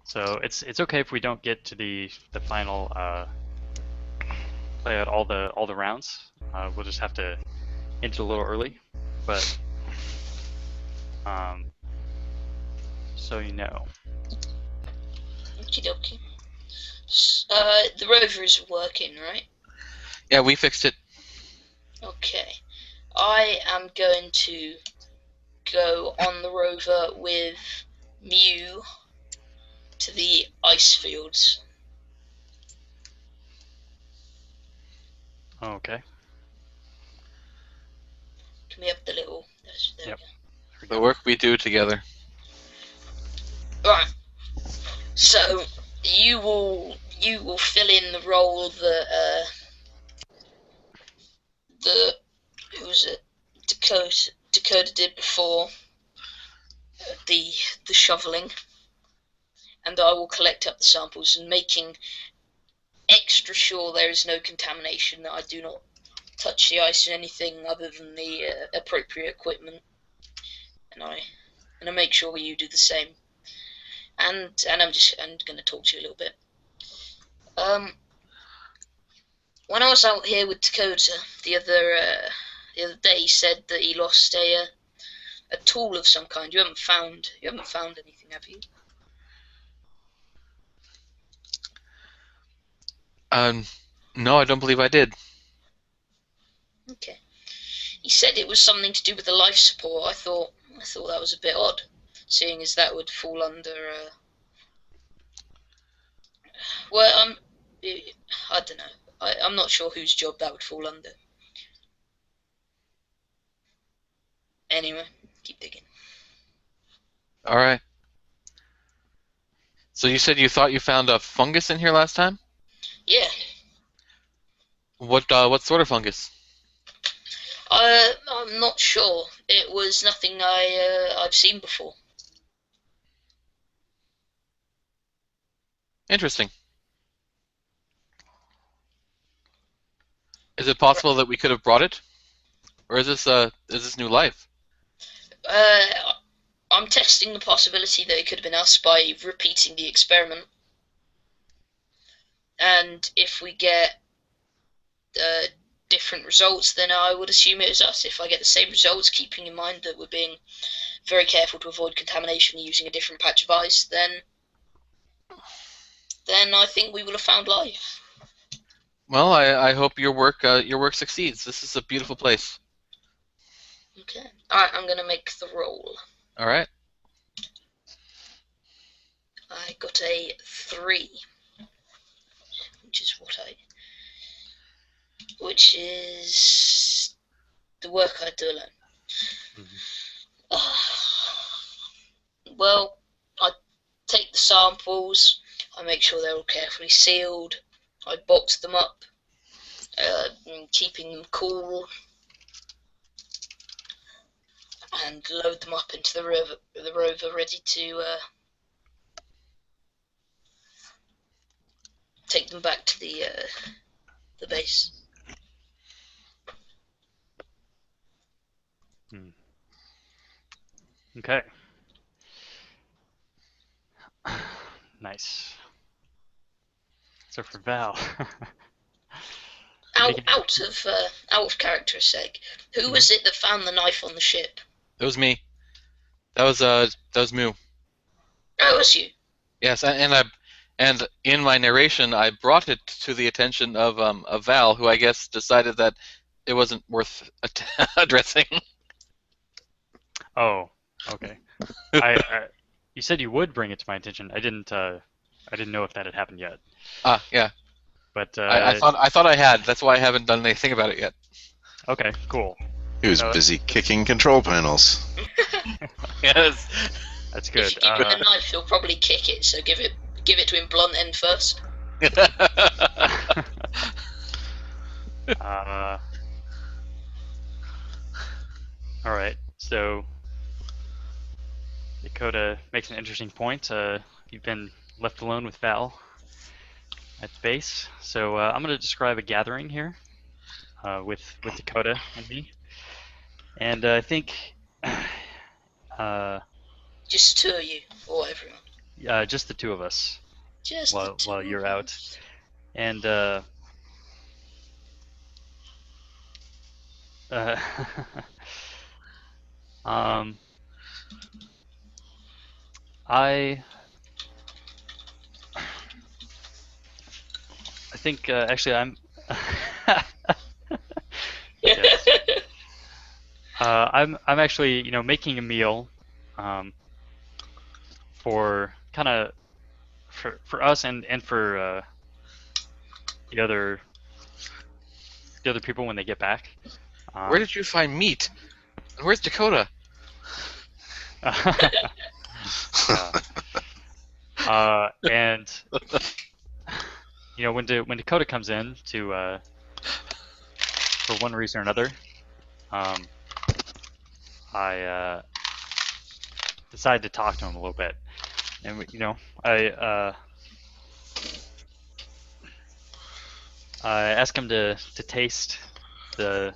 So it's okay if we don't get to the final play out all the rounds. We'll just have to end it a little early, but so you know. Okie dokie. The rover is working, right? Yeah, we fixed it. Okay. I am going to go on the rover with Mew to the ice fields. Okay. Can we have the little... There Yep. we The work we do together. go. Right. So, you will fill in the role that who was it? Dakota did before the shoveling, and I will collect up the samples and making extra sure there is no contamination, that I do not touch the ice in anything other than the appropriate equipment, and I make sure you do the same. And I'm going to talk to you a little bit. When I was out here with Dakota the other day, he said that he lost a tool of some kind. You haven't found anything, have you? No, I don't believe I did. Okay. He said it was something to do with the life support. I thought that was a bit odd, seeing as that would fall under. Well, I don't know. I'm not sure whose job that would fall under. Anyway, keep digging. All right. So you said you thought you found a fungus in here last time? Yeah. What sort of fungus? I'm not sure. It was nothing I've seen before. Interesting. Is it possible that we could have brought it, or is this new life? I'm testing the possibility that it could have been us by repeating the experiment. And if we get different results, then I would assume it was us. If I get the same results, keeping in mind that we're being very careful to avoid contamination using a different patch of ice, then I think we will have found life. Well, I hope your work succeeds. This is a beautiful place. Okay. Alright, I'm going to make the roll. All right. I got a 3, which is the work I do alone. Well, I take the samples, I make sure they're all carefully sealed, I box them up, keeping them cool, and load them up into the rover ready to take them back to the base. Okay. Nice. So for Val, Out of character's sake, who was it that found the knife on the ship? That was me. That was Moo. Oh, it was you. Yes, and in my narration, I brought it to the attention of Val, who I guess decided that it wasn't worth addressing. Oh, okay. You said you would bring it to my attention. I didn't know if that had happened yet. Yeah. But I thought I had. That's why I haven't done anything about it yet. Okay, cool. He was busy kicking control panels. Yes. That's good. If you give him the knife, he'll probably kick it. So give it to him blunt end first. All right. So Dakota makes an interesting point. You've been left alone with Val at the base. So I'm going to describe a gathering here with Dakota and me. And I think just two of you or everyone. Just the two of us. Just while you're out. And I think actually I'm yes. I'm actually making a meal for kind of for us and for the other people when they get back. Where did you find meat? Where's Dakota? And when Dakota comes in to for one reason or another, I decided to talk to him a little bit, and I asked him to taste the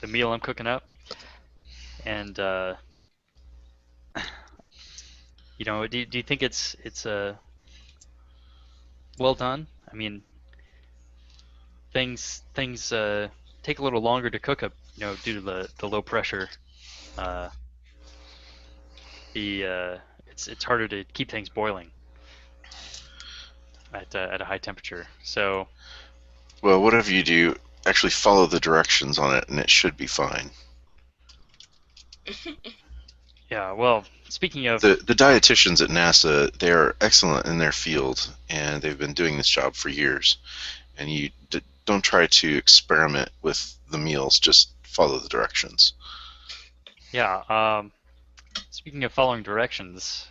meal I'm cooking up, and do you think it's well done? I mean, things take a little longer to cook up, due to the low pressure. It's harder to keep things boiling at a high temperature. So, well, whatever you do, actually follow the directions on it, and it should be fine. Yeah. Well, speaking of the dietitians at NASA, they are excellent in their field, and they've been doing this job for years. And you don't try to experiment with the meals; just follow the directions. Yeah. Speaking of following directions,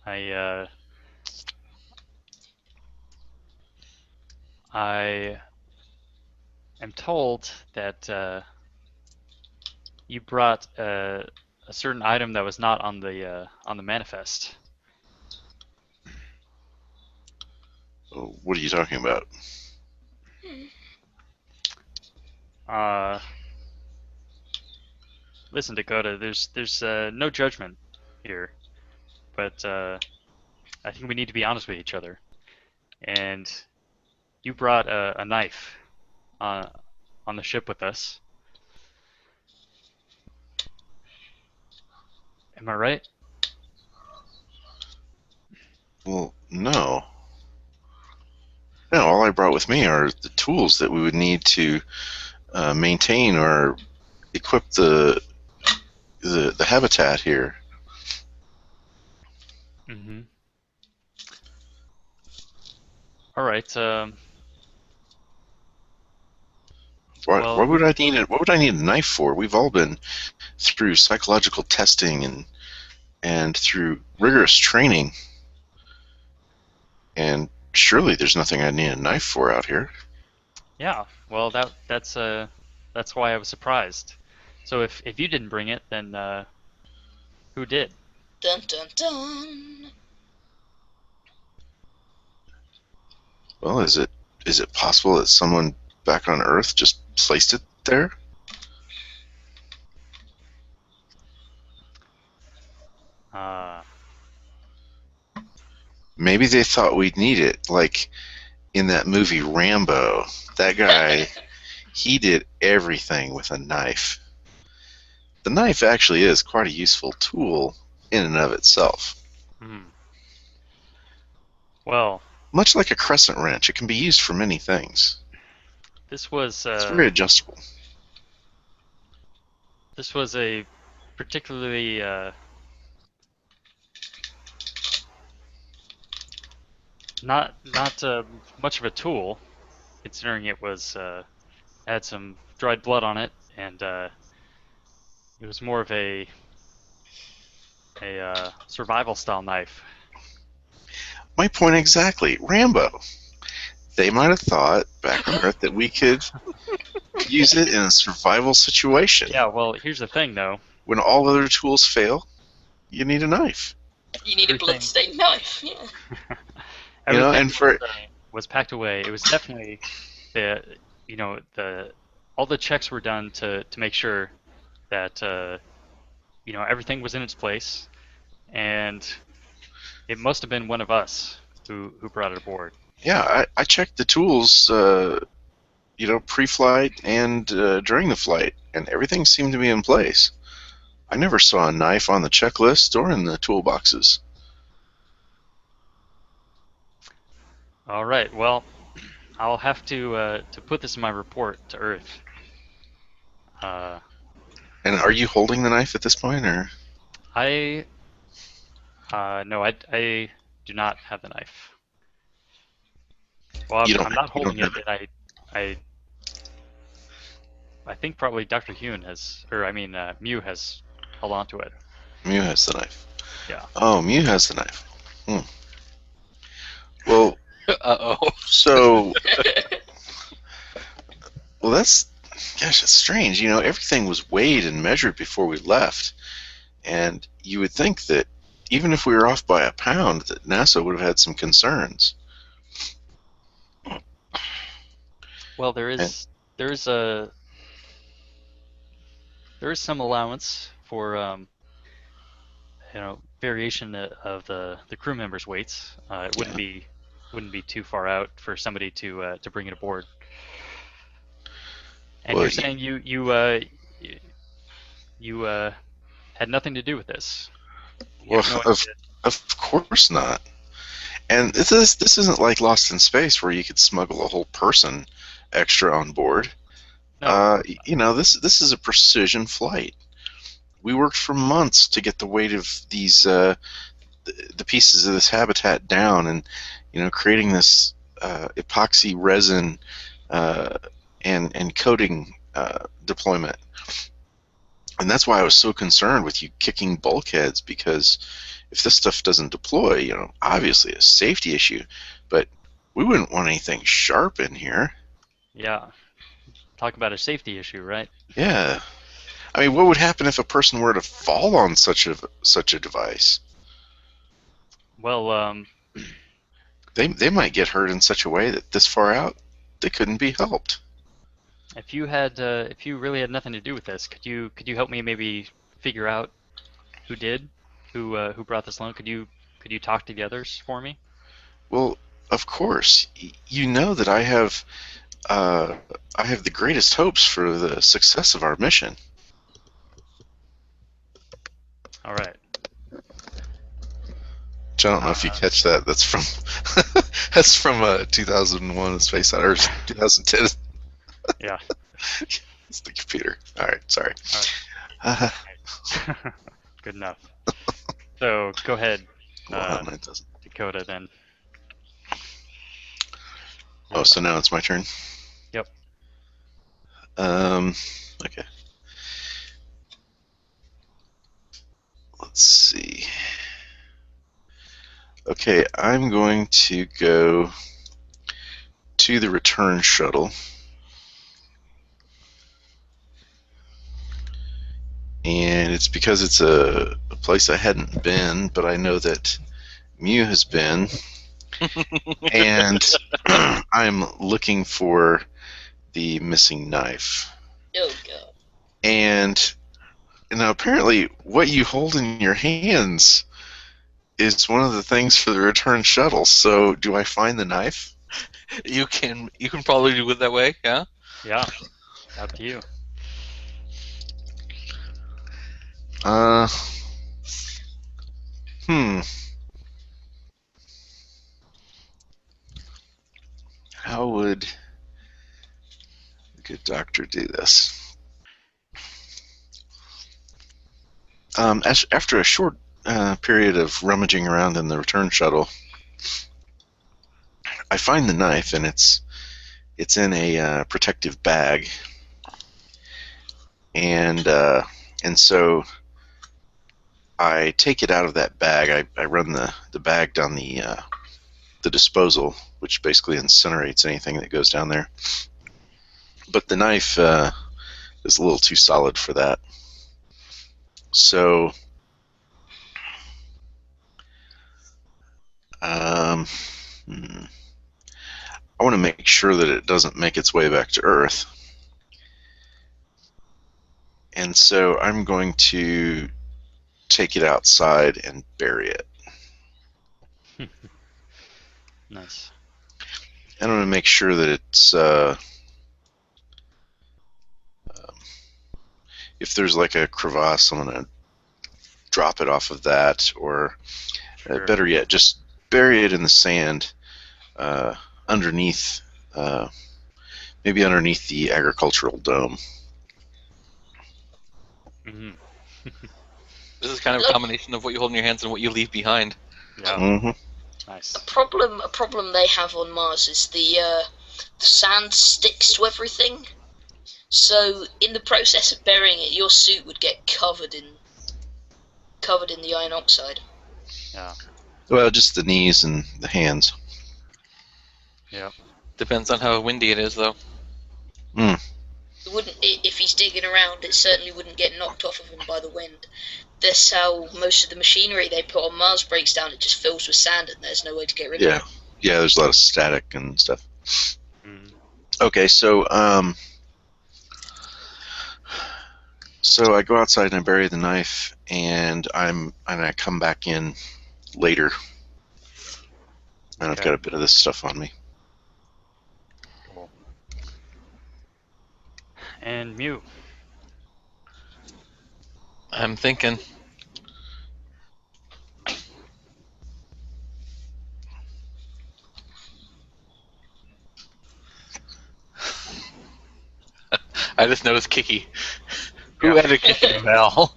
I am told that you brought a certain item that was not on the manifest. What are you talking about? Listen, Dakota, there's no judgment here, but I think we need to be honest with each other. And you brought a knife on the ship with us. Am I right? Well, no. No, all I brought with me are the tools that we would need to maintain or equip the habitat here. Mm-hmm. All right. What Well, would I need? What would I need a knife for? We've all been through psychological testing and through rigorous training, and surely there's nothing I need a knife for out here. yeah. Well, that's why I was surprised. So if you didn't bring it, then who did? Dun dun dun. Well, is it possible that someone back on Earth just placed it there? Uh, Maybe they thought we'd need it, like in that movie Rambo. That guy, he did everything with a knife. The knife actually is quite a useful tool in and of itself. hmm. Well, Much like a crescent wrench, it can be used for many things. this was It's very adjustable. a particularly not much of a tool, considering it was had some dried blood on it, and it was more of a survival style knife. My point exactly. Rambo. They might have thought back on Earth that we could use it in a survival situation. Yeah. Well, here's the thing, though. When all other tools fail, you need a knife. You need a Everything- bloodstained knife. Yeah. You know, Everything and for was packed away. It was definitely the all the checks were done to make sure that everything was in its place, and it must have been one of us who brought it aboard. yeah, I checked the tools, pre-flight and during the flight, and everything seemed to be in place. I never saw a knife on the checklist or in the toolboxes. All right. Well, I'll have to put this in my report to Earth. Uh, And are you holding the knife at this point, or? I no, I do not have the knife. Well, You I'm not you don't holding it, have and I think probably Dr. Hune has, or I mean, Mew has held onto it. Mew has the knife. Yeah. Oh, Mew has the knife. Well, Uh-oh. so, well, that's strange. Everything was weighed and measured before we left, and you would think that even if we were off by a pound, that NASA would have had some concerns. Well, there is some allowance for variation of the crew members' weights. It wouldn't be too far out for somebody to bring it aboard. And Well, you're saying you had nothing to do with this. You Well, have no idea. of course not. And this isn't like Lost in Space where you could smuggle a whole person extra on board. No. This is a precision flight. We worked for months to get the weight of these the pieces of this habitat down, and creating this epoxy resin and coating deployment. And that's why I was so concerned with you kicking bulkheads, because if this stuff doesn't deploy, obviously a safety issue, but we wouldn't want anything sharp in here. Yeah. Talk about a safety issue, right? Yeah. I mean, what would happen if a person were to fall on such a device? Well, They might get hurt in such a way that this far out they couldn't be helped. if you really had nothing to do with this, could you help me maybe figure out who did, who brought this along? Could you talk to the others for me? Well, of course, you know that I have I have the greatest hopes for the success of our mission. All right. Which I don't know if you catch that. That's from that's from 2001: A Space Odyssey, or 2010. Yeah. It's the computer. All right, sorry. All right. Good enough. So go ahead, Well, it doesn't. Dakota. Then. Oh, so now it's my turn. Yep. Okay. Let's see. Okay, I'm going to go to the return shuttle. And it's because it's a place I hadn't been, but I know that Mew has been. And I'm looking for the missing knife. Oh god. And now apparently what you hold in your hands is one of the things for the return shuttle. So do I find the knife? You can probably do it that way, yeah? Yeah. Up to you. How would a good doctor do this? After a short period of rummaging around in the return shuttle, I find the knife, and it's in a protective bag, and so I take it out of that bag. I run the bag down the disposal, which basically incinerates anything that goes down there. But the knife is a little too solid for that. So I want to make sure that it doesn't make its way back to Earth. And so I'm going to take it outside and bury it. Nice. And I'm going to make sure that it's if there's like a crevasse, I'm going to drop it off of that, or Sure. better yet, just bury it in the sand underneath, maybe underneath the agricultural dome. Mm-hmm. This is kind of a combination of what you hold in your hands and what you leave behind. Yeah. Mm-hmm. Nice. A problem they have on Mars is the sand sticks to everything. So in the process of burying it, your suit would get covered in the iron oxide. Yeah. Well, just the knees and the hands. Yeah. Depends on how windy it is, though. Mm. If he's digging around, it certainly wouldn't get knocked off of him by the wind. That's how most of the machinery they put on Mars breaks down. It just fills with sand, and there's no way to get rid of it. Yeah, there's a lot of static and stuff. Mm. Okay, so I go outside and I bury the knife, and I come back in later, and I've Okay. got a bit of this stuff on me. Cool. And Mew. I'm thinking. I just noticed Kiki. Who Yeah. added Kiki Val?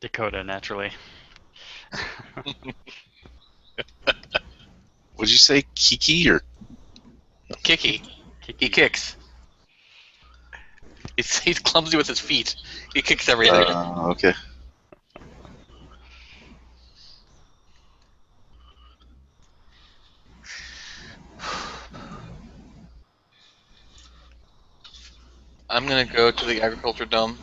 Dakota, naturally. Would you say Kiki or? Kiki. Kiki. He kicks. He's clumsy with his feet. He kicks everything. Okay. I'm gonna go to the agriculture dome.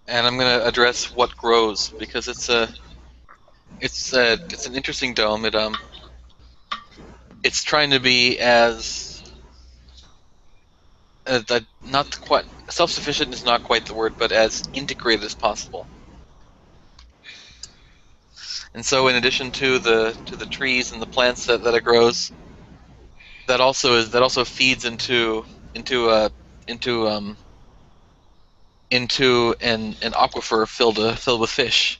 And I'm gonna address what grows, because it's an interesting dome. It's trying to be as not quite self-sufficient is not quite the word, but as integrated as possible. And so, in addition to the trees and the plants that it grows, that also feeds into into an aquifer filled with fish.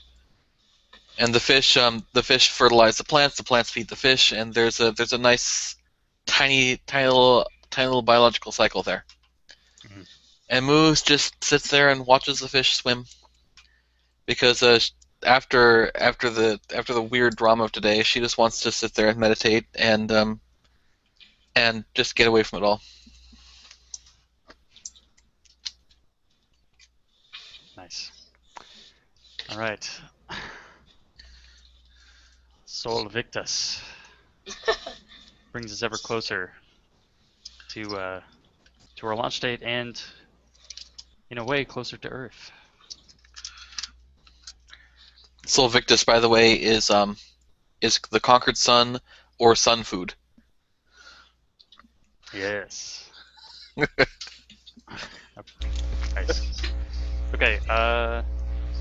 And the fish fertilize the plants feed the fish, and there's a nice tiny little biological cycle there. Mhm. And Moose just sits there and watches the fish swim because after the weird drama of today, she just wants to sit there and meditate and just get away from it all. Nice. All right. Sol Victus brings us ever closer to our launch date and, in a way, closer to Earth. Sol Victus, by the way, is the conquered sun or sun food. Yes. Nice. Okay.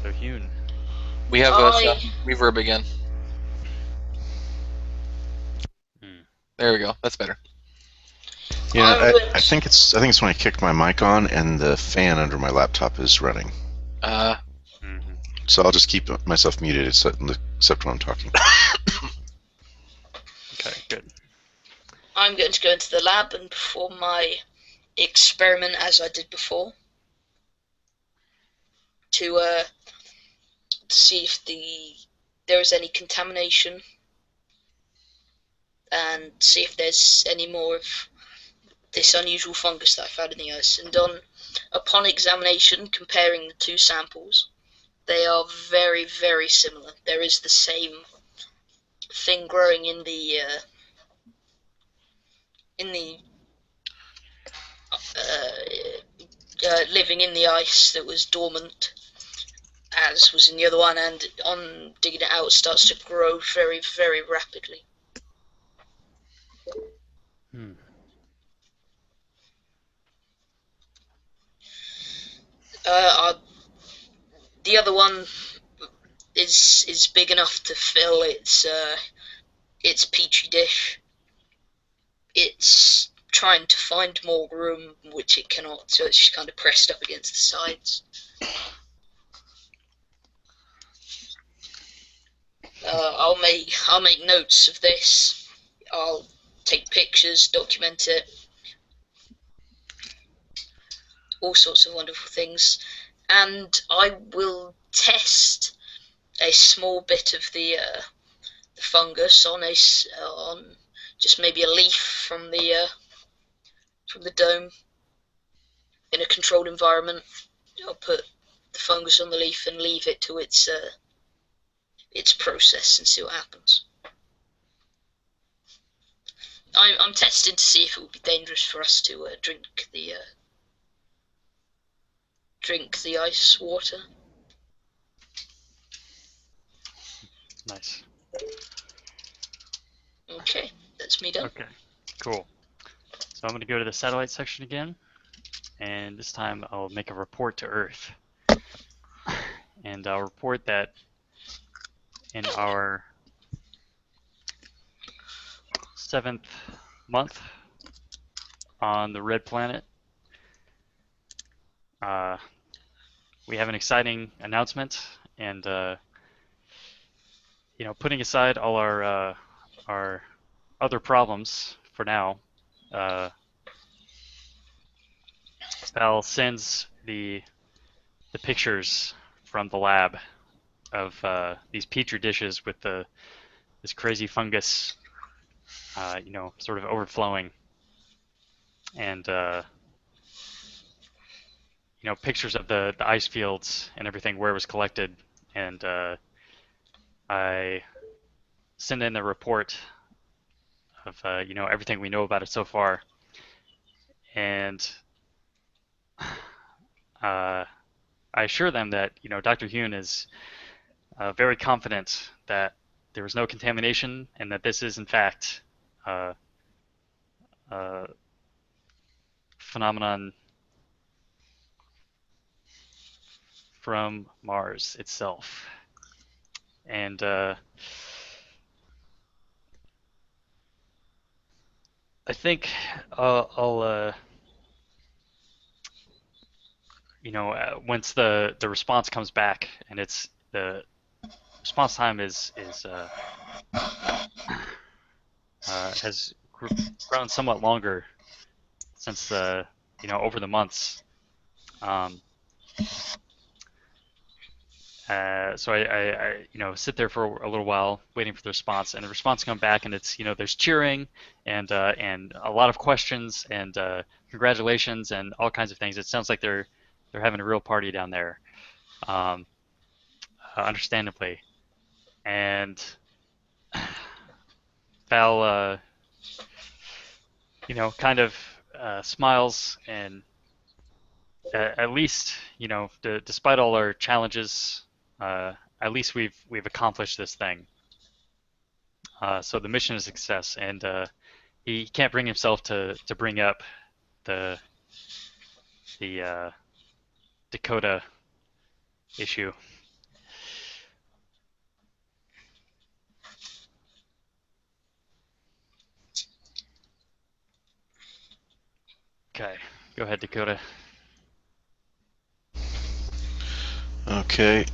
So Hune. We have I reverb again. Hmm. There we go. That's better. Yeah, I'm going I think it's when I kicked my mic on and the fan under my laptop is running. Mhm. So I'll just keep myself muted except when I'm talking. Okay. Good. I'm going to go into the lab and perform my experiment as I did before to see if there is any contamination and see if there's any more of this unusual fungus that I found in the ice. And upon examination, comparing the two samples, they are very, very similar. There is the same thing growing in the living in the ice that was dormant, as was in the other one, and on digging it out, starts to grow very, very rapidly. Hmm. The other one is big enough to fill its petri dish. It's trying to find more room, which it cannot, so it's just kind of pressed up against the sides. I'll make notes of this. I'll take pictures, document it, all sorts of wonderful things, and I will test a small bit of the fungus on just maybe a leaf from the dome in a controlled environment. I'll put the fungus on the leaf and leave it to its process and see what happens. I'm testing to see if it would be dangerous for us to drink the ice water. Nice. Okay, that's me done. Okay. Cool. So I'm going to go to the satellite section again, and this time I'll make a report to Earth. And I'll report that in our 7th month on the red planet, we have an exciting announcement, and putting aside all our other problems for now, Val sends the pictures from the lab of these petri dishes with this crazy fungus, sort of overflowing, and pictures of the ice fields and everything where it was collected, and I send in a report of everything we know about it so far, and I assure them that Dr. Hune is very confident that there was no contamination and that this is in fact a phenomenon from Mars itself. and I think I'll once the response comes back and it's the response time is has grown somewhat longer since the over the months. Um, so I sit there for a little while waiting for the response, and the response come back, and it's there's cheering and a lot of questions and congratulations and all kinds of things. It sounds like they're having a real party down there, um, understandably. And Val, kind of smiles and at least despite all our challenges, at least we've accomplished this thing. So the mission is a success, and he can't bring himself to bring up the the Dakota issue. Okay, go ahead, Dakota. Okay.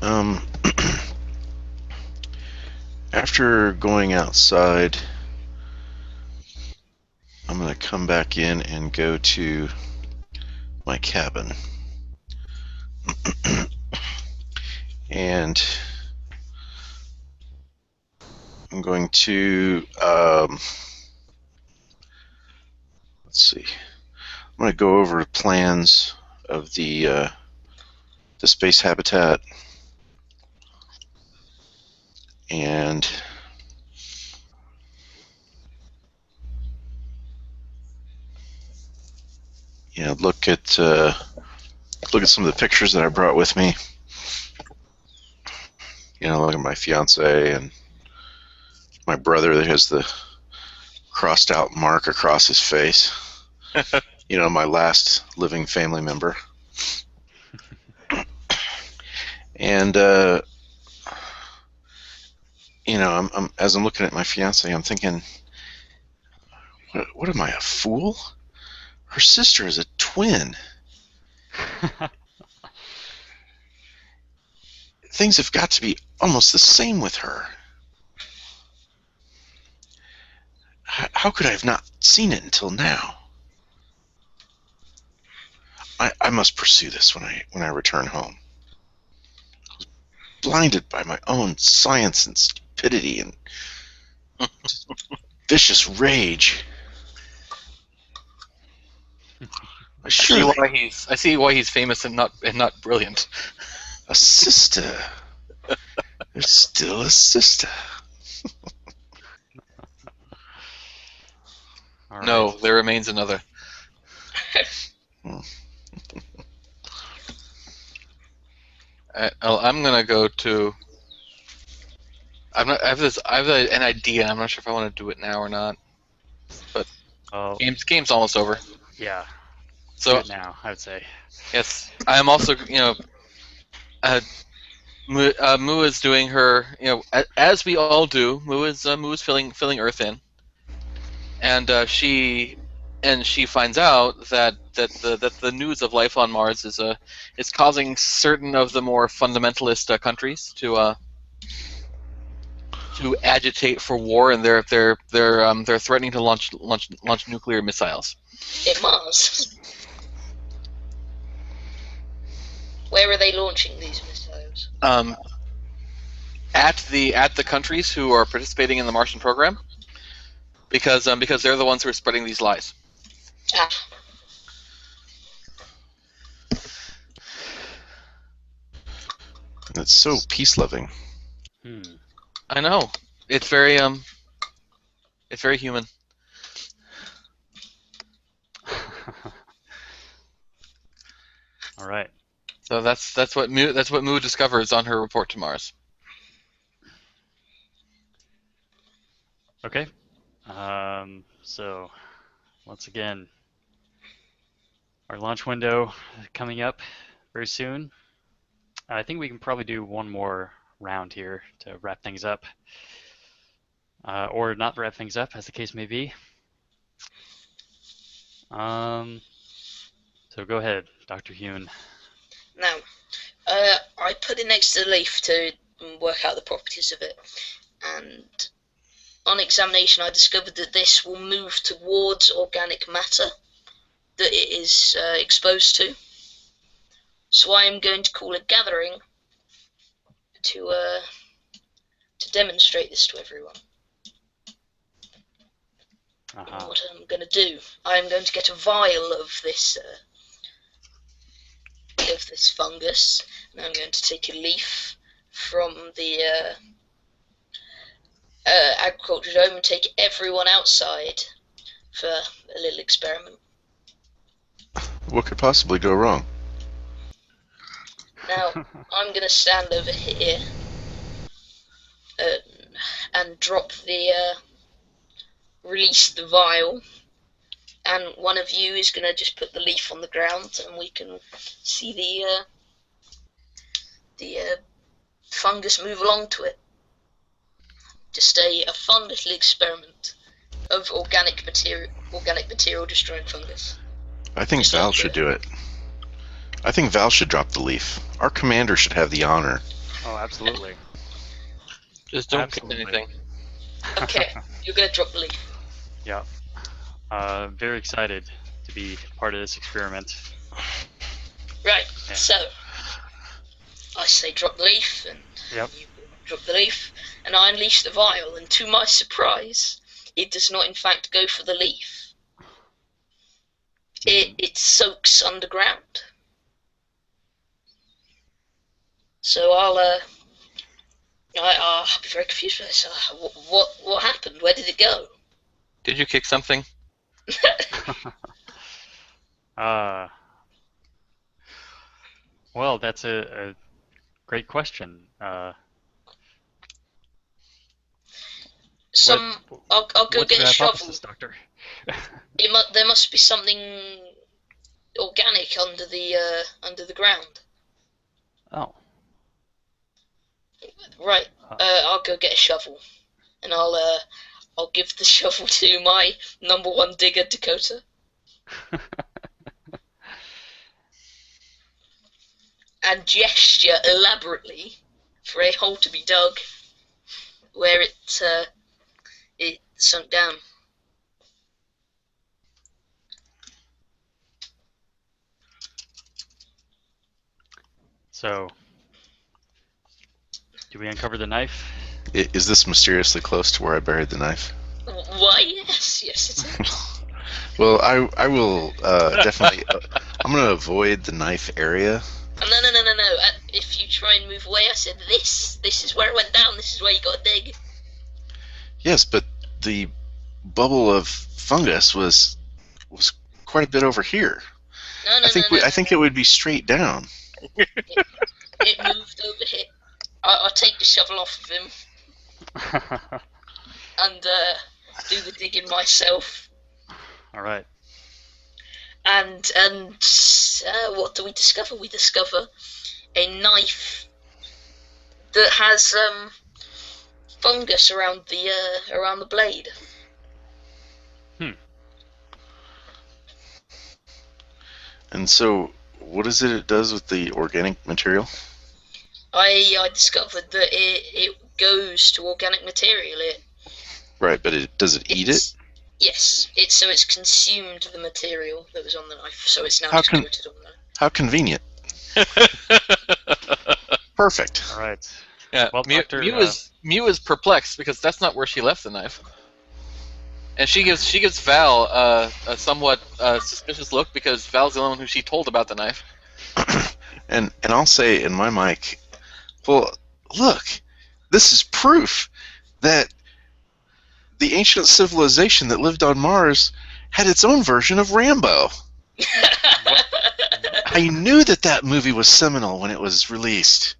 After going outside, I'm going to come back in and go to my cabin. And I'm going to, let's see, I'm going to go over plans of the space habitat, and look at some of the pictures that I brought with me. Look at my fiance and my brother that has the crossed out mark across his face. My last living family member. And I'm as I'm looking at my fiance, I'm thinking, what am I, a fool? Her sister is a twin. Things have got to be almost the same with her. How could I have not seen it until now? I must pursue this when I return home. I was blinded by my own science and stupidity and vicious rage. I see why he's famous and not brilliant. A sister. There's still a sister. All No, right. there remains another. I'm gonna go to. I have an idea. I'm not sure if I want to do it now or not. But Oh, game's almost over. yeah. Do So it now, I would say. yes, I am also Mu is doing her as we all do. Mu is filling Earth in, and she finds out that the news of life on Mars is causing certain of the more fundamentalist countries to agitate for war, and they're threatening to launch nuclear missiles. In Mars. Where are they launching these missiles? At the countries who are participating in the Martian program, because they're the ones who are spreading these lies. Ah. It's so peace-loving. I know. It's very human. All right. So that's what Mu discovers on her report to Mars. Okay. So once again, our launch window coming up very soon. I think we can probably do one more round here to wrap things up, or not wrap things up, as the case may be. So go ahead, Dr. Hune. Now, I put it next to the leaf to work out the properties of it, and on examination I discovered that this will move towards organic matter that it is exposed to. So I am going to call a gathering to demonstrate this to everyone. And what I'm going to do, I am going to get a vial of this fungus, and I'm going to take a leaf from the agriculture dome and take everyone outside for a little experiment. What could possibly go wrong? Now, I'm going to stand over here and drop the release the vial, and one of you is going to just put the leaf on the ground, and we can see the fungus move along to it. Just a fun little experiment of organic material destroying fungus. I think Just Val like should it. do it. I think Val should drop the leaf. Our commander should have the honor. Oh, absolutely. Just don't pick Absolutely. anything. Okay, you're going to drop the leaf. Yeah. Very excited to be part of this experiment. Right, Yeah. so I say drop the leaf, and Yep. you drop the leaf, and I unleash the vial, and to my surprise, it does not in fact go for the leaf. It soaks underground. So I'll be very confused by this. What happened? Where did it go? Did you kick something? Well, that's a great question. I'll go What's get your a shovel. hypothesis, Doctor? There must be something organic under the ground. Oh. Right. I'll go get a shovel, and I'll give the shovel to my #1 digger, Dakota, and gesture elaborately for a hole to be dug where it sunk down. So, do we uncover the knife? Is this mysteriously close to where I buried the knife? Why? Yes, it is. Well, I will definitely. I'm going to avoid the knife area. No. If you try and move away, I said this is where it went down. This is where you got to dig. Yes, but the bubble of fungus was quite a bit over here. No. I think it would be straight down. It moved over here. I'll take the shovel off of him and do the digging myself. All right. And what do we discover? We discover a knife that has fungus around the blade. And so, what is it does with the organic material? I discovered that it goes to organic material. Right, but does it eat it? Yes, it's consumed the material that was on the knife, so it's now How just can- coated on there. How convenient. Perfect. All right. Yeah, Well, Doctor, Mew is perplexed because that's not where she left the knife, and she gives Val a somewhat suspicious look because Val's the only one who she told about the knife. And I'll say in my mic, well, look, this is proof that the ancient civilization that lived on Mars had its own version of Rambo. I knew that movie was seminal when it was released.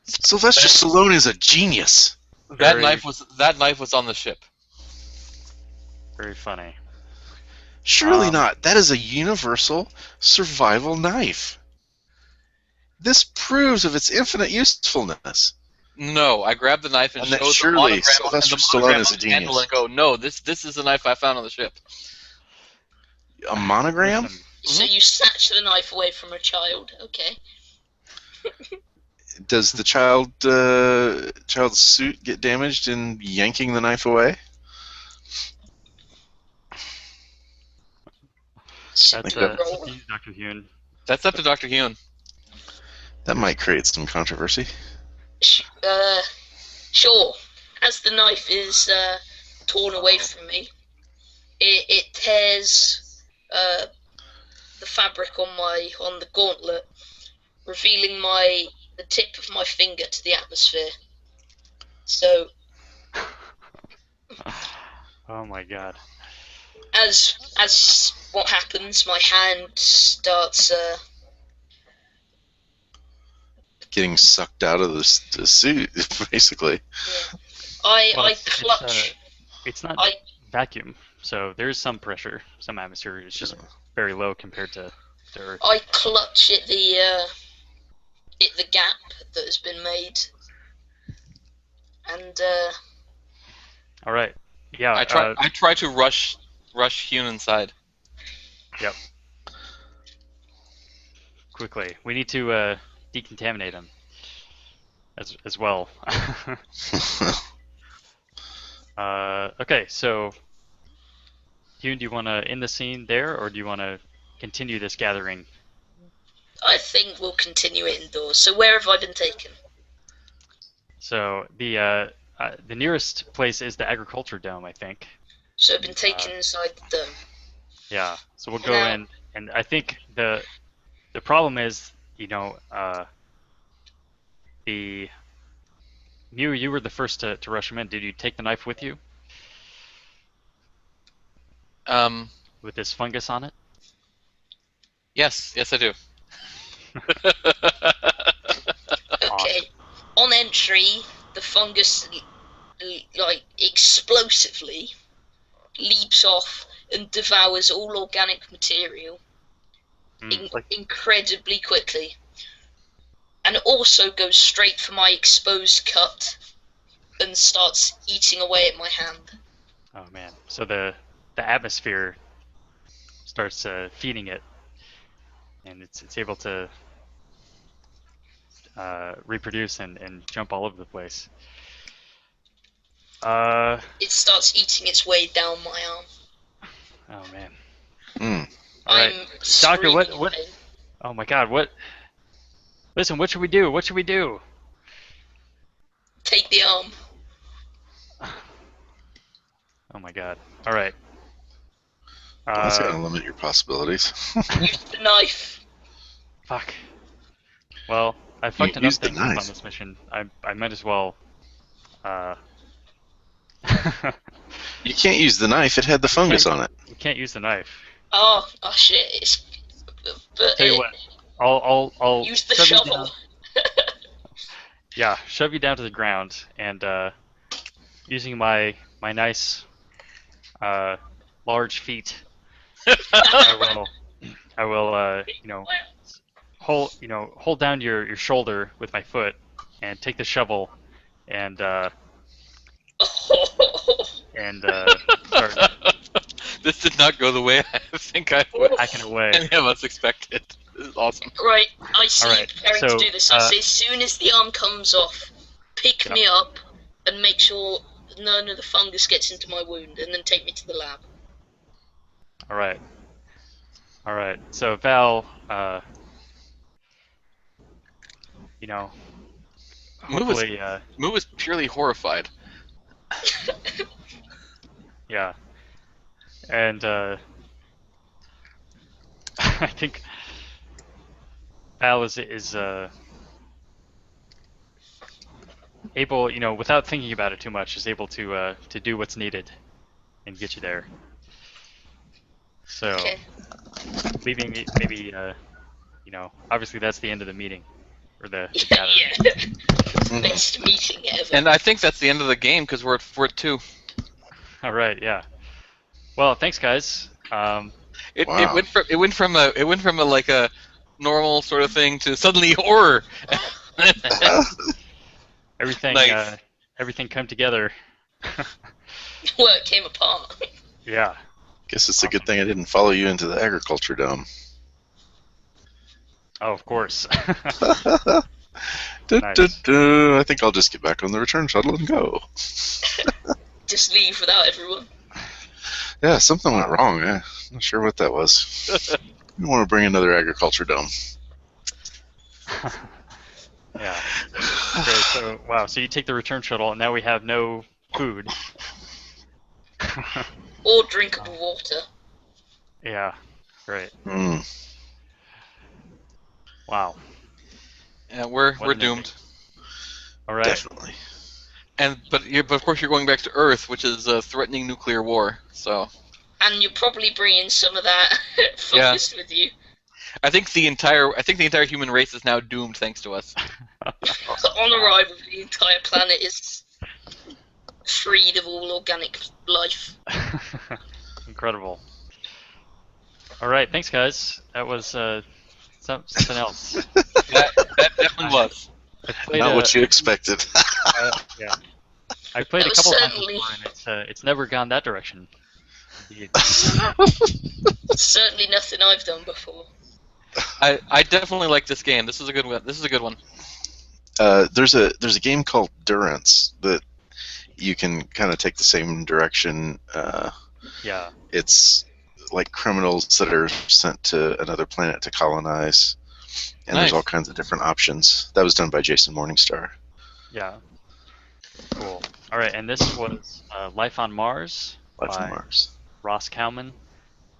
Sylvester Stallone is a genius. That knife was on the ship. Very funny. Surely not. That is a universal survival knife. This proves of its infinite usefulness. No, I grab the knife and And that show the surely monogram, Sylvester and the Stallone monogram is on a the handle genius. and go, no, this is the knife I found on the ship. A monogram? Listen, So you snatch the knife away from a child. Okay. Does the child's suit get damaged in yanking the knife away? that's that- up to you, Dr. Hune. That's up to Dr. Hune. That might create some controversy. Sure. As the knife is torn away from me, it tears the fabric on the gauntlet, revealing the tip of my finger to the atmosphere. So Oh my god. as what happens, my hand starts Getting sucked out of the suit, basically. I Well, clutch. It's not I vacuum, so there is some pressure, some atmosphere. It's just very low compared to Earth. I clutch at the gap that has been made, and All right. Yeah. I try to rush Hune inside. Yep. Quickly, we need to decontaminate him as well. Okay, so Hune, do you want to end the scene there, or do you want to continue this gathering? I think we'll continue it indoors. So where have I been taken? So the nearest place is the agriculture dome, I think. So I've been taken inside the dome. Yeah. So we'll go Now- in, and I think the problem is, you were the first to rush him in. Did you take the knife with you with this fungus on it? Yes, I do. Okay. On entry, the fungus like explosively leaps off and devours all organic material incredibly quickly, and also goes straight for my exposed cut and starts eating away at my hand. Oh man. So the atmosphere starts feeding it, and it's able to reproduce and jump all over the place. It starts eating its way down my arm. Oh man. All right. I'm Doctor, what- screaming in what- pain. Oh my God. What? Listen. What should we do? What should we do? Take the arm. Oh my God. All right. That's going to limit your possibilities. Use the knife. Fuck. Well, I fucked enough use the things up on knife. this mission. I might as well. You can't use the knife. It had the fungus on it. We can't use the knife. Oh shit! It's. But Tell you what. I'll use the shove you shovel. down. Yeah, shove you down to the ground, and using my nice large feet, I will hold down your shoulder with my foot, and take the shovel, and start. This did not go the way I think I would. Hacking away. Any of us expected. This is awesome. Right, I see All you right, preparing so, to do this. I say, as soon as the arm comes off, pick Yep. me up and make sure none of the fungus gets into my wound, and then take me to the lab. All right. So Val, hopefully, Moo was purely horrified. yeah, and I think Val is able, without thinking about it too much, is able to do what's needed and get you there. So, Okay. leaving it, maybe, obviously that's the end of the meeting, or the Yeah, gathering. yeah. Best meeting ever. And I think that's the end of the game because we're at 2. All right, yeah. Well, thanks, guys. It Wow. went from a normal sort of thing to suddenly horror. Everything, Nice. everything come together. Well, it came apart. Yeah. Guess it's a good thing I didn't follow you into the agriculture dome. Oh, of course. I think I'll just get back on the return shuttle and go. Just leave without everyone. Yeah, something went wrong. I'm not sure what that was. We want to bring another agriculture dome. Yeah. Okay, so wow, so you take the return shuttle, and now we have no food. Or drinkable water. Yeah. Great. Mm. Wow. Yeah, we're What an doomed. ending. All right. Definitely. But of course you're going back to Earth, which is threatening nuclear war. So And you're probably bringing some of that Yeah. focus with you. I think the entire human race is now doomed thanks to us. On arrival, the entire planet is freed of all organic life. Incredible. All right, thanks, guys. That was something else. That definitely was. I played Not what you expected. yeah. I played That a couple was times certainly- before, and it's never gone that direction. Indeed. Certainly nothing I've done before. I definitely like this game. This is a good one. This is a good one. There's a game called Durance that you can kind of take the same direction. Yeah. It's like criminals that are sent to another planet to colonize, and Nice. there's all kinds of different options. That was done by Jason Morningstar. Yeah. Cool. All right, and this was Life on Mars Life by on Mars. Ross Cowman.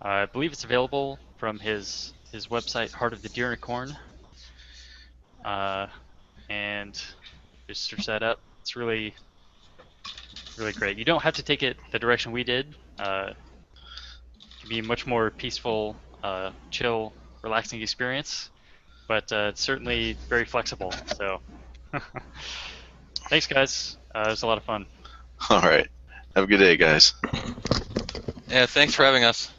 I believe it's available from his website, Heart of the Deernicorn. And just search that up. It's really, really great. You don't have to take it the direction we did. It can be a much more peaceful, chill, relaxing experience. But it's certainly very flexible. So, thanks, guys. It was a lot of fun. All right. Have a good day, guys. Yeah, thanks for having us.